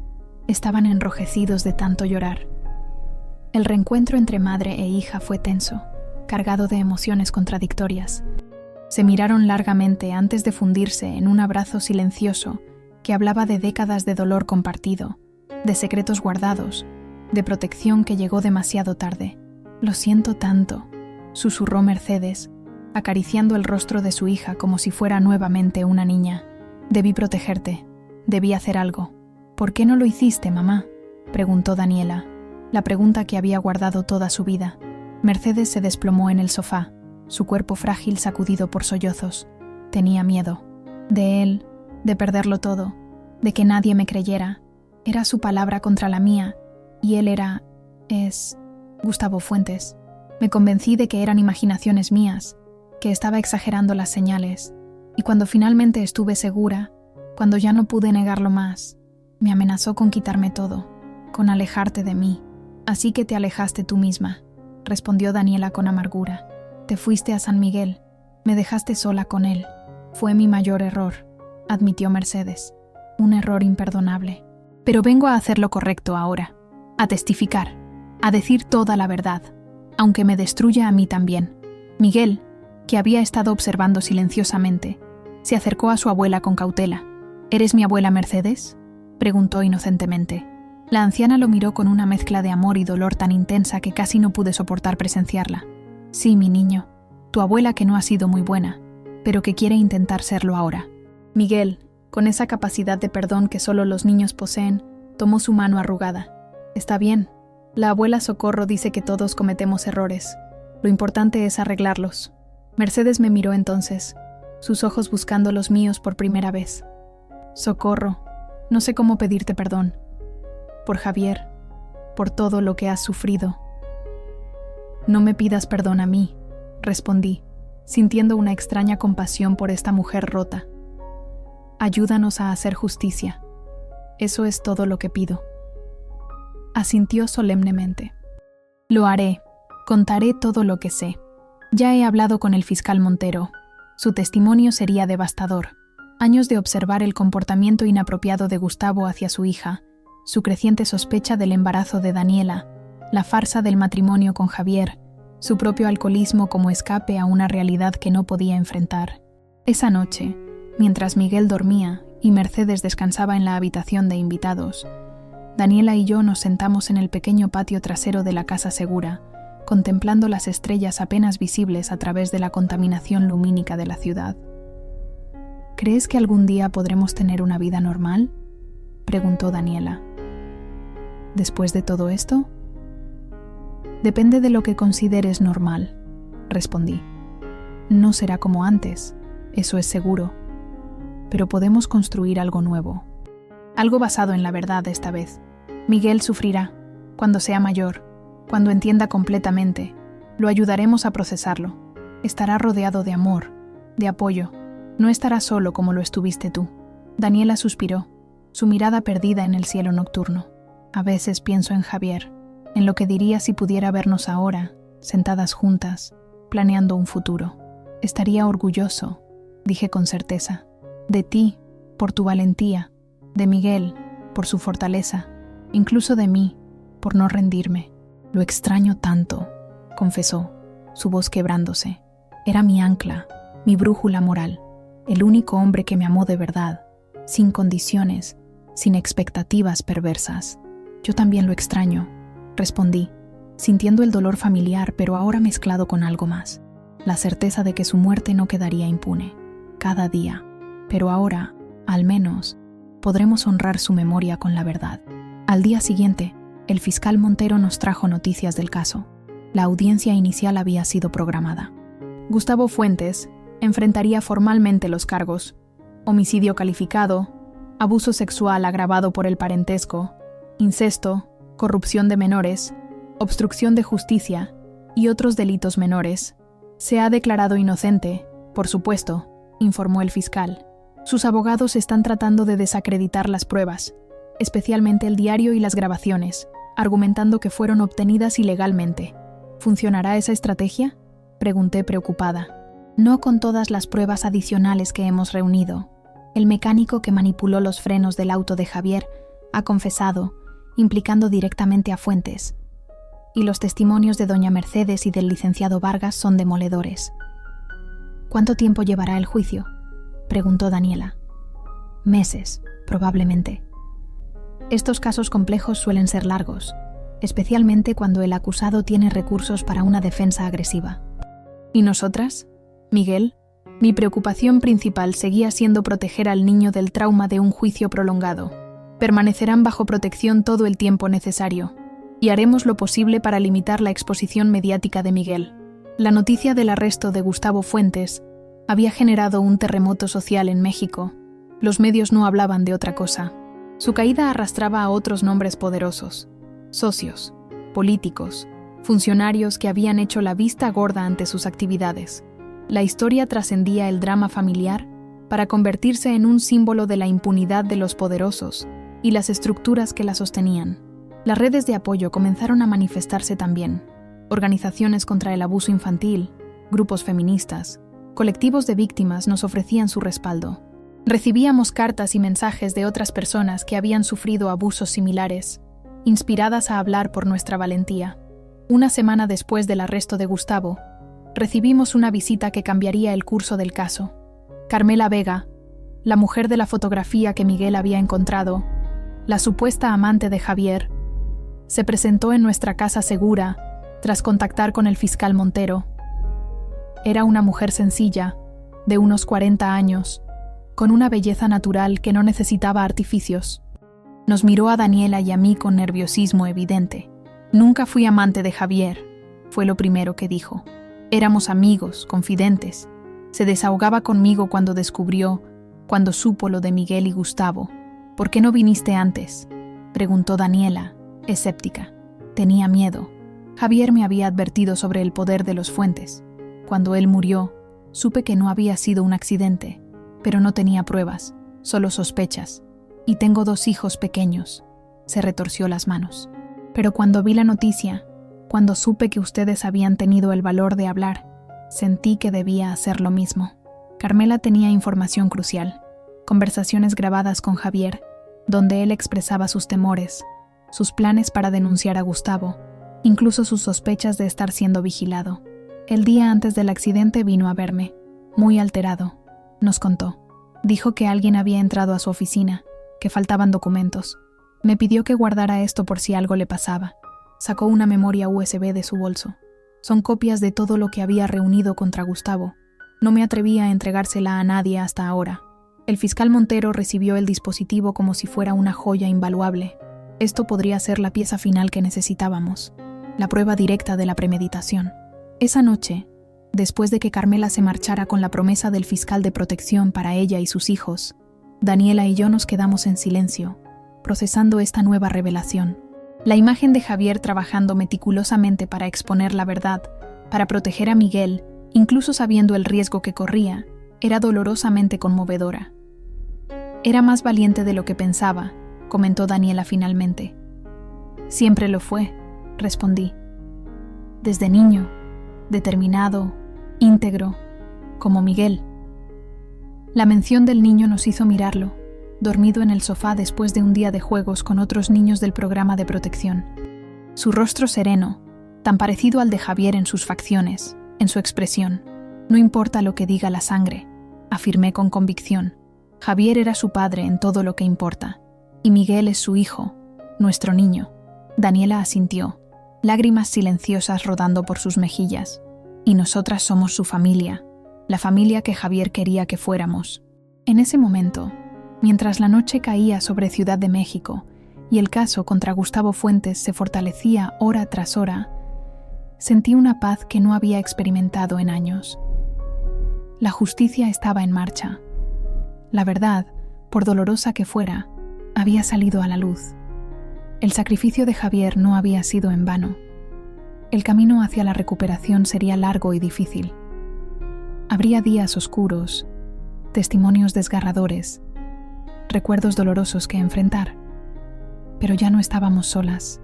estaban enrojecidos de tanto llorar. El reencuentro entre madre e hija fue tenso, cargado de emociones contradictorias. Se miraron largamente antes de fundirse en un abrazo silencioso que hablaba de décadas de dolor compartido, de secretos guardados, de protección que llegó demasiado tarde. «Lo siento tanto», susurró Mercedes, acariciando el rostro de su hija como si fuera nuevamente una niña. «Debí protegerte, debí hacer algo». «¿Por qué no lo hiciste, mamá?», preguntó Daniela, la pregunta que había guardado toda su vida. Mercedes se desplomó en el sofá, su cuerpo frágil sacudido por sollozos. Tenía miedo. De él, de perderlo todo, de que nadie me creyera. Era su palabra contra la mía, y él es Gustavo Fuentes. Me convencí de que eran imaginaciones mías, que estaba exagerando las señales, y cuando finalmente estuve segura, cuando ya no pude negarlo más, me amenazó con quitarme todo, con alejarte de mí. Así que te alejaste tú misma, respondió Daniela con amargura. Te fuiste a San Miguel, me dejaste sola con él. Fue mi mayor error, admitió Mercedes. Un error imperdonable. Pero vengo a hacer lo correcto ahora, a testificar, a decir toda la verdad, aunque me destruya a mí también. Miguel, que había estado observando silenciosamente, se acercó a su abuela con cautela. ¿Eres mi abuela Mercedes?, preguntó inocentemente. La anciana lo miró con una mezcla de amor y dolor tan intensa que casi no pude soportar presenciarla. Sí, mi niño, Tu abuela que no ha sido muy buena, pero que quiere intentar serlo ahora. Miguel, con esa capacidad de perdón que solo los niños poseen, tomó su mano arrugada. Está bien. La abuela Socorro dice que todos cometemos errores. Lo importante es arreglarlos. Mercedes me miró entonces, sus ojos buscando los míos por primera vez. Socorro, no sé cómo pedirte perdón. Por Javier, por todo lo que has sufrido. No me pidas perdón a mí, respondí, sintiendo una extraña compasión por esta mujer rota. Ayúdanos a hacer justicia. Eso es todo lo que pido. Asintió solemnemente. Lo haré. Contaré todo lo que sé. Ya he hablado con el fiscal Montero. Su testimonio sería devastador. Años de observar el comportamiento inapropiado de Gustavo hacia su hija, su creciente sospecha del embarazo de Daniela, la farsa del matrimonio con Javier, su propio alcoholismo como escape a una realidad que no podía enfrentar. Esa noche, mientras Miguel dormía y Mercedes descansaba en la habitación de invitados, Daniela y yo nos sentamos en el pequeño patio trasero de la casa segura, contemplando las estrellas apenas visibles a través de la contaminación lumínica de la ciudad. ¿Crees que algún día podremos tener una vida normal?, preguntó Daniela. ¿Después de todo esto? Depende de lo que consideres normal, respondí. No será como antes, eso es seguro, pero podemos construir algo nuevo. Algo basado en la verdad esta vez. Miguel sufrirá, cuando sea mayor, cuando entienda completamente. Lo ayudaremos a procesarlo. Estará rodeado de amor, de apoyo. No estará solo como lo estuviste tú. Daniela suspiró, su mirada perdida en el cielo nocturno. A veces pienso en Javier, en lo que diría si pudiera vernos ahora, sentadas juntas, planeando un futuro. Estaría orgulloso, dije con certeza, de ti, por tu valentía, de Miguel, por su fortaleza, incluso de mí, por no rendirme. Lo extraño tanto, confesó, su voz quebrándose. Era mi ancla, mi brújula moral, el único hombre que me amó de verdad, sin condiciones, sin expectativas perversas. Yo también lo extraño, respondí, sintiendo el dolor familiar pero ahora mezclado con algo más, la certeza de que su muerte no quedaría impune, cada día. Pero ahora, al menos, podremos honrar su memoria con la verdad. Al día siguiente, el fiscal Montero nos trajo noticias del caso. La audiencia inicial había sido programada. Gustavo Fuentes enfrentaría formalmente los cargos: homicidio calificado, abuso sexual agravado por el parentesco, incesto, corrupción de menores, obstrucción de justicia y otros delitos menores. Se ha declarado inocente, por supuesto, informó el fiscal. Sus abogados están tratando de desacreditar las pruebas, especialmente el diario y las grabaciones, argumentando que fueron obtenidas ilegalmente. ¿Funcionará esa estrategia?, pregunté preocupada. No con todas las pruebas adicionales que hemos reunido. El mecánico que manipuló los frenos del auto de Javier ha confesado, implicando directamente a Fuentes. Y los testimonios de doña Mercedes y del licenciado Vargas son demoledores. ¿Cuánto tiempo llevará el juicio?, preguntó Daniela. Meses, probablemente. Estos casos complejos suelen ser largos, especialmente cuando el acusado tiene recursos para una defensa agresiva. ¿Y nosotras? Miguel, mi preocupación principal seguía siendo proteger al niño del trauma de un juicio prolongado. Permanecerán bajo protección todo el tiempo necesario, y haremos lo posible para limitar la exposición mediática de Miguel. La noticia del arresto de Gustavo Fuentes había generado un terremoto social en México. Los medios no hablaban de otra cosa. Su caída arrastraba a otros nombres poderosos: socios, políticos, funcionarios que habían hecho la vista gorda ante sus actividades. La historia trascendía el drama familiar para convertirse en un símbolo de la impunidad de los poderosos y las estructuras que la sostenían. Las redes de apoyo comenzaron a manifestarse también. Organizaciones contra el abuso infantil, grupos feministas, colectivos de víctimas nos ofrecían su respaldo. Recibíamos cartas y mensajes de otras personas que habían sufrido abusos similares, inspiradas a hablar por nuestra valentía. Una semana después del arresto de Gustavo, recibimos una visita que cambiaría el curso del caso. Carmela Vega, la mujer de la fotografía que Miguel había encontrado, la supuesta amante de Javier, se presentó en nuestra casa segura tras contactar con el fiscal Montero. Era una mujer sencilla, de unos 40 años, con una belleza natural que no necesitaba artificios. Nos miró a Daniela y a mí con nerviosismo evidente. Nunca fui amante de Javier, fue lo primero que dijo. Éramos amigos, confidentes. Se desahogaba conmigo cuando supo lo de Miguel y Gustavo. ¿Por qué no viniste antes?, preguntó Daniela, escéptica. Tenía miedo. Javier me había advertido sobre el poder de los Fuentes. Cuando él murió, supe que no había sido un accidente, pero no tenía pruebas, solo sospechas. Y tengo 2 hijos pequeños. Se retorció las manos. Pero cuando vi la noticia, cuando supe que ustedes habían tenido el valor de hablar, sentí que debía hacer lo mismo. Carmela tenía información crucial, conversaciones grabadas con Javier, donde él expresaba sus temores, sus planes para denunciar a Gustavo, incluso sus sospechas de estar siendo vigilado. El día antes del accidente vino a verme, muy alterado. Nos contó. Dijo que alguien había entrado a su oficina, que faltaban documentos. Me pidió que guardara esto por si algo le pasaba. Sacó una memoria USB de su bolso. Son copias de todo lo que había reunido contra Gustavo. No me atrevía a entregársela a nadie hasta ahora. El fiscal Montero recibió el dispositivo como si fuera una joya invaluable. Esto podría ser la pieza final que necesitábamos, la prueba directa de la premeditación. Esa noche, después de que Carmela se marchara con la promesa del fiscal de protección para ella y sus hijos, Daniela y yo nos quedamos en silencio, procesando esta nueva revelación. La imagen de Javier trabajando meticulosamente para exponer la verdad, para proteger a Miguel, incluso sabiendo el riesgo que corría, era dolorosamente conmovedora. Era más valiente de lo que pensaba, comentó Daniela finalmente. Siempre lo fue, respondí. Desde niño, determinado, íntegro, como Miguel. La mención del niño nos hizo mirarlo, dormido en el sofá después de un día de juegos con otros niños del programa de protección. Su rostro sereno, tan parecido al de Javier en sus facciones, en su expresión. No importa lo que diga la sangre, afirmé con convicción. Javier era su padre en todo lo que importa, y Miguel es su hijo, nuestro niño. Daniela asintió, lágrimas silenciosas rodando por sus mejillas. Y nosotras somos su familia, la familia que Javier quería que fuéramos. En ese momento, mientras la noche caía sobre Ciudad de México y el caso contra Gustavo Fuentes se fortalecía hora tras hora, sentí una paz que no había experimentado en años. La justicia estaba en marcha. La verdad, por dolorosa que fuera, había salido a la luz. El sacrificio de Javier no había sido en vano. El camino hacia la recuperación sería largo y difícil. Habría días oscuros, testimonios desgarradores, recuerdos dolorosos que enfrentar. Pero ya no estábamos solas.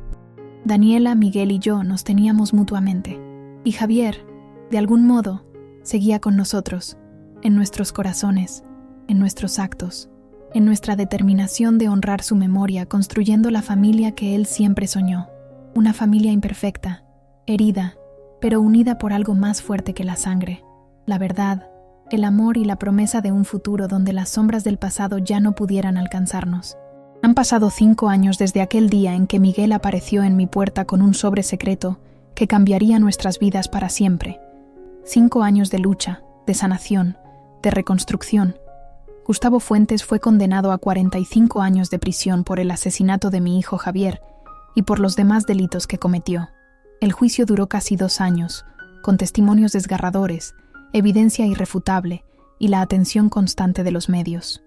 Daniela, Miguel y yo nos teníamos mutuamente. Y Javier, de algún modo, seguía con nosotros, en nuestros corazones, en nuestros actos, en nuestra determinación de honrar su memoria, construyendo la familia que él siempre soñó. Una familia imperfecta, herida, pero unida por algo más fuerte que la sangre, la verdad, el amor y la promesa de un futuro donde las sombras del pasado ya no pudieran alcanzarnos. Han pasado 5 años desde aquel día en que Miguel apareció en mi puerta con un sobre secreto que cambiaría nuestras vidas para siempre. 5 años de lucha, de sanación, de reconstrucción. Gustavo Fuentes fue condenado a 45 años de prisión por el asesinato de mi hijo Javier y por los demás delitos que cometió. El juicio duró casi 2 años, con testimonios desgarradores, evidencia irrefutable y la atención constante de los medios.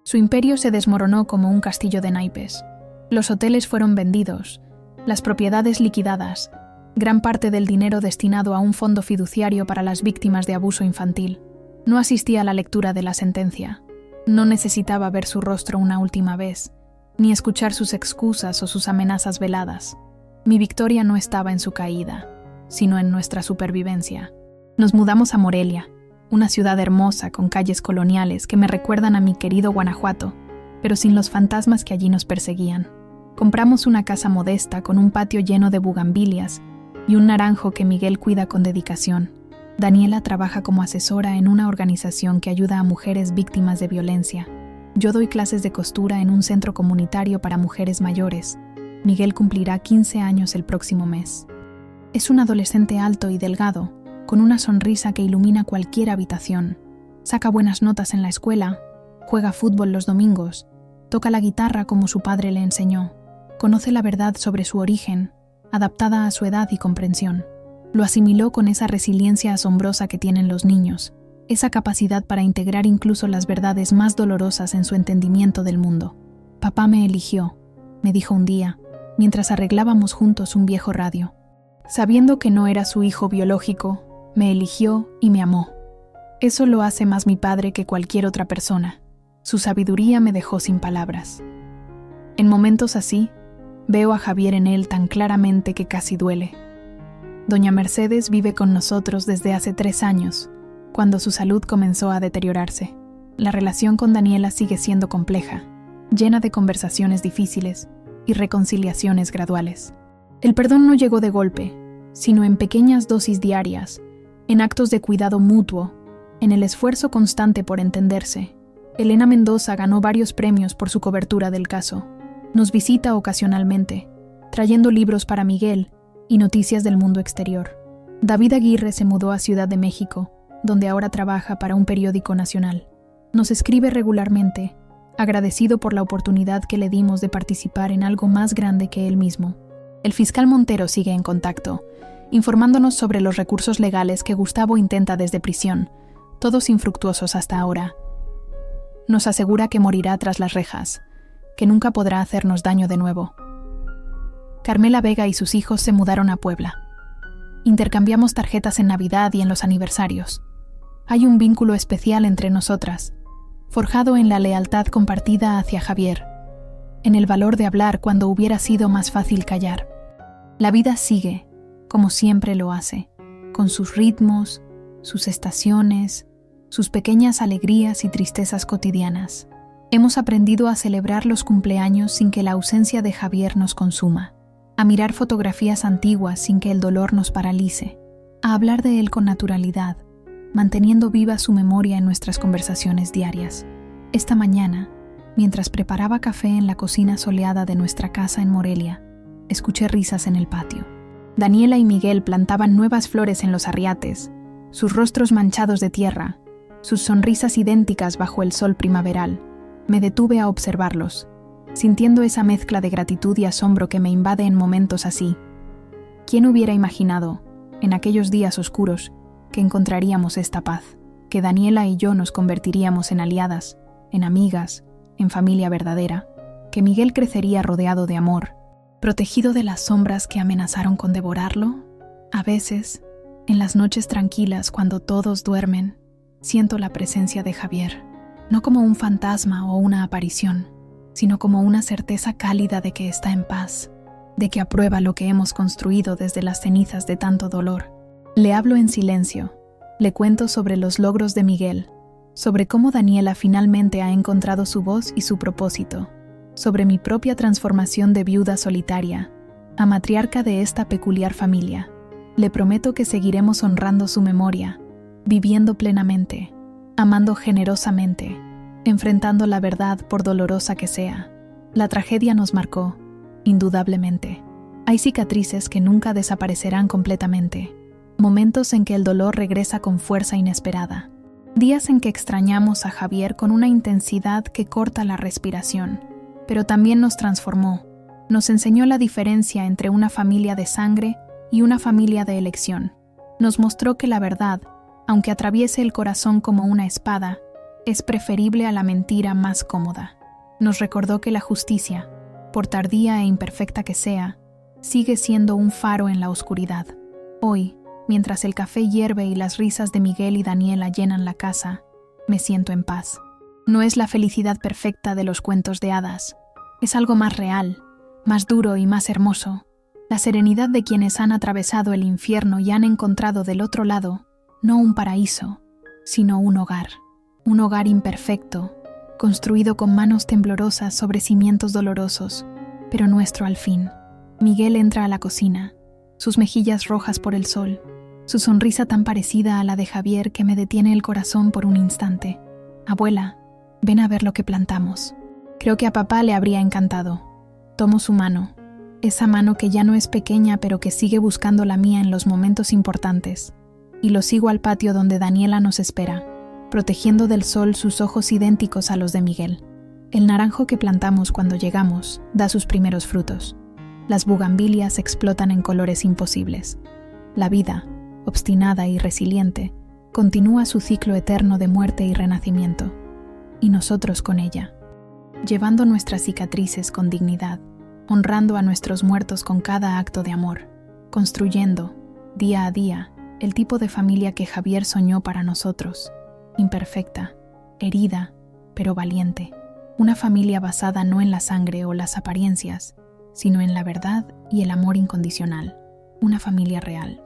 Su imperio se desmoronó como un castillo de naipes. Los hoteles fueron vendidos, las propiedades liquidadas, gran parte del dinero destinado a un fondo fiduciario para las víctimas de abuso infantil. No asistí a la lectura de la sentencia. No necesitaba ver su rostro una última vez, ni escuchar sus excusas o sus amenazas veladas. Mi victoria no estaba en su caída, sino en nuestra supervivencia. Nos mudamos a Morelia, una ciudad hermosa con calles coloniales que me recuerdan a mi querido Guanajuato, pero sin los fantasmas que allí nos perseguían. Compramos una casa modesta con un patio lleno de bugambilias y un naranjo que Miguel cuida con dedicación. Daniela trabaja como asesora en una organización que ayuda a mujeres víctimas de violencia. Yo doy clases de costura en un centro comunitario para mujeres mayores. Miguel cumplirá 15 años el próximo mes. Es un adolescente alto y delgado, con una sonrisa que ilumina cualquier habitación. Saca buenas notas en la escuela, juega fútbol los domingos, toca la guitarra como su padre le enseñó, conoce la verdad sobre su origen, adaptada a su edad y comprensión. Lo asimiló con esa resiliencia asombrosa que tienen los niños, esa capacidad para integrar incluso las verdades más dolorosas en su entendimiento del mundo. «Papá me eligió», me dijo un día, mientras arreglábamos juntos un viejo radio. Sabiendo que no era su hijo biológico, me eligió y me amó. Eso lo hace más mi padre que cualquier otra persona. Su sabiduría me dejó sin palabras. En momentos así, veo a Javier en él tan claramente que casi duele. Doña Mercedes vive con nosotros desde hace 3 años, cuando su salud comenzó a deteriorarse. La relación con Daniela sigue siendo compleja, llena de conversaciones difíciles y reconciliaciones graduales. El perdón no llegó de golpe, sino en pequeñas dosis diarias, en actos de cuidado mutuo, en el esfuerzo constante por entenderse. Elena Mendoza ganó varios premios por su cobertura del caso. Nos visita ocasionalmente, trayendo libros para Miguel y noticias del mundo exterior. David Aguirre se mudó a Ciudad de México, donde ahora trabaja para un periódico nacional. Nos escribe regularmente, agradecido por la oportunidad que le dimos de participar en algo más grande que él mismo. El fiscal Montero sigue en contacto, informándonos sobre los recursos legales que Gustavo intenta desde prisión, todos infructuosos hasta ahora. Nos asegura que morirá tras las rejas, que nunca podrá hacernos daño de nuevo. Carmela Vega y sus hijos se mudaron a Puebla. Intercambiamos tarjetas en Navidad y en los aniversarios. Hay un vínculo especial entre nosotras, forjado en la lealtad compartida hacia Javier, en el valor de hablar cuando hubiera sido más fácil callar. La vida sigue, como siempre lo hace, con sus ritmos, sus estaciones, sus pequeñas alegrías y tristezas cotidianas. Hemos aprendido a celebrar los cumpleaños sin que la ausencia de Javier nos consuma, a mirar fotografías antiguas sin que el dolor nos paralice, a hablar de él con naturalidad, manteniendo viva su memoria en nuestras conversaciones diarias. Esta mañana, mientras preparaba café en la cocina soleada de nuestra casa en Morelia, escuché risas en el patio. Daniela y Miguel plantaban nuevas flores en los arriates, sus rostros manchados de tierra, sus sonrisas idénticas bajo el sol primaveral. Me detuve a observarlos, sintiendo esa mezcla de gratitud y asombro que me invade en momentos así. ¿Quién hubiera imaginado, en aquellos días oscuros, que encontraríamos esta paz, que Daniela y yo nos convertiríamos en aliadas, en amigas, en familia verdadera, que Miguel crecería rodeado de amor, protegido de las sombras que amenazaron con devorarlo? A veces, en las noches tranquilas cuando todos duermen, siento la presencia de Javier, no como un fantasma o una aparición, sino como una certeza cálida de que está en paz, de que aprueba lo que hemos construido desde las cenizas de tanto dolor. Le hablo en silencio, le cuento sobre los logros de Miguel, sobre cómo Daniela finalmente ha encontrado su voz y su propósito, sobre mi propia transformación de viuda solitaria a matriarca de esta peculiar familia. Le prometo que seguiremos honrando su memoria, viviendo plenamente, amando generosamente, enfrentando la verdad por dolorosa que sea. La tragedia nos marcó, indudablemente. Hay cicatrices que nunca desaparecerán completamente, momentos en que el dolor regresa con fuerza inesperada, días en que extrañamos a Javier con una intensidad que corta la respiración, pero también nos transformó, nos enseñó la diferencia entre una familia de sangre y una familia de elección. Nos mostró que la verdad, aunque atraviese el corazón como una espada, es preferible a la mentira más cómoda. Nos recordó que la justicia, por tardía e imperfecta que sea, sigue siendo un faro en la oscuridad. Hoy, mientras el café hierve y las risas de Miguel y Daniela llenan la casa, me siento en paz. No es la felicidad perfecta de los cuentos de hadas, es algo más real, más duro y más hermoso. La serenidad de quienes han atravesado el infierno y han encontrado del otro lado, no un paraíso, sino un hogar imperfecto, construido con manos temblorosas sobre cimientos dolorosos, pero nuestro al fin. Miguel entra a la cocina, sus mejillas rojas por el sol, su sonrisa tan parecida a la de Javier que me detiene el corazón por un instante. Abuela, ven a ver lo que plantamos. Creo que a papá le habría encantado. Tomo su mano, esa mano que ya no es pequeña pero que sigue buscando la mía en los momentos importantes. y lo sigo al patio donde Daniela nos espera, protegiendo del sol sus ojos idénticos a los de Miguel. El naranjo que plantamos cuando llegamos da sus primeros frutos. Las bugambilias explotan en colores imposibles. La vida, obstinada y resiliente, continúa su ciclo eterno de muerte y renacimiento, y nosotros con ella, llevando nuestras cicatrices con dignidad, honrando a nuestros muertos con cada acto de amor, construyendo, día a día, el tipo de familia que Javier soñó para nosotros, imperfecta, herida, pero valiente. Una familia basada no en la sangre o las apariencias, sino en la verdad y el amor incondicional. Una familia real.